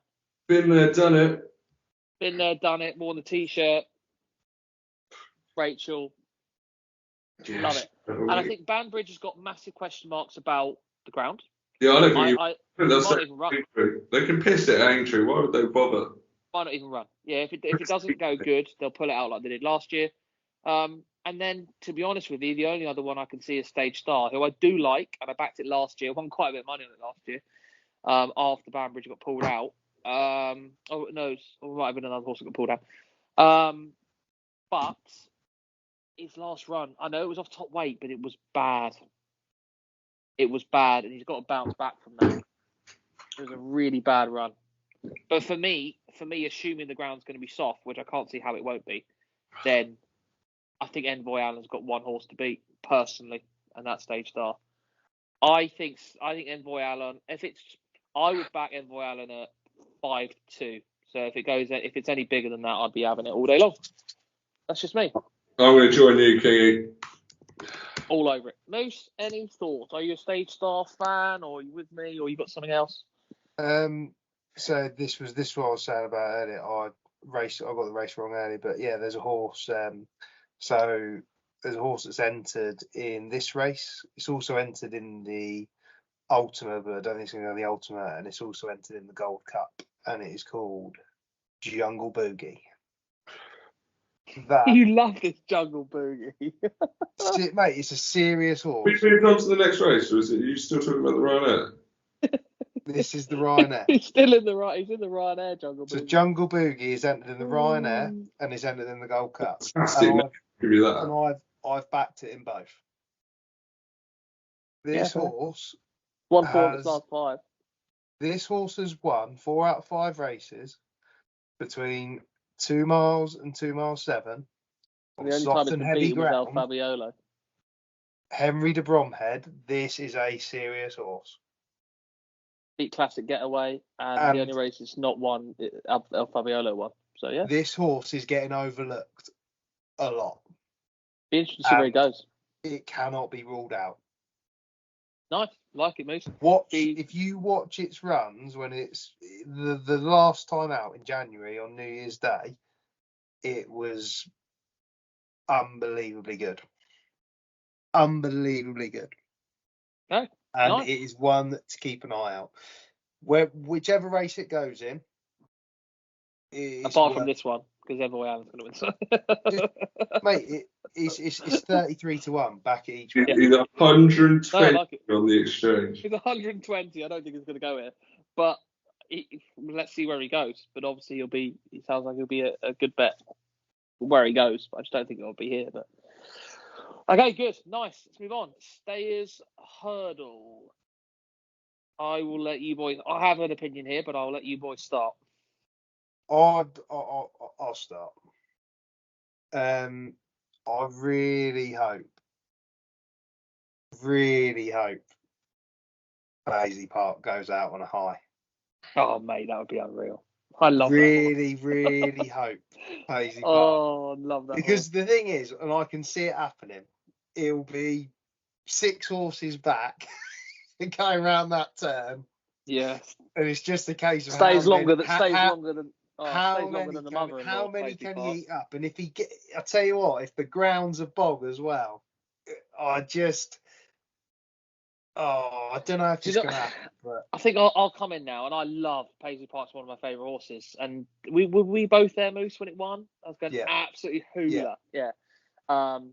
Been there, done it. Worn the t-shirt. Rachel. Yes. Love it. And I think Banbridge has got massive question marks about the ground. Yeah, I don't think might even run. They can piss it at Aintree. Why would they bother? Might not even run. Yeah, if it doesn't go good, they'll pull it out like they did last year. And then, to be honest with you, the only other one I can see is Stage Star, who I do like, and I backed it last year. Won quite a bit of money on it last year. After Banbridge got pulled out. It might have been another horse that got pulled out. But his last run, I know it was off top weight, but it was bad. And he's got to bounce back from that. It was a really bad run. But for me, assuming the ground's going to be soft, which I can't see how it won't be, then I think Envoy Allen's got one horse to beat personally, and that's Stage Star. I think Envoy Allen. I would back Envoy Allen at 5-2. So if it's any bigger than that, I'd be having it all day long. That's just me. I'm going to join you, Kingy. All over it. Moose, any thoughts? Are you a Stage Star fan, or are you with me, or you got something else? So this was what I was saying about earlier. I got the race wrong earlier, but yeah, there's a horse. So there's a horse that's entered in this race. It's also entered in the Ultima, but I don't think it's going to go in the Ultima, and it's also entered in the Gold Cup, and it is called Jungle Boogie. You love this Jungle Boogie. Mate, it's a serious horse. We've moved on to the next race, or is it you still talking about the Ryanair? This is the Ryanair. He's still in the Ryanair Jungle Boogie. So Jungle Boogie is entered in the Ryanair and is entered in the Gold Cup. Fantastic. Give you that. And I've backed it in both. This horse won 4 of his last 5. This horse has won 4 out of 5 races between 2 miles and 2 miles 7. And the only time it's been beaten was El Fabiolo. Henry de Bromhead. This is a serious horse. Beat Classic Getaway, and the only race it's not won, El Fabiolo won. So yeah, this horse is getting overlooked a lot. Be interesting to see where he goes. It cannot be ruled out. Nice, like it, Moose. If you watch its runs when it's the last time out in January on New Year's Day, it was unbelievably good. Unbelievably good. Okay. And nice. It is one to keep an eye out. Whichever race it goes in. Apart from this one, because Envoy Allen's going to win. Mate, it's 33-1 back at each one. He's 120 on the exchange. He's 120. I don't think he's going to go here, but let's see where he goes. But obviously, he sounds like he'll be a good bet. where he goes, but I just don't think it'll be here. But okay, good, nice. Let's move on. Stayers Hurdle. I will let you boys. I have an opinion here, but I'll let you boys start. I'll start. I really hope Paisley Park goes out on a high. Oh, mate, that would be unreal. I love really hope Paisley Park. Oh, love that. Because the thing is, and I can see it happening, it'll be 6 horses back going around that turn. Yeah. And it's just a case of stays longer than how many can he eat up? And if I tell you what, if the ground's a bog as well, I don't know if it's going to happen. But I think I'll come in now, and I love Paisley Park's one of my favourite horses. And were we both there, Moose, when it won? I was going absolutely hooler. Yeah. And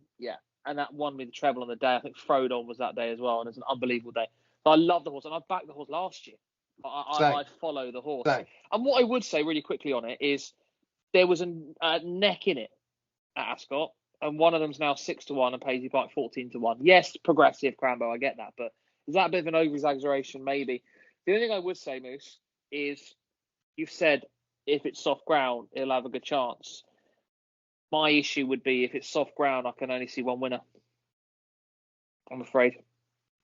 that won me the treble on the day. I think Frodon was that day as well, and it's an unbelievable day. So I love the horse, and I backed the horse last year. I follow the horse. Same. And what I would say really quickly on it is there was a neck in it at Ascot, and one of them's now 6-1 and Paisley Park 14-1. Yes, progressive, Crambo, I get that, but is that a bit of an over-exaggeration? Maybe. The only thing I would say, Moose, is you've said if it's soft ground, it'll have a good chance. My issue would be if it's soft ground, I can only see one winner. I'm afraid.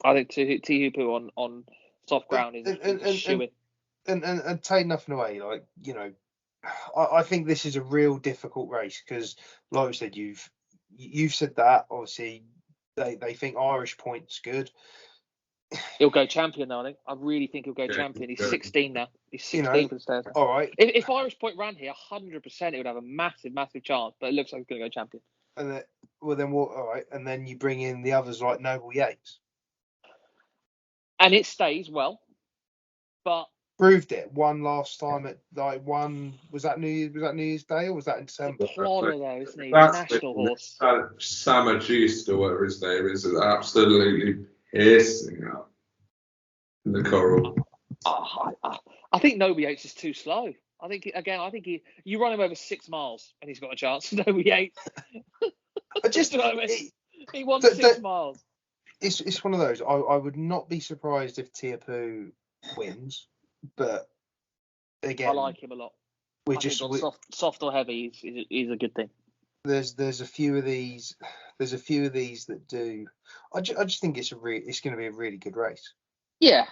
I think Tihupu on soft ground is a shoo-in. And take nothing away, like, you know, I think this is a real difficult race because, like I said, you've said that. Obviously, they think Irish Point's good. He'll go champion though, I think. I really think he'll go champion. He's 16 now. He's 16 for the Stairs. All right. If Irish Point ran here, 100% it would have a massive chance, but it looks like he's going to go champion. And then what? All right. And then you bring in the others like Noble Yates. And it stays well, but proved it. Won last time at was that New Year's Day or was that in December? Plodder though, isn't he? National horse. Samajust or whatever his name is absolutely hissing up in the coral. I think Noble Yates is too slow. I think you run him over 6 miles and he's got a chance. Noble Yates. He won 6 miles. It's one of those. I would not be surprised if Tiapu wins, but again, I like him a lot. Soft or heavy is a good thing. There's a few of these. There's a few of these that do. I just think it's going to be a really good race. Yeah,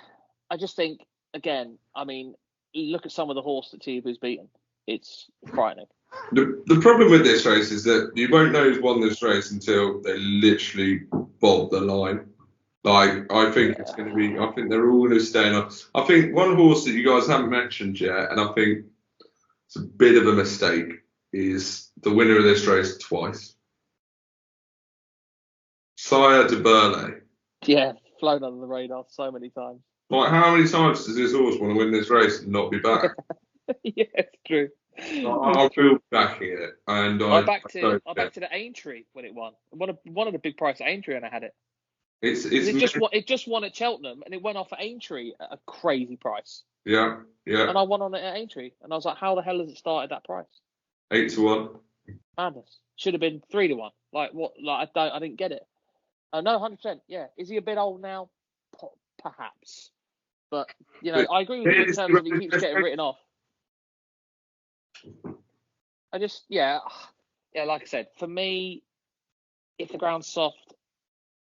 I just think again. I mean, you look at some of the horse that Tiapu's beaten. It's frightening. The problem with this race is that you won't know who's won this race until they literally bob the line. Like, I think it's going to be, I think they're all going to stay on. I think one horse that you guys haven't mentioned yet, and I think it's a bit of a mistake, is the winner of this race twice. Sire de Burle. Yeah, flown under the radar so many times. Like, how many times does this horse want to win this race and not be back? Yeah, it's true. I feel backing it, and I backed it at Aintree when it won. One of the big price at Aintree, and I had it. It just won at Cheltenham, and it went off at Aintree at a crazy price. Yeah. And I won on it at Aintree, and I was like, how the hell has it started that price? 8-1. Madness. Should have been 3-1. Like what? Like I didn't get it. No, 100%. Yeah. Is he a bit old now? Perhaps. But I agree with you in terms of he keeps getting written off. Like I said, for me, if the ground's soft,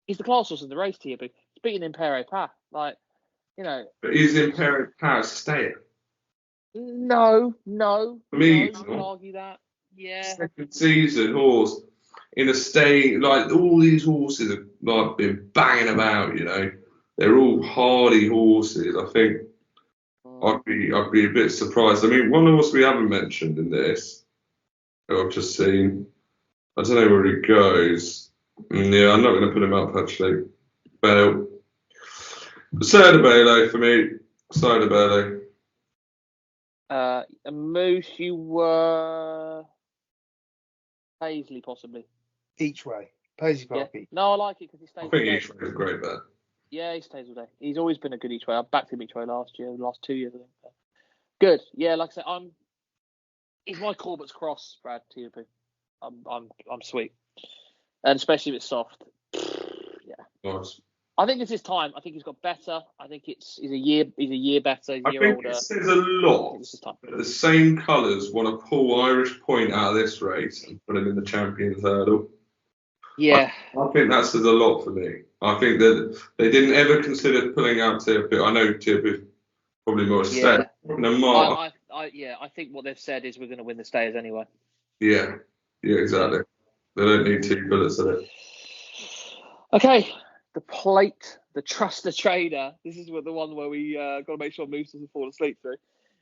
he's the class horse in the race, Tiapu. He's beating Impere Pas. But is Impere Pas staying? No. For me, you can argue that. Yeah. Second season horse in a state, like all these horses have like been banging about, They're all hardy horses. I think I'd be a bit surprised. I mean, one horse we haven't mentioned in this, who I've just seen, I don't know where he goes. Yeah, I'm not going to put him up actually. Bale. Sire de Burle for me. Sire de Burle. Moose, you were Paisley possibly. Each way. Paisley Park. Yeah. No, I like it because he stays. I think each way is a great bet. Yeah, he stays all day. He's always been a good each way. I backed him each way last 2 years, I think. Good. Yeah, like I said, he's my Corbett's Cross, Brad Tiapu. I'm sweet, and especially if it's soft. Yeah. Nice. I think it's his time. I think he's got better. I think he's a year better, he's a year older. It says a lot. But the same colours want to pull Irish Point out of this race and put him in the Champions Hurdle. Yeah. I think that says a lot for me. I think that they didn't ever consider pulling out Tippett. I know Tippett probably more Yeah. I think what they've said is we're going to win the Stayers anyway. Yeah, exactly. They don't need 2 bullets at it. Okay, the plate, the Trust the Trader. This is the one where we got to make sure Moose doesn't fall asleep through.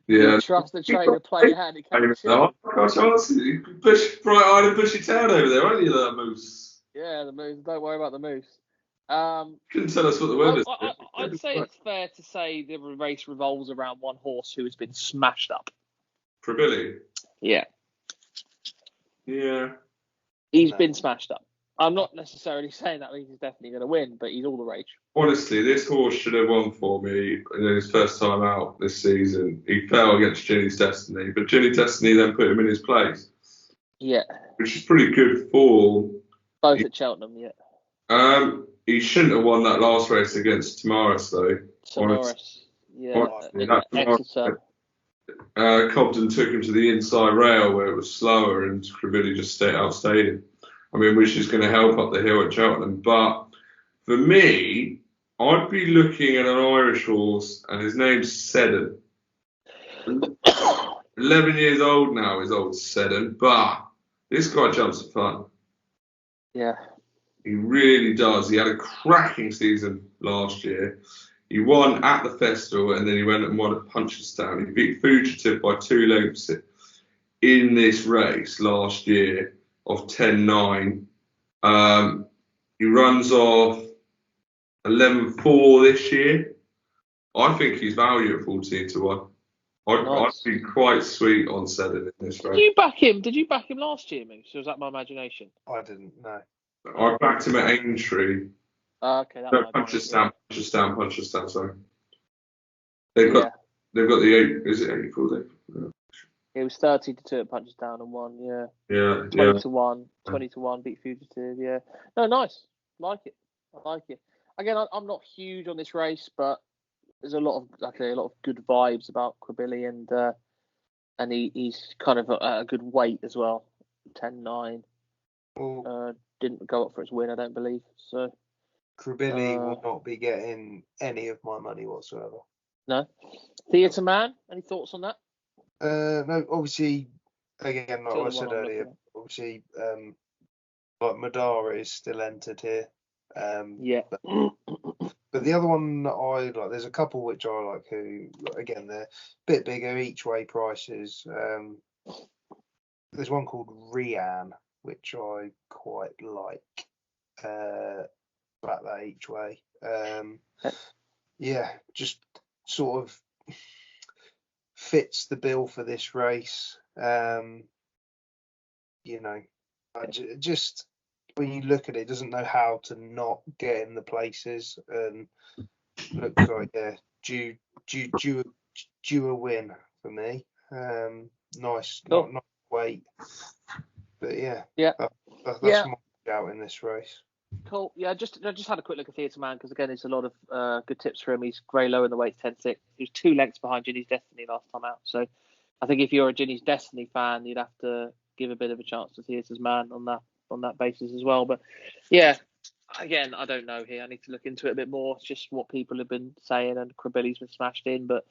Yeah. The Trust the Trader plate handicap. Oh gosh, bright-eyed and bushy town over there, aren't you, there, Moose? Yeah, the Moose. Don't worry about the Moose. Couldn't tell us what the weather's. I'd say it's fair to say the race revolves around one horse who has been smashed up. Prabilly? Yeah. Yeah. He's been smashed up. I'm not necessarily saying that means he's definitely going to win, but he's all the rage. Honestly, this horse should have won for me in his first time out this season. He fell against Ginny's Destiny, but Ginny Destiny then put him in his place. Yeah. Which is pretty good form. Both at Cheltenham, yeah. He shouldn't have won that last race against Tamaris, though. Tamaris, yeah. Exeter. Cobden took him to the inside rail where it was slower and Crivelli just outstayed him. I mean, which is going to help up the hill at Cheltenham. But for me, I'd be looking at an Irish horse, and his name's Seddon. 11 years old now is old Seddon, but this guy jumps for fun. Yeah. He really does. He had a cracking season last year. He won at the festival, and then he went and won at Punchestown. He beat Fugitive by 2 lengths in this race last year of 10.9. He runs off 11.4 this year. I think he's valued at 14 to 1. I'd be quite sweet on Seddon in this race. Did you back him last year, Moose? Or was that my imagination? I didn't know. I backed him at Aintree. Okay, that no, Punchestown, sorry. They've got the 8, is it 84? It was 30 to 2 at Punchestown and 1, yeah. Yeah. 20 to 1, 20 to 1, beat Fugitive, yeah. No, nice. I like it. Again, I'm not huge on this race, but there's a lot of good vibes about Crivelli, and he's kind of a good weight as well. 10.9. Didn't go up for its win, I don't believe. So Crivelli will not be getting any of my money whatsoever. No. Theatre Man, any thoughts on that? No, obviously, again, like I said earlier, obviously, like Madara is still entered here. Yeah. But the other one that I like, there's a couple which I like who, again, they're a bit bigger each way prices. There's one called Rian, which I quite like. About that each way. Yeah, just sort of fits the bill for this race. Just when you look at it, doesn't know how to not get in the places, and looks like due a win for me. Nice, cool. not weight, but yeah. That's my out in this race. Cool. Yeah, I just had a quick look at Theatre Man because again, there's a lot of good tips for him. He's grey low in the weight, 10.6. He was 2 lengths behind Ginny's Destiny last time out. So I think if you're a Ginny's Destiny fan, you'd have to give a bit of a chance to Theatre's Man on that basis as well. But yeah, again, I don't know here. I need to look into it a bit more. It's just what people have been saying, and Crivelli's been smashed in. But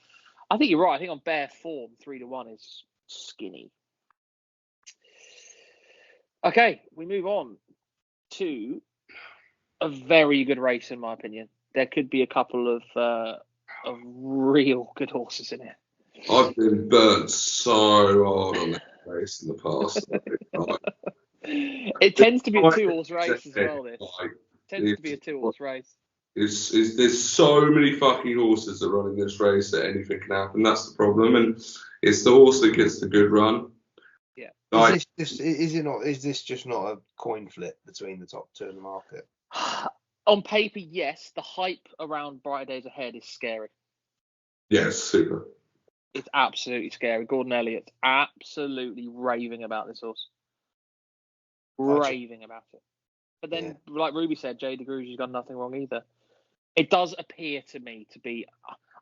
I think you're right. I think on bare form, 3 to 1 is skinny. Okay, we move on to a very good race, in my opinion. There could be a couple of real good horses in here. I've been burnt so hard on this race in the past. It tends to be a 2-horse race as well. This tends to be a 2-horse race. There's so many fucking horses that run in this race that anything can happen. That's the problem, and it's the horse that gets the good run. Yeah. Is this just not a coin flip between the top 2 in the market? On paper, yes. The hype around Brighter Days Ahead is scary. Yes, super. It's absolutely scary. Gordon Elliott's absolutely raving about this horse. raving about it. But then, like Ruby said, Jay DeGruge's done nothing wrong either. It does appear to me to be.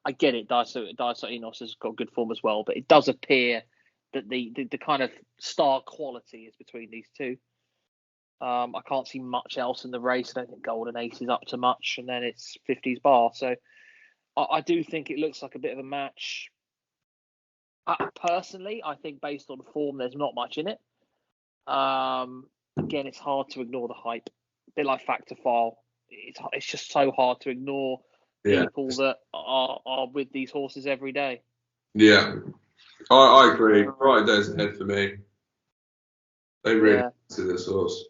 I get it. Daiso Enos has got good form as well, but it does appear that the kind of star quality is between these two. I can't see much else in the race. I don't think Golden Ace is up to much, and then it's 50s bar. So I do think it looks like a bit of a match. Personally, I think based on form, there's not much in it. Again, it's hard to ignore the hype. A bit like Factor File. It's just so hard to ignore people that are with these horses every day. Yeah, I agree. Bright days ahead for me. They really fancy this horse.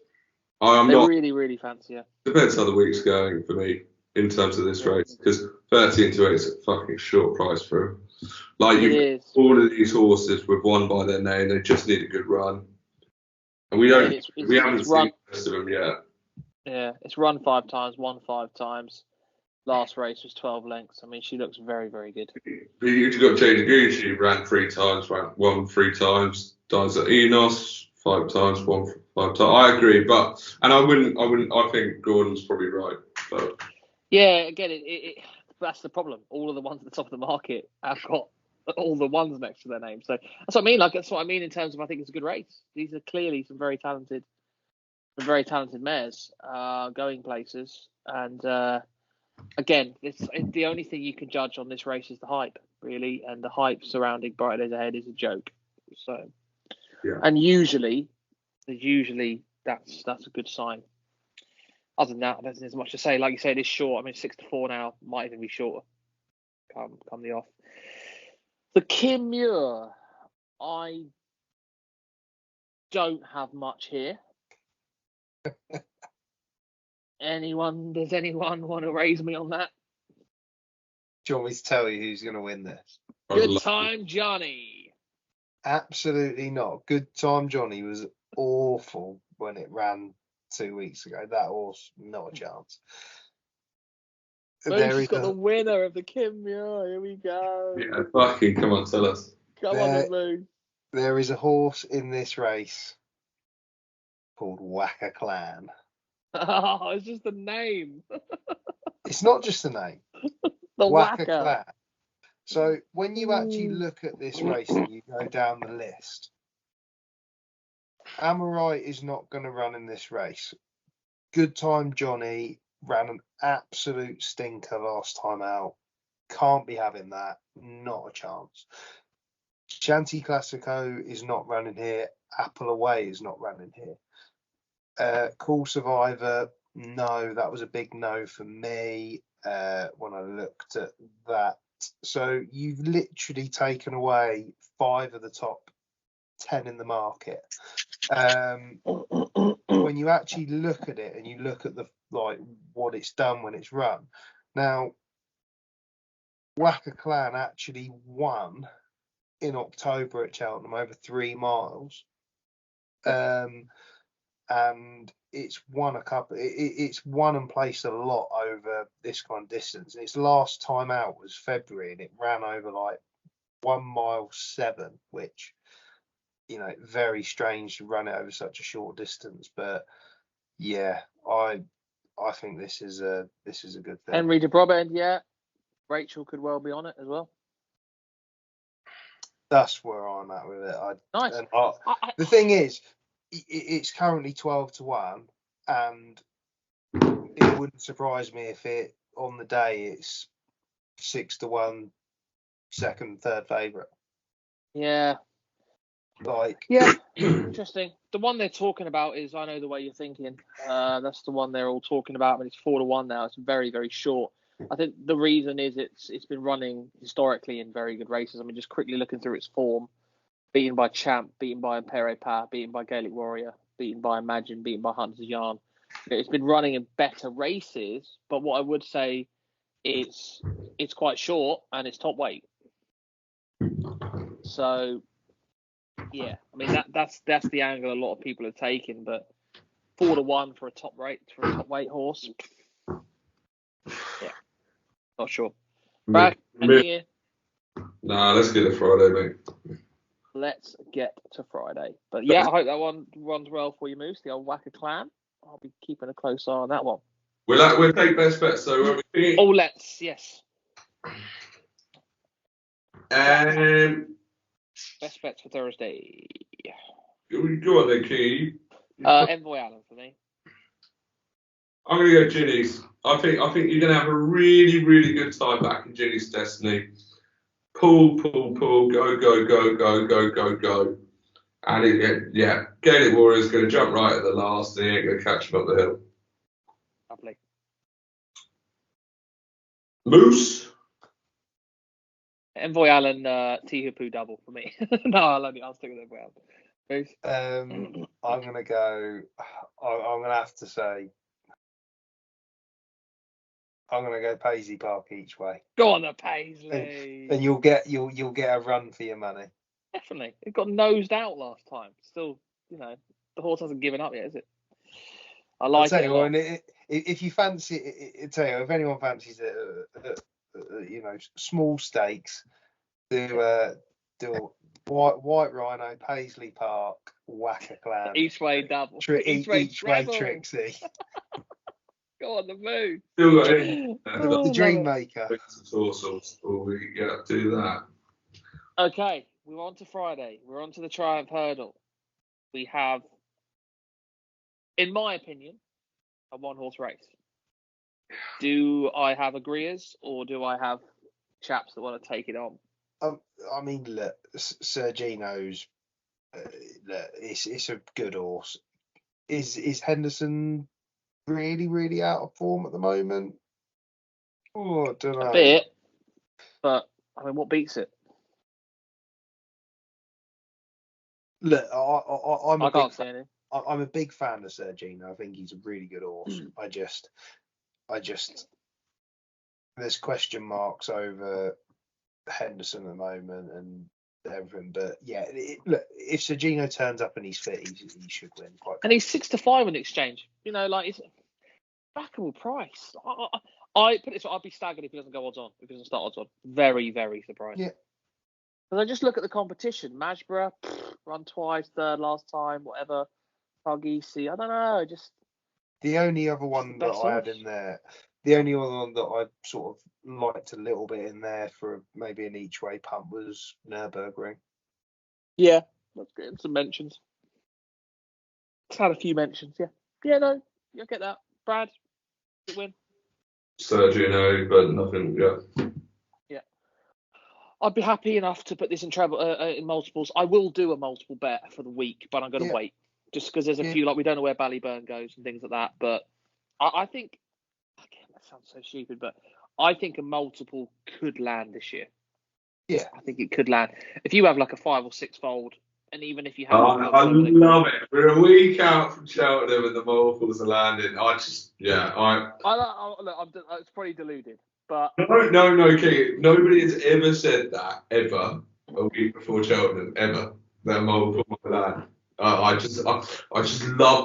Really, really fancy it. Depends how the week's going for me in terms of this race, because 13 to 8 is a fucking short price for him. Like all of these horses were won by their name. They just need a good run, and we haven't seen the rest of them yet. Yeah, it's run 5 times, won 5 times. Last race was 12 lengths. I mean, she looks very, very good. You've got Jay DeGruge. She ran 3 times, won 3 times. Daiso Enos 5 times, won 5 times. I agree, I think Gordon's probably right. But yeah, again, that's the problem. All of the ones at the top of the market have got all the ones next to their name. So that's what I mean. Like that's what I mean in terms of I think it's a good race. These are clearly some very talented mares going places. And again, the only thing you can judge on this race is the hype, really, and the hype surrounding Bright Days Ahead is a joke. So, and usually that's a good sign. Other than that, I don't think there's much to say. Like you said, it's short. I mean, 6-4 now, might even be shorter. Come the off. The Kim Muir, I don't have much here. Does anyone want to raise me on that? Do you want me to tell you who's going to win this? Good Time Johnny. Absolutely not. Good Time Johnny was awful when it ran 2 weeks ago. That horse, not a chance. Moose got the winner of the Kim Muir. Here we go. Yeah, fucking come on, tell us. Come on, Moose. There is a horse in this race called Waka Clan. Oh, it's just the name. It's not just the name. The Waka Clan. So when you actually look at this race and you go down the list, Amorite is not going to run in this race. Good Time Johnny ran an absolute stinker last time out. Can't be having that. Not a chance. Shanty Classico is not running here. Apple Away is not running here. Cool Survivor, no, that was a big no for me when I looked at that. So you've literally taken away 5 of the top 10 in the market. When you actually look at it and you look at what it's done when it's run. Now, Waka Clan actually won in October at Cheltenham over 3 miles. And it's won it's won and placed a lot over this kind of distance. Its last time out was February and it ran over 1 mile 7, which, very strange to run it over such a short distance. But yeah, I think this is a good thing. Henry de Brabant, yeah. Rachel could well be on it as well. That's where I'm at with it. Nice. The thing is, it's currently 12-1, and it wouldn't surprise me if on the day it's 6-1, second, third favourite. Yeah. Interesting. The one they're talking about is, I know the way you're thinking. That's the one they're all talking about, but it's 4-1 now. It's very, very short. I think the reason is it's been running historically in very good races. I mean, just quickly looking through its form. Beaten by Champ, beaten by Impere Pa, beaten by Gaelic Warrior, beaten by Imagine, beaten by Hunter's Yarn. It's been running in better races, but what I would say is it's quite short and it's top weight. So, yeah, I mean that's the angle a lot of people are taking, but 4-1 for a top weight horse. Yeah, not sure. Brad, anything here? Nah, let's get it Friday, mate. let's get to Friday. But yeah, I hope that one runs well for you, Moose. The old Wacker Clan. I'll be keeping a close eye on that one. We'll take best bets, though, won't we? Oh, let's, yes. Best bets for Thursday. Go on then, Key. Envoy Allen for me. I'm going to go Ginny's. I think you're going to have a really, really good time back in Ginny's Destiny. Pull, go. And Gaelic Warrior's going to jump right at the last and he ain't going to catch him up the hill. Lovely. Moose? Envoy Allen, Tihupu double for me. No, I'll stick with Envoy Allen. Moose? I'm going to go, I'm going to have to say, I'm going to go Paisley Park each way. Go on, the Paisley. And you'll get a run for your money. Definitely. It got nosed out last time. Still, the horse hasn't given up yet, is it? I like it. And if you fancy it, tell you, if anyone fancies it, small stakes, do White Rhino, Paisley Park, Wacker Clan. Each way double. Each way Trixie. Go on, the moon. Still got it. The Dream Maker. We do that. Okay, we're on to Friday. We're on to the Triumph Hurdle. We have, in my opinion, a one-horse race. Do I have agreeers or do I have chaps that want to take it on? I mean, look, Sergino's, it's a good horse. Is Henderson really, really out of form at the moment? Oh, I don't know. A bit, but I mean, what beats it? Look, I'm a big fan of Sergino. I think he's a really good horse. I just there's question marks over Henderson at the moment and everything. But yeah, look, if Sergino turns up and he's fit, he should win quite. And he's 6-5 in exchange. It's backable price. I put it so I'd be staggered if he doesn't go odds on. If he doesn't start odds on. Very, very surprised. Yeah. Because I just look at the competition. Majborough, run twice, third last time, whatever. Puggy, I don't know. Just the only other one that I had in there, the only other one that I sort of liked a little bit in there for maybe an each way punt was Nürburgring. Yeah, let's get in some mentions. It's had a few mentions, yeah. Yeah, no, you'll get that. Brad, good win. Sergio, but nothing, yeah. I'd be happy enough to put this in in multiples. I will do a multiple bet for the week, but I'm going to wait. Just because there's a few, like we don't know where Ballyburn goes and things like that. But I think, again, that sounds so stupid, but I think a multiple could land this year. Yeah. I think it could land. If you have like a 5 or 6 fold, and even if you have... I love it. We're a week out from Cheltenham and the multiples are landing. It's probably deluded. But no, King. Nobody has ever said that ever a week before Cheltenham ever. That multiple might land. I just love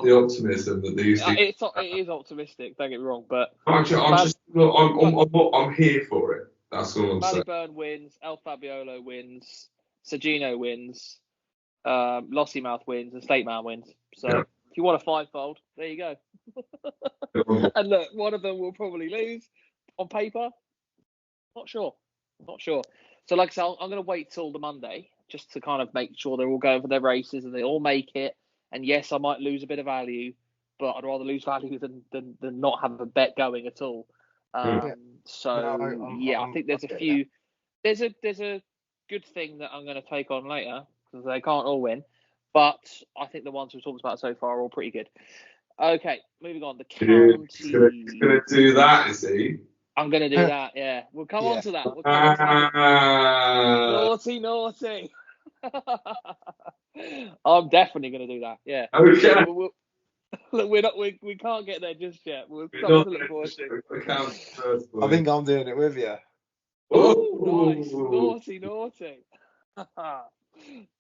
the optimism that these things. It is optimistic. Don't get me wrong, but I'm here for it. That's all I'm saying. Ballyburn wins. El Fabiolo wins. Sergino wins. Lossymouth wins. And State Man wins. So if you want a 5-fold, there you go. And look, one of them will probably lose. On paper, not sure. So like I said, I'm going to wait till the Monday just to kind of make sure they're all going for their races and they all make it. And yes, I might lose a bit of value, but I'd rather lose value than not have a bet going at all. I think there's a few. There's a good thing that I'm going to take on later because they can't all win, but I think the ones we've talked about so far are all pretty good. Okay, moving on. The county. He's going to do that, is he? I'm going to do that, yeah. We'll come on to that. Naughty. I'm definitely going to do that, yeah. Okay. Look, we can't get there just yet. We'll stop to look forward to. I think I'm doing it with you. Oh, nice. Naughty.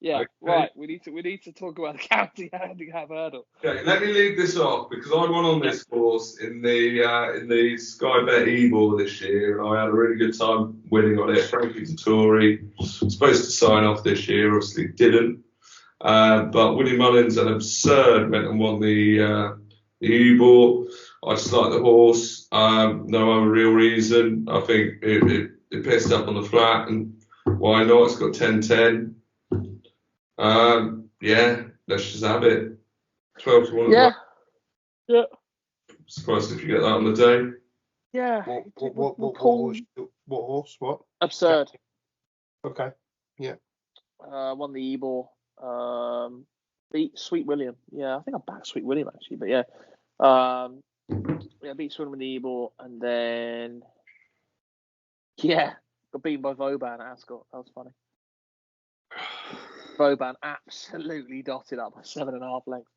Yeah, Okay. right. We need to talk about the county handicap hurdle. Okay, let me lead this off because I won on this course in the Sky Bet Ebor this year, and I had a really good time winning on it. Frankie Dettori was supposed to sign off this year, obviously didn't. But Willie Mullins, an absurd, went and won the Ebor. I just like the horse. No other real reason. I think it pissed up on the flat, and why not? It's got 10-10. Yeah, let's just have it. 12 to 1. Yeah. Yeah. Surprised if you get that on the day. Yeah. What horse? What? Absurd. Okay. Yeah. Won the Ebor. Beat Sweet William. Yeah, I think I backed Sweet William actually, but yeah. Beat Sweet William in the Ebor, and then got beaten by Vauban at Ascot. That was funny. Vauban absolutely dotted up by 7.5 lengths.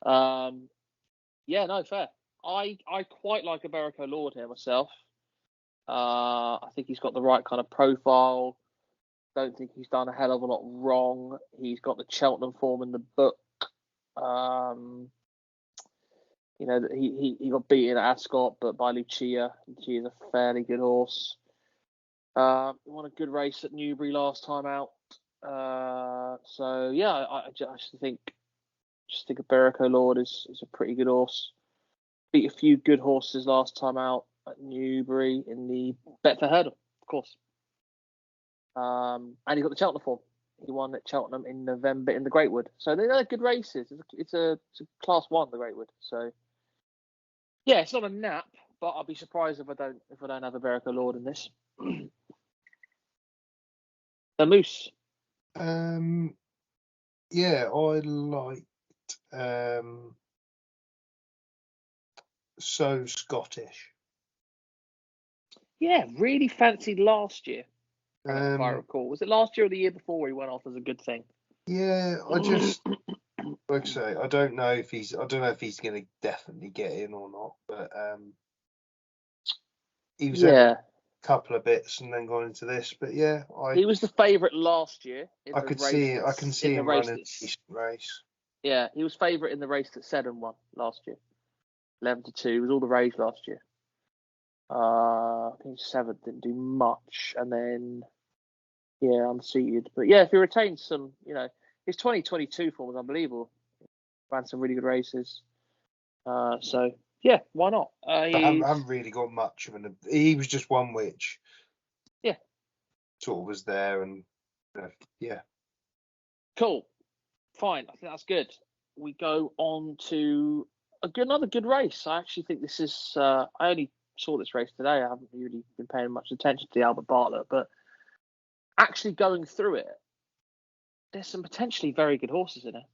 No, fair. I quite like Iberico Lord here myself. I think he's got the right kind of profile. Don't think he's done a hell of a lot wrong. He's got the Cheltenham form in the book. He got beaten at Ascot, but by Lucia. Lucia's a fairly good horse. Won a good race at Newbury last time out. I just think Iberico Lord is a pretty good horse. Beat a few good horses last time out at Newbury in the Betfair Hurdle, of course. And he got the Cheltenham form. He won at Cheltenham in November in the Greatwood. So they're good races. It's a class 1, the Greatwood. So yeah, it's not a nap, but I'll be surprised if I don't have Iberico Lord in this. The Moose. Yeah, I liked So Scottish. Yeah, really fancied last year. If I recall, was it last year or the year before where he went off as a good thing? Yeah, I just like I say, I don't know if he's going to definitely get in or not, but he was a couple of bits and then gone into this, but yeah, he was the favourite last year. I can see him running a decent race. Yeah, he was favourite in the race that Seddon won last year, 11-2. It was all the rage last year. I think 7th, didn't do much, and then unseated. But yeah, if he retains some, his 2022 form was unbelievable. Ran some really good races. So yeah, why not? I haven't really got much of an. He was just one which, sort of was there, and Cool, fine. I think that's good. We go on to another good race. I actually think this is. I only saw this race today. I haven't really been paying much attention to the Albert Bartlett, but actually going through it, there's some potentially very good horses in it.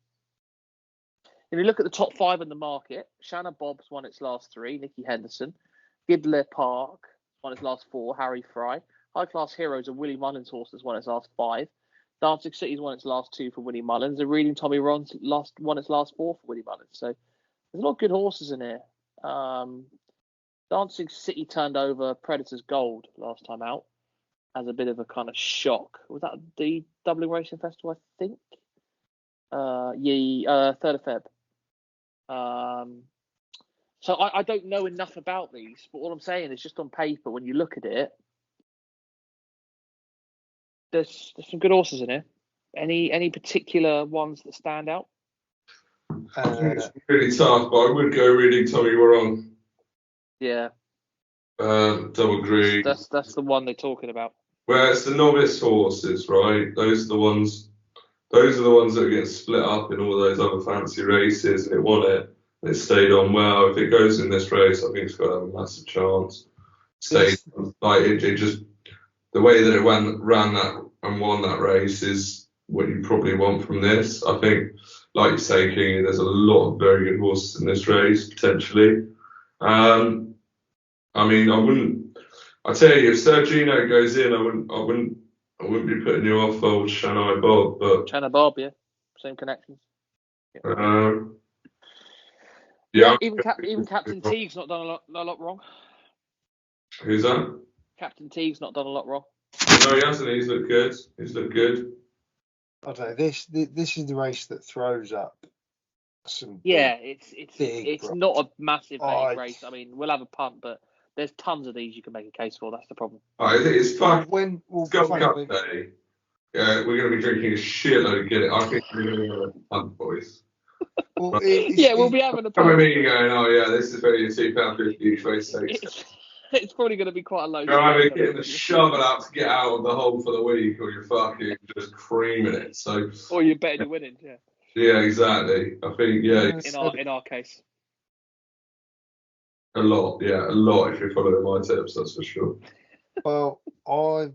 If you look at the top 5 in the market, Shanna Bob's won its last 3, Nicky Henderson. Gidler Park won its last 4, Harry Fry. High Class Heroes, a Willie Mullins horse, has won its last 5. Dancing City's won its last 2 for Willie Mullins. And Reading Tommy Ron's won its last 4 for Willie Mullins. So there's a lot of good horses in here. Dancing City turned over Predator's Gold last time out as a bit of a kind of shock. Was that the Dublin Racing Festival, I think? 3rd of Feb. So I don't know enough about these, but all I'm saying is just on paper, when you look at it, there's some good horses in here. Any particular ones that stand out? I think it's really tough, but I would go Reading Tommy Wrong. Yeah. Double agree. That's the one they're talking about. Where it's the novice horses, right? Those are the ones that get split up in all those other fancy races, and it won it. And it stayed on well. If it goes in this race, I think it's got to have a massive chance. It just the way that it ran that and won that race is what you probably want from this. I think, like you say, Kingy, there's a lot of very good horses in this race potentially. I tell you, if Sergino goes in, I wouldn't be putting you off old Shanghai Bob, but Shanghai Bob, yeah, same connections. Even Captain Teague's not done a lot wrong. Who's that? Captain Teague's not done a lot wrong. No, he hasn't. He's looked good. I don't know. This is the race that throws up some. Yeah, big it's price. not a massive I- race. I mean, we'll have a punt, but there's tons of these you can make a case for. That's the problem. I think it's fun. Gold funny, Cup Day. We're going to be drinking a shitload of Guinness. I think we're going to have a punt, boys. well, we'll be having a Come with punt. me going, oh yeah, this is only a £2.50 each way steak. It's probably going to be quite a low. You're either getting the shovel out to get out of the hole for the week, or you're fucking just creaming it. So, or you're betting you're winning. Yeah. Yeah, exactly. I think In our case, a lot. Yeah, a lot. If you're following my tips, that's for sure. Well, I've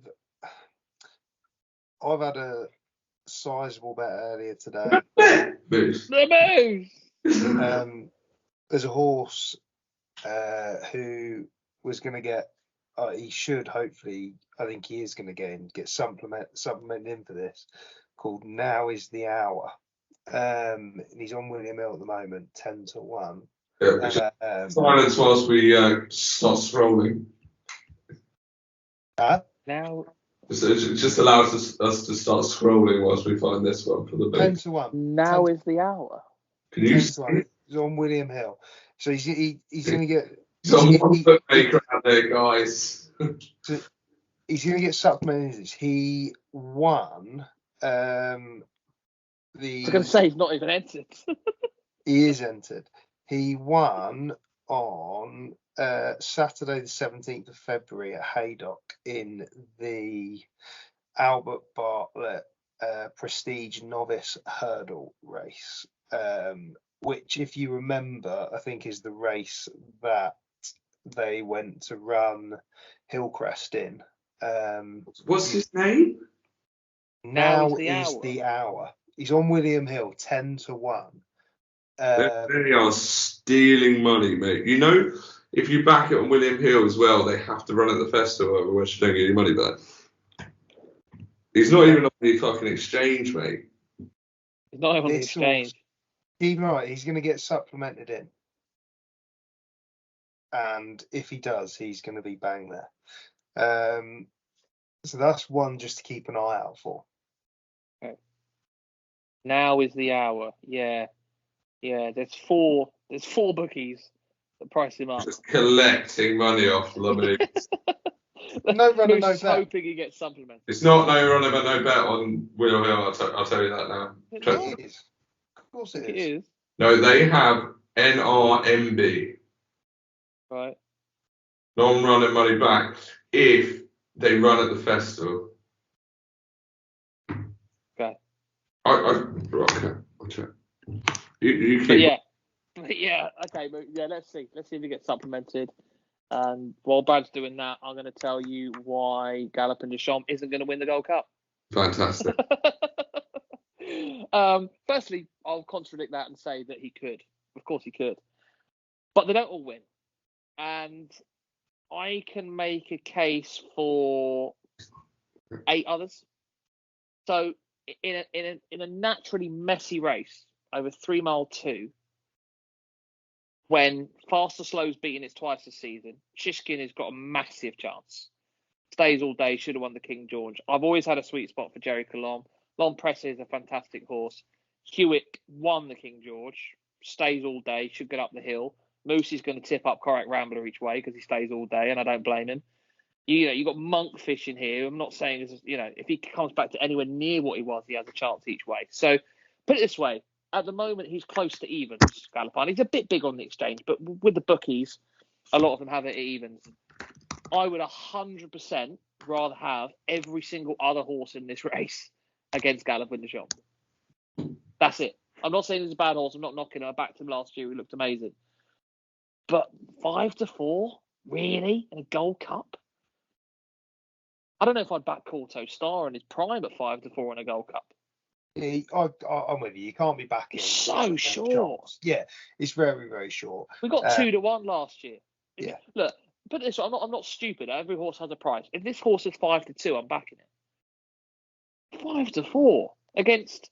had a sizable bet earlier today. Boost. The moves. There's a horse who was going to get. He should hopefully. I think he is going to get supplement in for this. Called Now Is the Hour. And he's on William Hill at the moment, 10-1. Yeah, silence whilst we start scrolling. Now. It just allows us to start scrolling whilst we find this one for the big. 10-1. Now is the hour. Can you? He's on William Hill, so he's going to get. He's on one foot maker out there, guys. So he's going to get supplemented. He won. I was going to say he's not even entered. He is entered. He won on Saturday the 17th of February at Haydock in the Albert Bartlett Prestige Novice Hurdle race, which, if you remember, I think is the race that they went to run Hillcrest in. What's his name? Now is the hour. He's on William Hill, 10-1. They are stealing money, mate. You know, if you back it on William Hill as well, they have to run at the festival, otherwise you don't get your money back. He's not even on the fucking exchange, mate. He's not even on the exchange. Keep in mind, he's going to get supplemented in. And if he does, he's going to be bang there. So that's one just to keep an eye out for. Okay. Now is the hour. Yeah. There's four bookies that price him up. Just collecting money off the moves. No runner, no bet. Hoping he gets supplemented. It's not no runner, but no bet on William Hill. I'll tell you that now. It is. Of course it is. No, they have NRMB. Right. Non-running money back if they run at the festival. Okay. Okay. I'll check. You keep. But yeah. Okay. But yeah. Let's see if he gets supplemented. And while Brad's doing that, I'm going to tell you why Galopin Des Champs isn't going to win the Gold Cup. Fantastic. Firstly, I'll contradict that and say that he could. Of course he could. But they don't all win. And I can make a case for 8 others. So in a naturally messy race over 3 mile 2, when Fast or Slow's beaten it twice this season, Shishkin has got a massive chance. Stays all day, should have won the King George. I've always had a sweet spot for Jerry Colomb. Lon Presse is a fantastic horse. Hewitt won the King George, stays all day, should get up the hill. Moosey's going to tip up Correct Rambler each way because he stays all day, and I don't blame him. You got Monkfish in here. I'm not saying this, if he comes back to anywhere near what he was, he has a chance each way. So put it this way. At the moment, he's close to evens, Galopin. He's a bit big on the exchange, but with the bookies, a lot of them have it at evens. I would 100% rather have every single other horse in this race against Galopin Des Champs. That's it. I'm not saying he's a bad horse. I'm not knocking him. I backed him last year. He looked amazing. But 5-4, really, in a Gold Cup? I don't know if I'd back Corto Star in his prime at 5-4 in a Gold Cup. Yeah, I'm with you. You can't be backing. It's so short. Yeah, it's very, very short. We got 2-1 last year. Yeah. Look, put it this way, I'm not stupid. Every horse has a price. If this horse is 5-2, I'm backing it. 5-4 against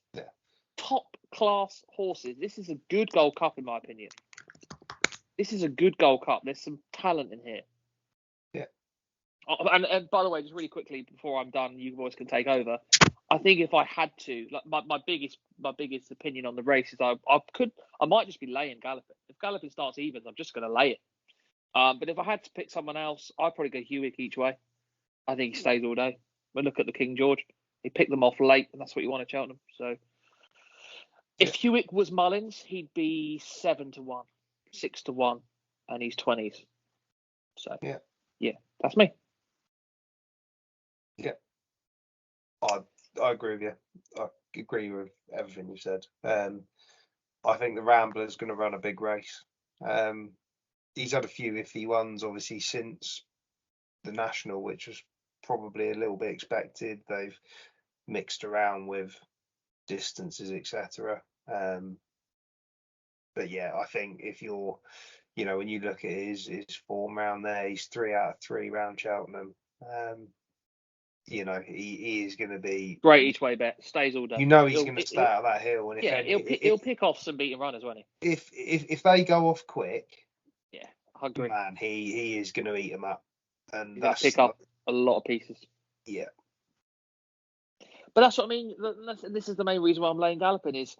top class horses. This is a good Gold Cup, in my opinion. This is a good Gold Cup. There's some talent in here. Yeah. And by the way, just really quickly before I'm done, you boys can take over. I think if I had to, like my biggest opinion on the race is I might just be laying Gallopin. If Gallopin starts evens, I'm just going to lay it. But if I had to pick someone else, I'd probably go Hewitt each way. I think he stays all day. But look at the King George. He picked them off late, and that's what you want at Cheltenham. So if Hewitt was Mullins, he'd be 7-1, 6-1, and he's 20s. So yeah, that's me. Yeah, I agree with you. I agree with everything you said. I think the Rambler's going to run a big race. He's had a few iffy ones, obviously, since the National, which was probably a little bit expected. They've mixed around with distances, etc. But yeah, I think if you're, when you look at his form round there, he's 3 out of 3 round Cheltenham. He is going to be great each way bet. Stays all day. He's going to stay out of that hill, and he'll pick off some beaten runners, won't he? If they go off quick, yeah, I agree. Man, he is going to eat them up, and that's pick up a lot of pieces. Yeah, but that's what I mean. This is the main reason why I'm laying Gallopin is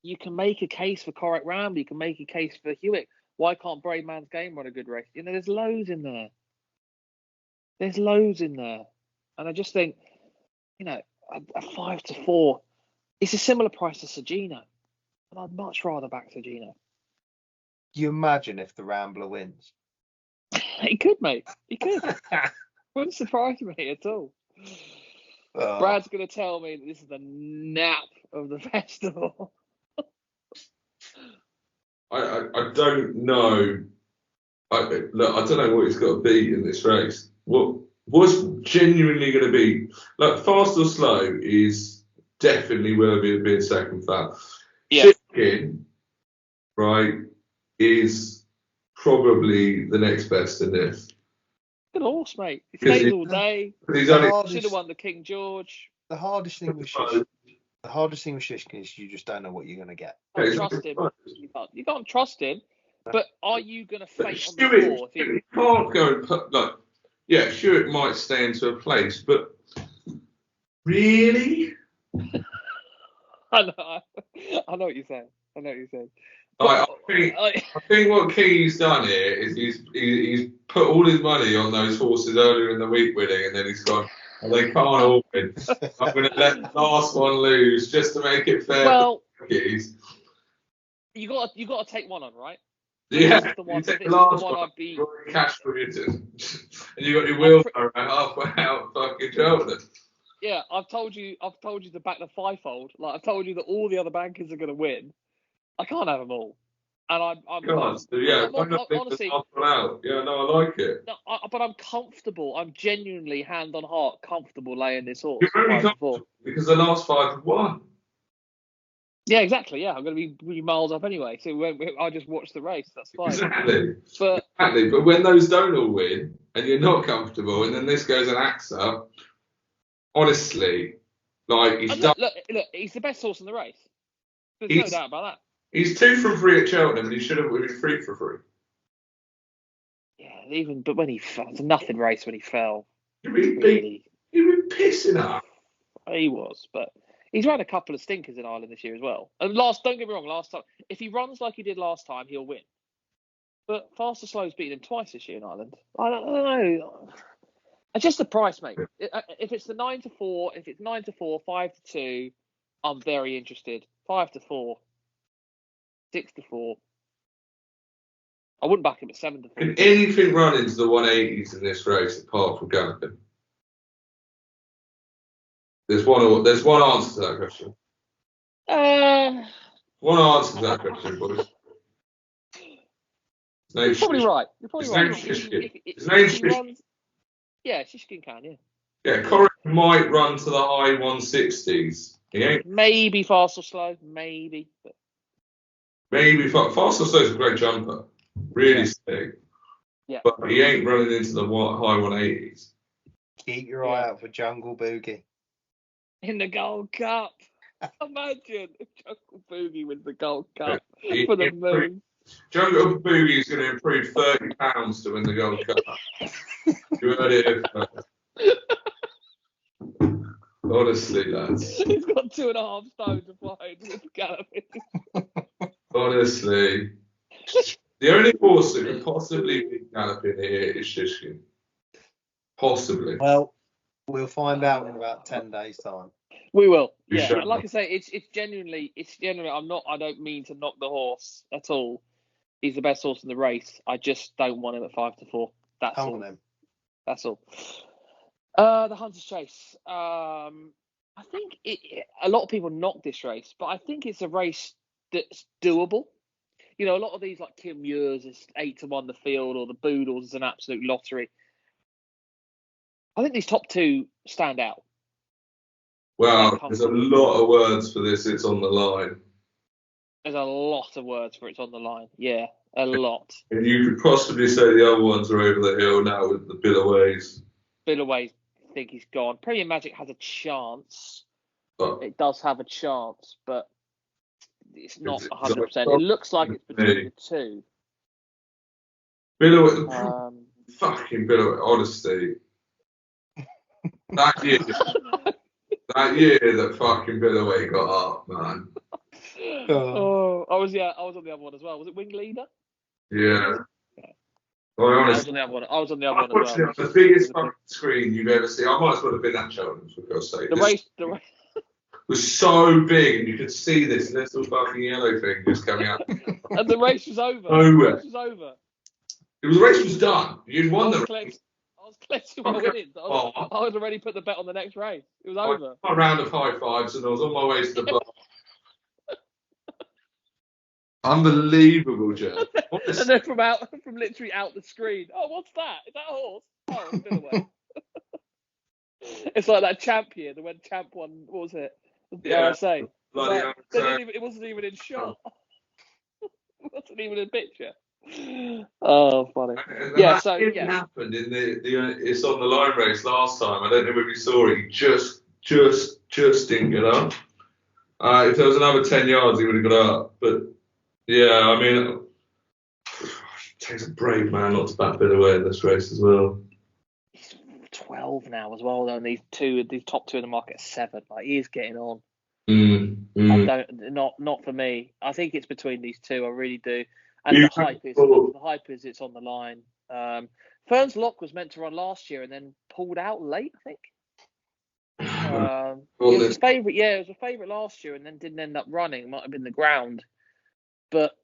you can make a case for Correct Ramble, you can make a case for Hewitt. Why can't Brave Man's Game run a good race? There's loads in there. And I just think, a 5-4, it's a similar price to Sergino. And I'd much rather back Sergino. You imagine if the Rambler wins? He could, mate. He could. Wouldn't surprise me at all. Brad's going to tell me that this is the nap of the festival. I don't know. I don't know what he's got to beat in this race. What's genuinely going to be fast or slow is definitely worthy of being second fat. Yeah. Chicken, right, is probably the next best in this. Good horse, mate. He stays all day. Should have won the King George. The hardest thing with Shishkin is you just don't know what you're going to get. You can't trust him. You can't trust him. But are you going to faint on the floor? You can't go and put Hewitt might stay into a place, but really? I know what you're saying. I think what Key's done here is he's put all his money on those horses earlier in the week winning, and then he's gone, they can't all win. I'm going to let the last one lose just to make it fair. Well, you got to take one on, right? Yeah, you take the last one, cash for it, and you got your wheelbarrow halfway out fucking Cheltenham. Yeah, I've told you to back the fivefold. Like I've told you that all the other bankers are going to win. I can't have them all, and I'm honestly, yeah, no, I like it. No, but I'm comfortable. I'm genuinely hand on heart comfortable laying this horse. You're only comfortable because the last 5 have won. Yeah, exactly. Yeah, I'm going to be miles up anyway. So I just watch the race. That's fine. Exactly. But when those don't all win and you're not comfortable, and then this goes an AXA, honestly, he's done. Look, he's the best horse in the race. There's no doubt about that. He's 2 from 3 at Cheltenham, and he should have been 3 for 3. Yeah, but when he fell, it's a nothing race when he fell. He was pissing up. He was, but. He's run a couple of stinkers in Ireland this year as well. And don't get me wrong, last time, if he runs like he did last time, he'll win. But Fast or Slow's beaten him twice this year in Ireland. I don't know. It's just the price, mate. If it's the 9-4, if it's 9-4, 5-2, I'm very interested. 5-4, 6-4. I wouldn't back him at 7-4. Can anything run into the 180s in this race apart from Gallopin? There's one answer to that question. One answer to that question, boys. You're probably right. His name's Shishkin. Yeah, Shishkin can, yeah. Yeah, Corrie might run to the high 160s. He ain't. Maybe Fast or Slow, maybe. But... Maybe Fast or Slow is a great jumper. Really sick. Yeah. But he ain't running into the high 180s. Keep your eye out for Jungle Boogie. In the Gold Cup. Imagine if Jungle Boogie wins the Gold Cup for the moon. Jungle Boogie is going to improve £30 to win the Gold Cup. You heard it first. Honestly, lads. He's got 2.5 stones of flying with galloping. Honestly. The only horse that could possibly be galloping here is Shishkin. Possibly. Well, we'll find out in about 10 days' time. We will. We Yeah. shall. Like I say, it's genuinely. I don't mean to knock the horse at all. He's the best horse in the race. I just don't want him at 5-4. That's Come all. on, then. That's all. The Hunter's Chase. I think a lot of people knock this race, but I think it's a race that's doable. You know, a lot of these, like Kim Muir's is 8-1 the field, or the Boodles is an absolute lottery. I think these top two stand out. Well, there's a lot of words for this. It's on the line. There's a lot of words for it's on the line. Yeah, a lot. And you could possibly say the other ones are over the hill now with the Billaways. Billaways, I think he's gone. Premier Magic has a chance. But It does have a chance, but it's not It's 100%. It looks like it's between the two. Billaway, fucking Billaway, honestly. That year that fucking Billaway got up, man. I was on the other one as well. Was it Wing Leader? Yeah. I was Honestly, on the other one. I was on the other one as watching well. it on the biggest fucking screen you've ever seen. I might as well have been at Cheltenham, for God's sake. The race was so big, and you could see this little fucking yellow thing just coming out. and the race was over. Nowhere. The race was over. The race was done. You'd won the race. I was collecting my winnings. I had already put the bet on the next race. It was over. A round of high fives, and I was on my way to the bar. Unbelievable, Joe. And then from literally out the screen. Oh, what's that? Is that a horse? Oh, it's been away. It's like that champ year, when champ won. What was it? Yeah. RSA. Bloody It wasn't even in shot. It wasn't even in picture. Oh, funny. And Yeah, that so didn't happened in the it's on the line race last time. I don't know if you saw it. He just didn't get up. If there was another 10 yards, he would have got up. But yeah, I mean, it takes a brave man not to back Billaways in this race as well. He's 12 now as well, though. And these top two in the market are 7. Like, he is getting on. I don't, not for me. I think it's between these two. I really do. And the hype is it's on the line. Ferns Lock was meant to run last year and then pulled out late, I think. It was a favourite. Yeah, it was a favourite last year and then didn't end up running. It might have been the ground, but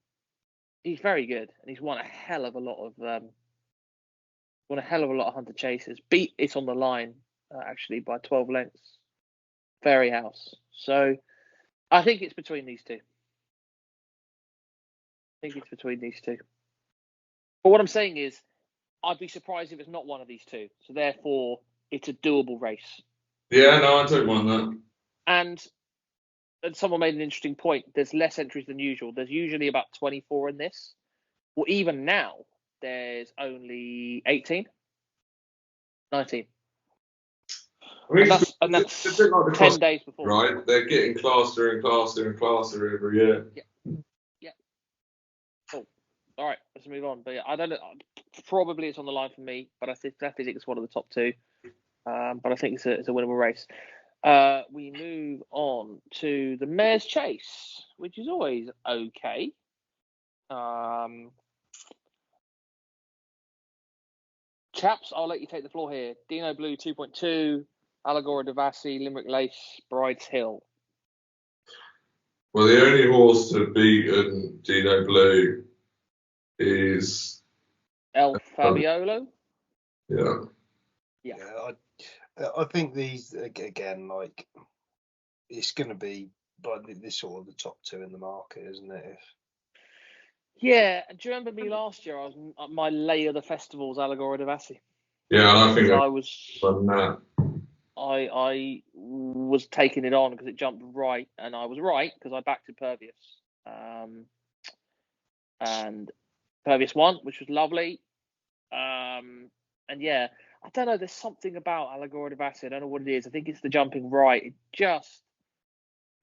he's very good and he's won a hell of a lot of Hunter Chases. Beat It's on the Line actually by 12 lengths. Fairy House. So I think it's between these two. But what I'm saying is, I'd be surprised if it's not one of these two. So therefore, it's a doable race. Yeah, no, I don't mind that. And someone made an interesting point. There's less entries than usual. There's usually about 24 in this. Well, even now, there's only 18, 19. I mean, And that's it's a bit like the 10 days before. Right? They're getting classer and classer and classer every year. Yeah. Cool. All right, let's move on. But yeah, I don't know. Probably it's on the line for me, but I definitely think it's one of the top two. But I think it's a winnable race. We move on to the Mare's Chase, which is always okay. Chaps, I'll let you take the floor here. Dino Blue 2.2, Allegora Devassi, Limerick Lace, Bride's Hill. Well, the only horse to have beaten Dino Blue is El Fabiolo. Yeah. I think these again, like, it's going to be like this sort of the top two in the market, isn't it? Yeah, do you remember me last year? I was my lay of the festival's Allegora Devassi. Yeah, and I think I was on that. I was taking it on because it jumped right, and I was right because I backed Impervious. And Impervious won, which was lovely. And yeah, I don't know. There's something about Allegora Devassi. I don't know what it is. I think it's the jumping right. It just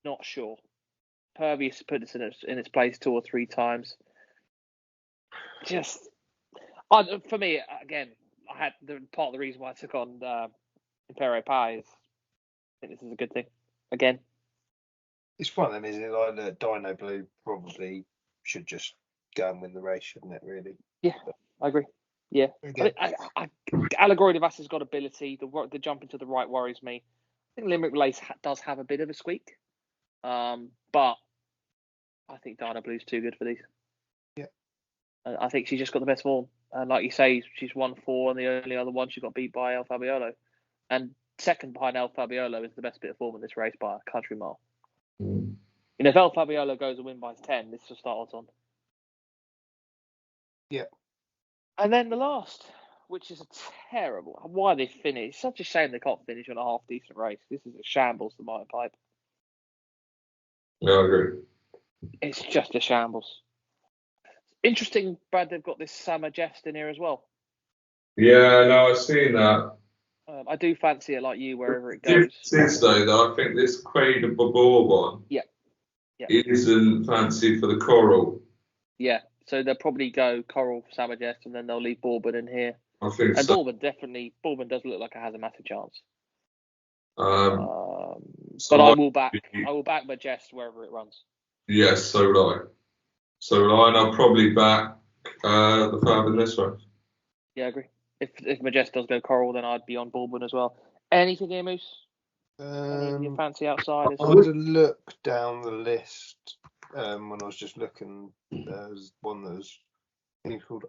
not sure. Impervious put this in its place 2 or 3 times. Just for me again, I had part of the reason why I took on Imperio Pie is think this is a good thing. Again, It's one of them, isn't it? Like the Dino Blue probably should just go and win the race, shouldn't it? Really? yeah, I agree. Yeah, Okay. Allegory Devas has got ability. The jump into the right worries me. I think Limerick Lace does have a bit of a squeak, but I think Dino Blue's too good for these. Yeah. I think she's just got the best form. And like you say, she's won 4, and the only other one she got beat by El Fabiolo. And second behind El Fabiolo is the best bit of form in this race by a country mile. Mm. If El Fabiolo goes and wins by 10, this will start odds on. Yeah. And then the last, which is a terrible. Why they finish? It's such a shame they can't finish on a half decent race. This is a shambles, the Martin Pipe. Yeah, I agree. It's just a shambles. Interesting, Brad. They've got this Summer Jest in here as well. Yeah, no, I've seen that. I do fancy it like you, wherever it goes. Difference is though, I think this Quaid of Babor one isn't fancy for the coral. Yeah, so they'll probably go Coral, Summer Jest, and then they'll leave Bourbon in here. I think And so. Bourbon does look like it has a massive chance. So but I will back Majest wherever it runs. Yes, so would I. And I'll probably back the Fab in this one. Yeah, I agree. If Majest does go Coral, then I'd be on Bourbon as well. Anything here, Moose? Any of your fancy outsiders? I had a look down the list when I was just looking. There's one that was called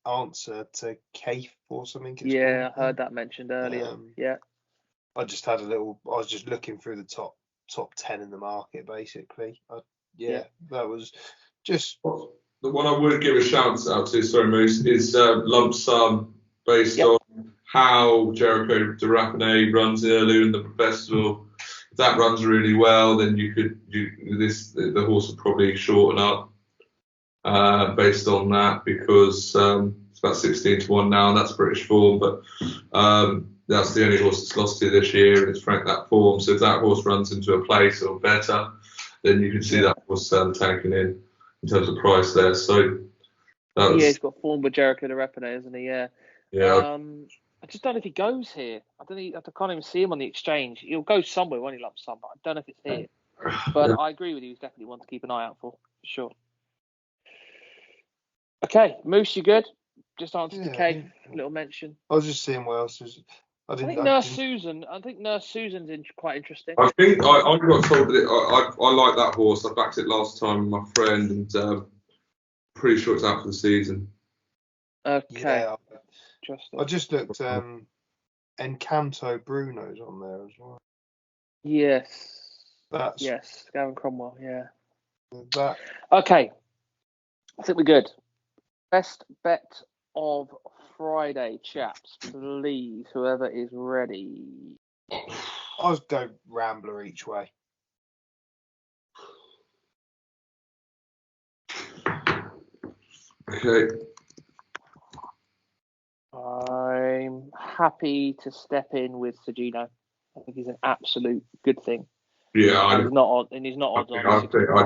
Answer to Cafe or something. Yeah, I heard that mentioned earlier. Yeah. I just had I was just looking through the top 10 in the market, basically. That was just... The one I would give a shout out to, sorry Moose, is Lump Sum, based on how Jericho de Rapinay runs earlier in the festival. If that runs really well, then the horse would probably shorten up based on that, because it's about 16 to 1 now, and that's British form, but that's the only horse that's lost here this year, and it's Frank that form. So if that horse runs into a place or better, then you can see that horse tanking in terms of price there. So he's got form with Jericho de Rapinay, isn't he? Yeah. Yeah. I just don't know if he goes here. I can't even see him on the exchange. He'll go somewhere when he lumps some, but I don't know if it's here. But I agree with you. He's definitely one to keep an eye out for sure. Okay, Moose, you good? Just answered to Kate. Little mention. I was just seeing what else is. I think Nurse Susan's quite interesting. I think I got told that I like that horse. I backed it last time with my friend, and pretty sure it's out for the season. Okay. Yeah, I just looked. Encanto Bruno's on there as well. Yes. Yes, Gavin Cromwell. Yeah. That. Okay. I think we're good. Best bet of Friday, chaps, please. Whoever is ready. I'll go Rambler each way. Okay. I'm happy to step in with Sergino. I think he's an absolute good thing. Yeah, he's not odds on. I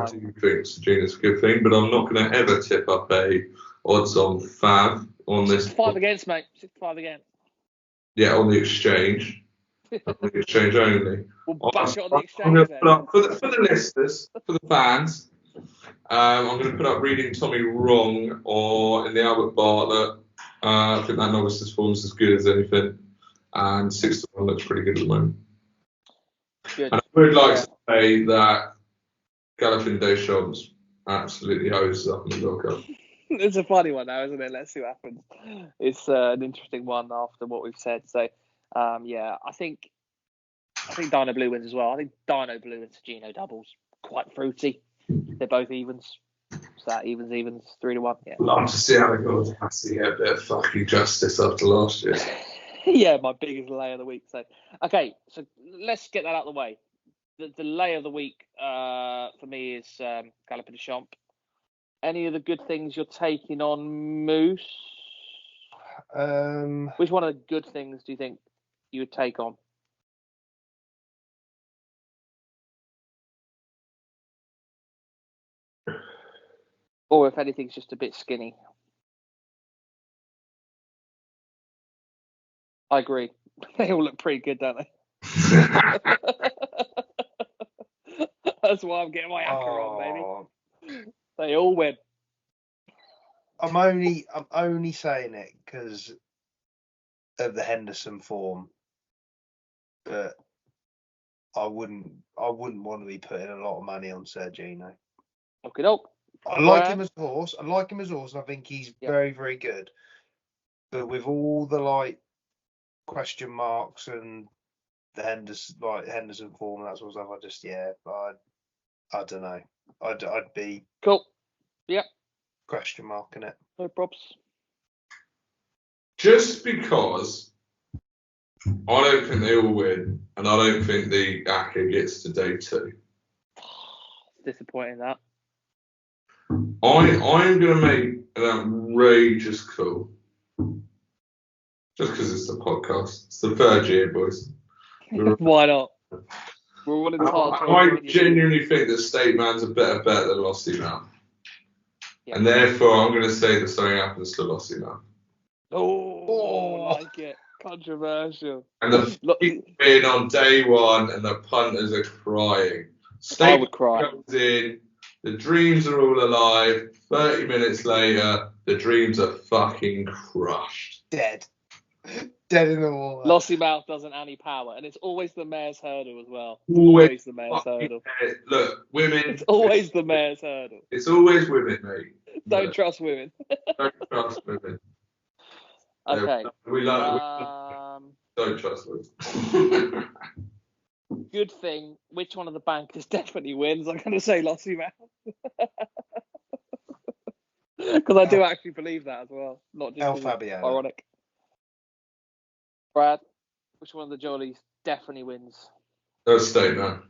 do think Sergino's a good thing, but I'm not going to ever tip up a odds on Fab on this. 65 against, mate. 65 against. Yeah, on the exchange. On the exchange only. We'll bash it on the exchange. I'm going to put up for the listeners, for the fans. I'm going to put up Reading Tommy Wrong or in the Albert Bartlett. I think that novice's form is as good as anything, and 6 to 1 looks pretty good at the moment. Good. And I would like to say that Galloping Deschamps absolutely hoses up in the World Cup. It's a funny one now, isn't it? Let's see what happens. It's an interesting one after what we've said. So, I think Dino Blue wins as well. I think Dino Blue and Sergino doubles quite fruity. They're both evens. So that evens 3 to 1. Yeah. Love to see how it goes. I see a bit of fucking justice after last year. Yeah, my biggest lay of the week. So, okay, so let's get that out of the way. The lay of the week for me is Galloping Deschamps. Any of the good things you're taking on, Moose? Which one of the good things do you think you would take on? Or if anything's just a bit skinny? I agree. They all look pretty good, don't they? That's why I'm getting my acca on, baby. Oh, They all win. I'm only saying it because of the Henderson form, but I wouldn't want to be putting a lot of money on Sergino. Okay, doke. I like him as a horse. And I think he's very, very good. But with all the question marks and the Henderson form and that sort of stuff, I don't know. I'd be cool. Yep. Question marking it. No props. Just because I don't think they all win, and I don't think the ACCA gets to day 2. Disappointing that. I'm going to make an outrageous call. Just because it's the podcast. It's the 3rd year, boys. Why not? We're all entitled to I genuinely think that State Man's a better bet than Lossy Man. Yeah. And therefore, I'm going to say that something happens to Lossy Man. Oh, I like it. Controversial. And the win on day 1, and the punters are crying. State would cry. Comes in, the dreams are all alive. 30 minutes later, the dreams are fucking crushed. Dead in the water. Lossy Mouth doesn't any power, and it's always the mare's hurdle as well. Always the mare's hurdle. Look, women. It's always the mare's hurdle. It's always women, mate. Don't trust women. Don't trust women. Okay. We don't trust women. Good thing. Which one of the bankers definitely wins? I'm going to say Lossy Mouth. Because I do actually believe that as well. Not just ironic. Brad, which one of the Jollies definitely wins? State Man.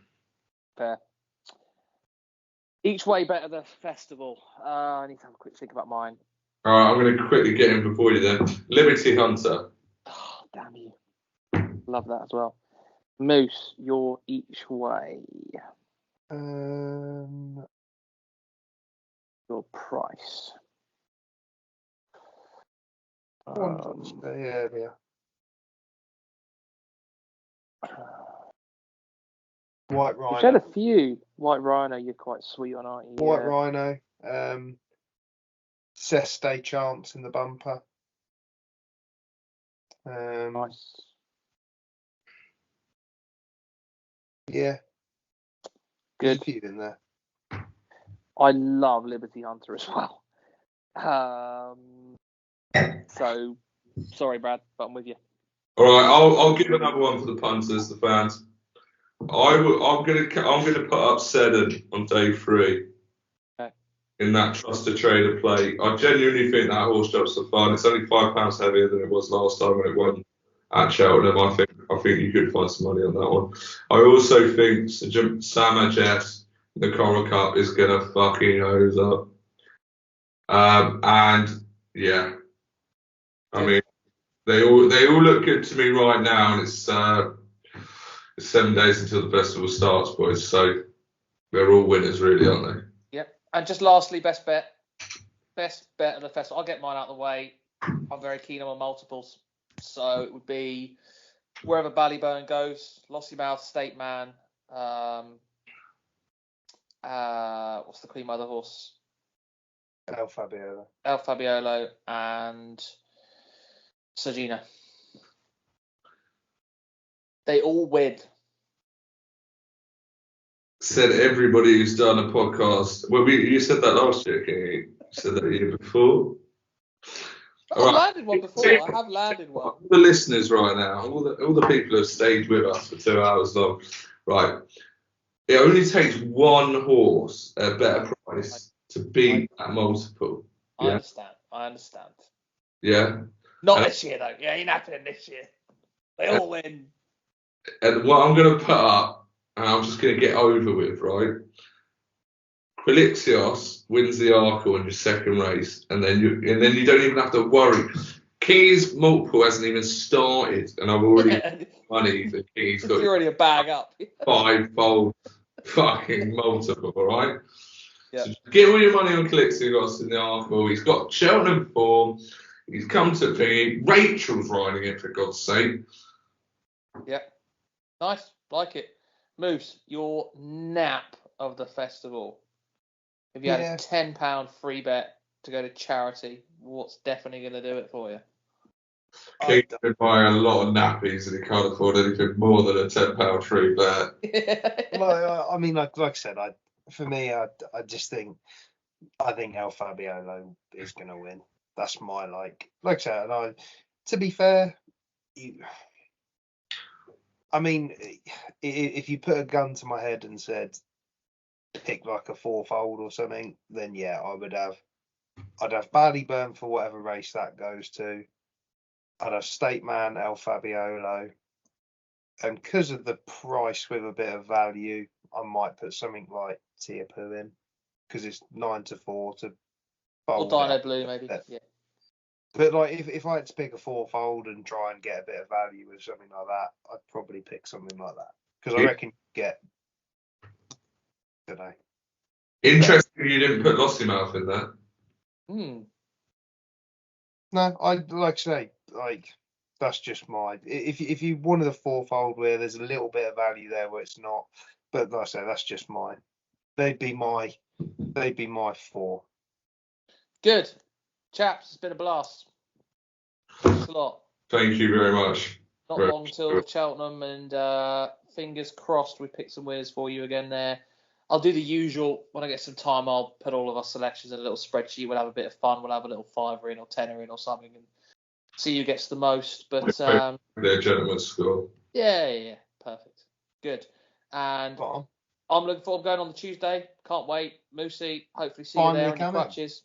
Fair. Each way better the festival. I need to have a quick think about mine. All right, I'm going to quickly get in before you then. Liberty Hunter. Oh, damn you. Love that as well. Moose, your each way. Your price. White Rhino. You've had a few. White Rhino, you're quite sweet on, aren't you? White Rhino. Seste chance in the bumper. Nice. Yeah. Good. There's a few in there. I love Liberty Hunter as well. So, sorry, Brad, but I'm with you. All right, I'll give another one for the punters, the fans. I'm gonna put up Seddon on day 3. Okay. In that Trust a Trader play. I genuinely think that horse job's for fun. It's only £5 heavier than it was last time when it won at Cheltenham. I think you could find some money on that one. I also think Sam Jess, the Coral Cup, is gonna fucking hose up. And yeah, I mean, they all look good to me right now, and it's 7 days until the festival starts, boys. So they're all winners, really, aren't they? Yep. And just lastly, best bet of the festival. I'll get mine out of the way. I'm very keen on my multiples, so it would be wherever Ballyburn goes. Lossy Mouth, State Man. What's the Queen Mother horse? El Fabiolo, and Sergino. They all win. Said everybody who's done a podcast. Well, you said that last year, King. You said that the year before. I've landed one before. I have landed one. All the listeners right now, all the people who have stayed with us for 2 hours long. Right. It only takes one horse at a better price to beat that multiple. I understand. Yeah. Not this year, though. Yeah, ain't happening this year. They all win. And what I'm going to put up, and I'm just going to get over with, right? Quilixios wins the Arkle in your second race, and then you don't even have to worry. King's multiple hasn't even started, and I've already money for King's got. You're already a bag up. 5-fold fucking multiple, all right? Yeah. So get all your money on Quilixios in the Arkle. He's got Cheltenham form. He's come to thingy. Rachel's riding it, for God's sake. Yeah. Nice, like it. Moose, your nap of the festival. If you had a £10 free bet to go to charity, what's definitely going to do it for you? Keith's been buying a lot of nappies and he can't afford anything more than a £10 free bet. Well, I mean, like I said, I just think El Fabiolo is going to win. That's my like I said. And to be fair, I mean, if you put a gun to my head and said pick like a fourfold or something, then yeah, I'd have Ballyburn for whatever race that goes to. I'd have State Man, El Fabiolo, and because of the price with a bit of value, I might put something like Tiapu in because it's 9-4 to or fold Dino Blue maybe. Yeah. But like if I had to pick a fourfold and try and get a bit of value with something like that, I'd probably pick something like that because I reckon you get. I don't know. Interesting you didn't put Lossymouth in there. No, I like I say, like that's just my. If you wanted a fourfold where there's a little bit of value there where it's not, but like I say, that's just mine. They'd be my 4. Good, chaps. It's been a blast. Thanks a lot. Thank you very much. Not long till Cheltenham, and fingers crossed we pick some winners for you again there. I'll do the usual. When I get some time, I'll put all of our selections in a little spreadsheet. We'll have a bit of fun. We'll have a little fiver in or tenner in or something and see who gets the most. But their gentleman's score. Yeah. Perfect. Good. And I'm looking forward to going on the Tuesday. Can't wait. Moosey, hopefully see you there in your crutches.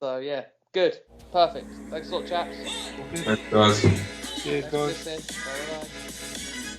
So, yeah. Good. Perfect. Thanks a lot, chaps. Thanks, guys. Cheers, guys. Bye-bye.